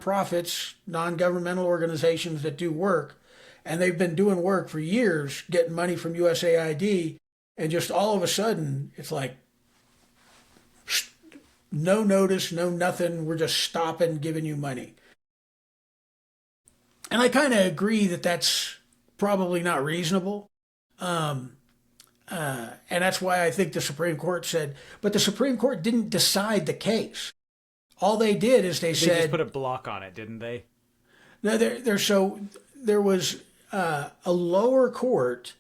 profits, non-governmental organizations that do work, and they've been doing work for years, getting money from USAID, and just all of a sudden, it's like no notice, no nothing. We're just stopping giving you money. And I kind of agree that that's probably not reasonable. Um, and that's why I think the Supreme Court said, but the Supreme Court didn't decide the case. All they did is they They just said, put a block on it, didn't they? no, there was a lower court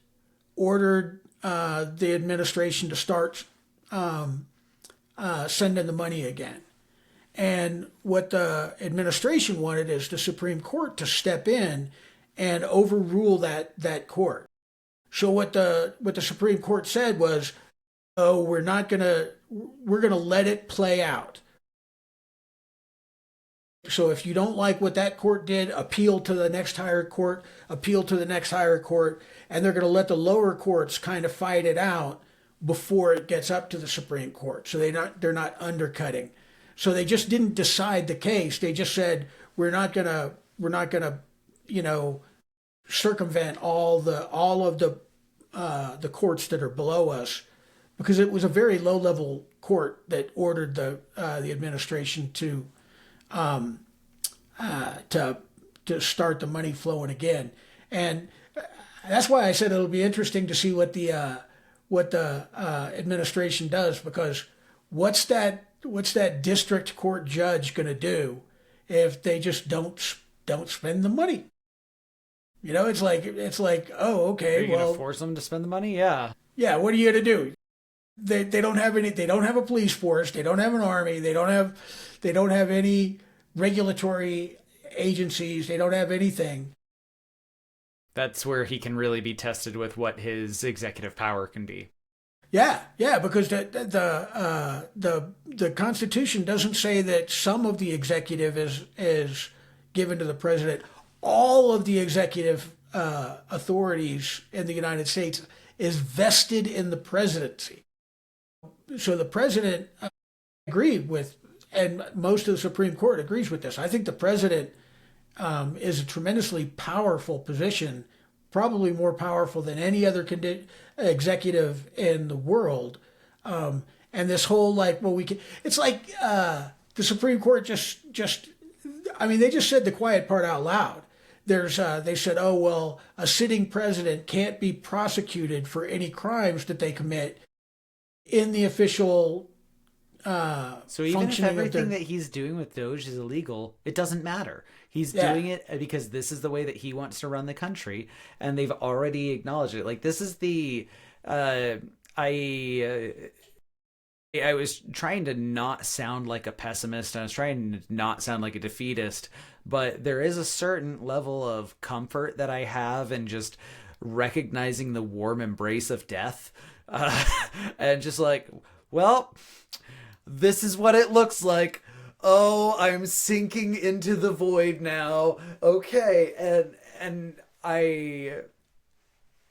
ordered the administration to start sending the money again. And what the administration wanted is the Supreme Court to step in and overrule that court. So what the Supreme Court said was Oh, we're gonna let it play out. So if you don't like what that court did, appeal to the next higher court, appeal to the next higher court, and they're going to let the lower courts kind of fight it out before it gets up to the Supreme Court. So they're not undercutting. So they just didn't decide the case. They just said we're not gonna you know circumvent all of the courts that are below us, because it was a very low level court that ordered the administration um, to start the money flowing again. And that's why I said it'll be interesting to see what the administration does, because what's that district court judge going to do if they just don't spend the money? It's like, oh, Are okay, you gonna well, force them to spend the money? Yeah. yeah, what are you going to do? They don't have a police force, they don't have an army, they don't have any regulatory agencies, they don't have anything. That's where he can really be tested with what his executive power can be. Yeah, yeah, because the Constitution doesn't say that some of the executive is given to the president. All of the executive authorities in the United States is vested in the presidency. So the president agreed with, and most of the Supreme Court agrees with this. I think the president is a tremendously powerful position, probably more powerful than any other executive in the world. And this whole, like, well, we can. It's like the Supreme Court just. I mean, they just said the quiet part out loud. They said, oh well, a sitting president can't be prosecuted for any crimes that they commit in the official So even if functioning of everything their. that he's doing with Doge is illegal, it doesn't matter. He's Yeah, doing it because this is the way that he wants to run the country, and they've already acknowledged it. Like this is the uh, I I was trying to not sound like a pessimist. And I was trying to not sound like a defeatist, but there is a certain level of comfort that I have in just recognizing the warm embrace of death, uh, and just like, well, this is what it looks like. Oh, I'm sinking into the void now. Okay, and I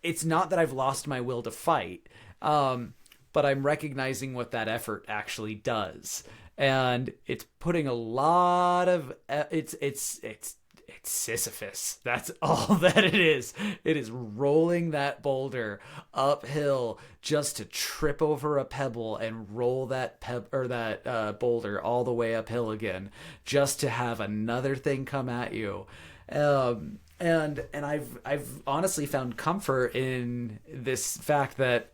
it's not that I've lost my will to fight, but I'm recognizing what that effort actually does, and it's putting a lot of it's Sisyphus. That's all that it is. It is rolling that boulder uphill just to trip over a pebble and roll that boulder all the way uphill again, just to have another thing come at you. And I've honestly found comfort in this fact that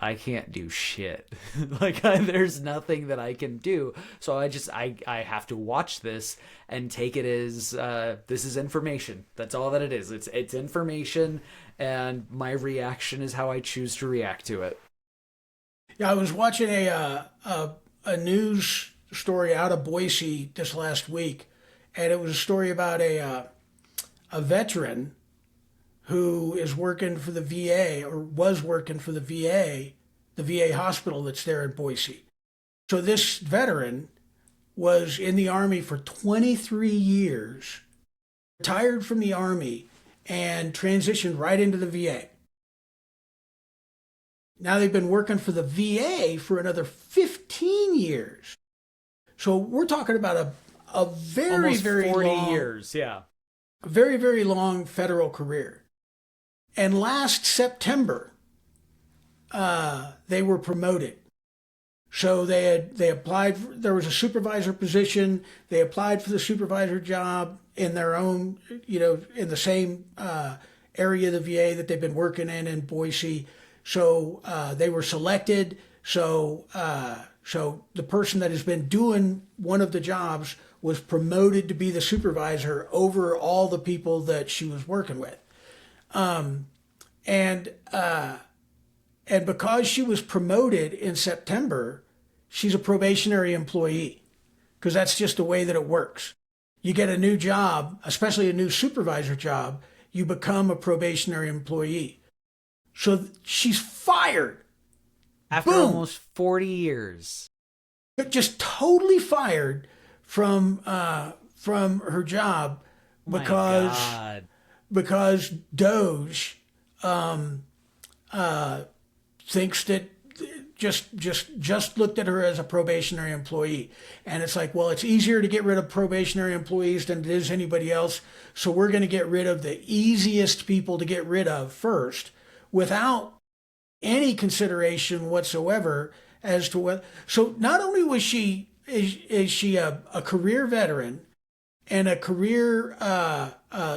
I can't do shit. There's nothing that I can do. So I have to watch this and take it as this is information. That's all that it is. It's information, and my reaction is how I choose to react to it. yeah. I was watching a news story out of Boise this last week, and it was a story about a veteran who is working for the VA, or was working for the VA hospital that's there in Boise. So this veteran was in the Army for 23 years, retired from the Army, and transitioned right into the VA. Now they've been working for the VA for another 15 years. So we're talking about a very, Almost very 40 long, years, yeah. very, very long federal career. And last September, they were promoted. So they applied. There was a supervisor position. They applied for the supervisor job in their own, in the same area of the VA that they've been working in Boise. So they were selected. So the person that has been doing one of the jobs was promoted to be the supervisor over all the people that she was working with. And and because she was promoted in September, she's a probationary employee, because that's just the way that it works. You get a new job, especially a new supervisor job, you become a probationary employee. So she's fired After Boom, almost 40 years. just totally fired from her job My because God. Doge thinks that just looked at her as a probationary employee, and it's like, well, it's easier to get rid of probationary employees than it is anybody else, so we're going to get rid of the easiest people to get rid of first without any consideration whatsoever as to what. So not only was she is she a career veteran and a career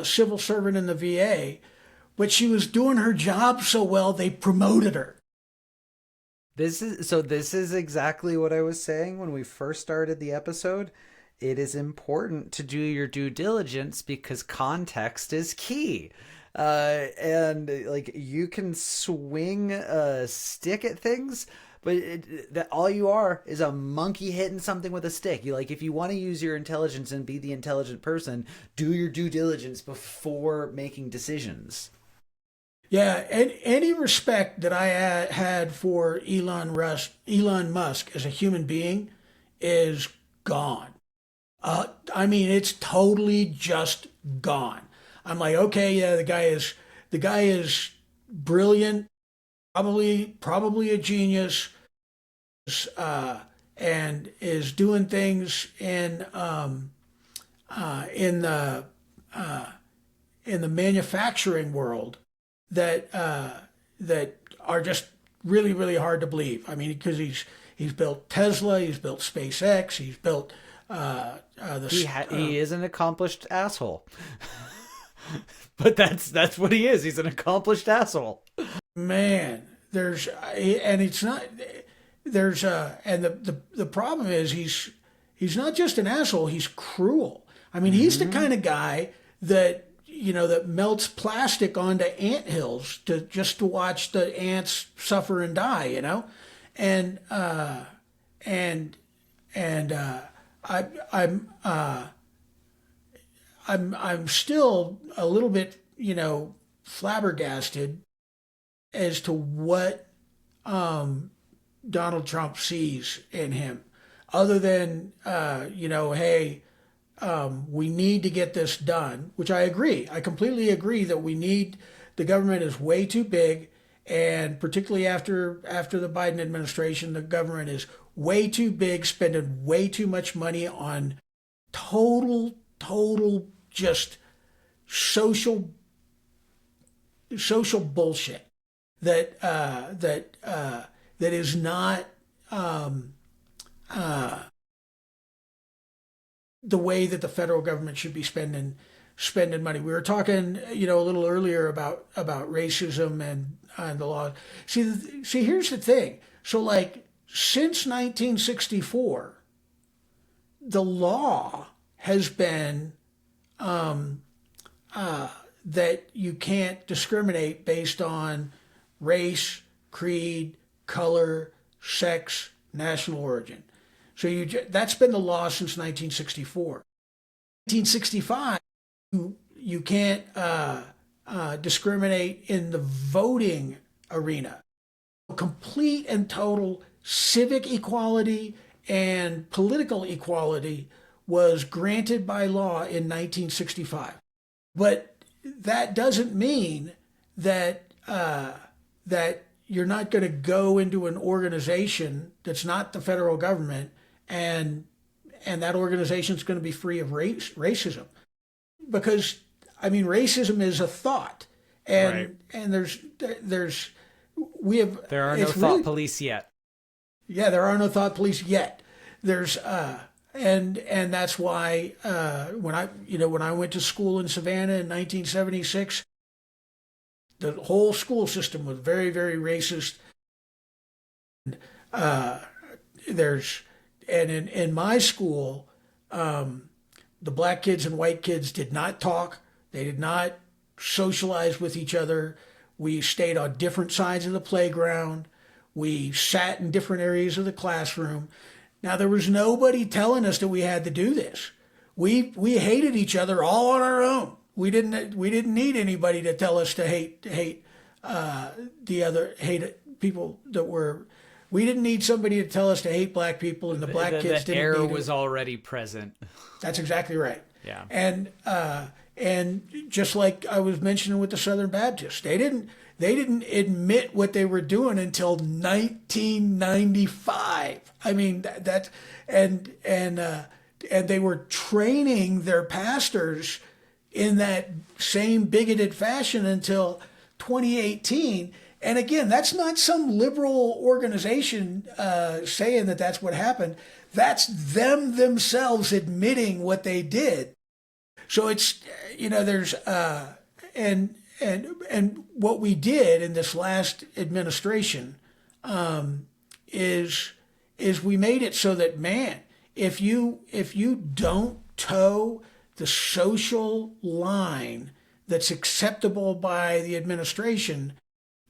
civil servant in the VA, but she was doing her job so well they promoted her. This is exactly what I was saying when we first started the episode. It is important to do your due diligence because context is key. And like you can swing a stick at things, but that all you are is a monkey hitting something with a stick. You like if you want to use your intelligence and be the intelligent person, do your due diligence before making decisions. Yeah, and any respect that I had for Elon Musk as a human being is gone. I mean, it's totally just gone. I'm like, okay, yeah, the guy is brilliant, probably a genius, uh, and is doing things in the in the manufacturing world that that are just really hard to believe. I mean, because he's built Tesla, he's built SpaceX, he's built He is an accomplished asshole. But that's what he is. He's an accomplished asshole. man. There's and it's not there's and the problem is he's not just an asshole. He's cruel. I mean, he's the Mm-hmm. kind of guy that that melts plastic onto ant hills to watch the ants suffer and die. And and and I I'm still a little bit flabbergasted as to what Donald Trump sees in him, other than hey, we need to get this done, which I agree. I completely agree that we need. The government is way too big, and particularly after the Biden administration, the government is way too big, spending way too much money on total just social social bullshit that is not the way that the federal government should be spending money. We were talking, a little earlier about racism and the law. See, here's the thing. So, like, since 1964, the law has been that you can't discriminate based on race, creed, color, sex, national origin. So that's been the law since 1964. 1965, you can't discriminate in the voting arena. Complete and total civic equality and political equality was granted by law in 1965. But that doesn't mean that that you're not going to go into an organization that's not the federal government and that organization is going to be free of racism, because I mean racism is a thought, Right. and there's we have There are no it's thought really police yet. yeah, there are no thought police yet. There's and that's why when I went to school in Savannah in 1976, the whole school system was very racist. Uh, there's and in my school, the black kids and white kids did not talk. They did not socialize with each other. We stayed on different sides of the playground. We sat in different areas of the classroom. Now there was nobody telling us that we had to do this. We hated each other all on our own. We didn't need anybody to tell us to hate the other hate people that were We didn't need somebody to tell us to hate black people, and the black kids The didn't error need was to. already present. That's exactly right. Yeah. And just like I was mentioning with the Southern Baptists, they didn't admit what they were doing until 1995. I mean that and they were training their pastors in that same bigoted fashion until 2018. And again, that's not some liberal organization saying that that's what happened. That's them themselves admitting what they did. So it's there's and what we did in this last administration is we made it so that, man, if you don't toe the social line that's acceptable by the administration,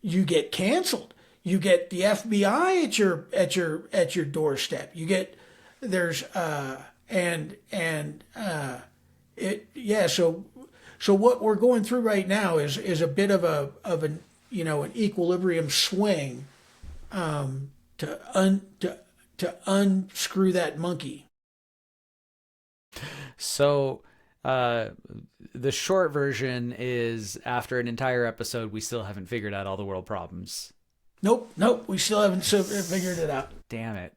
you get canceled. You get the FBI at your doorstep. You get there's and it yeah so what we're going through right now is a bit of an an equilibrium swing to unscrew that monkey. So, the short version is after an entire episode, we still haven't figured out all the world problems. Nope, we still haven't figured it out. Damn it.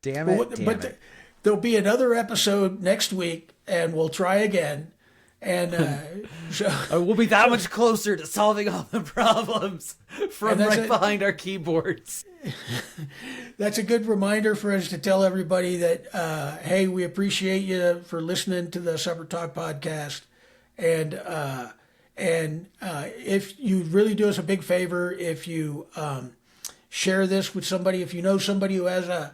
Damn it. Damn it. There'll be another episode next week, and we'll try again. And we'll be that much closer to solving all the problems from right behind our keyboards. That's a good reminder for us to tell everybody that, hey, we appreciate you for listening to the Supper Talk podcast. And if you really do us a big favor, if you share this with somebody, if you know somebody who has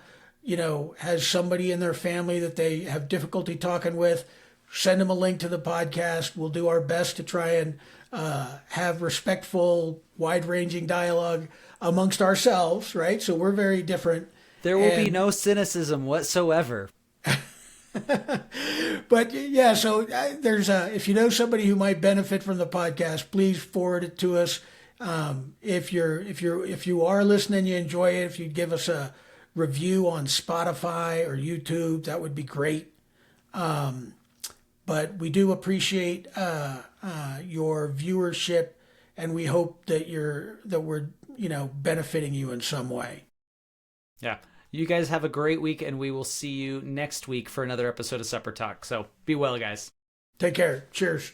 somebody in their family that they have difficulty talking with, send them a link to the podcast. We'll do our best to try and have respectful, wide-ranging dialogue amongst ourselves, right? So we're very different. There will be no cynicism whatsoever. But yeah, so there's if you know somebody who might benefit from the podcast, please forward it to us. If you are listening, you enjoy it. If you'd give us a review on Spotify or YouTube, that would be great. But we do appreciate your viewership, and we hope that we're benefiting you in some way. Yeah. You guys have a great week, and we will see you next week for another episode of Supper Talk. So be well, guys. Take care. Cheers.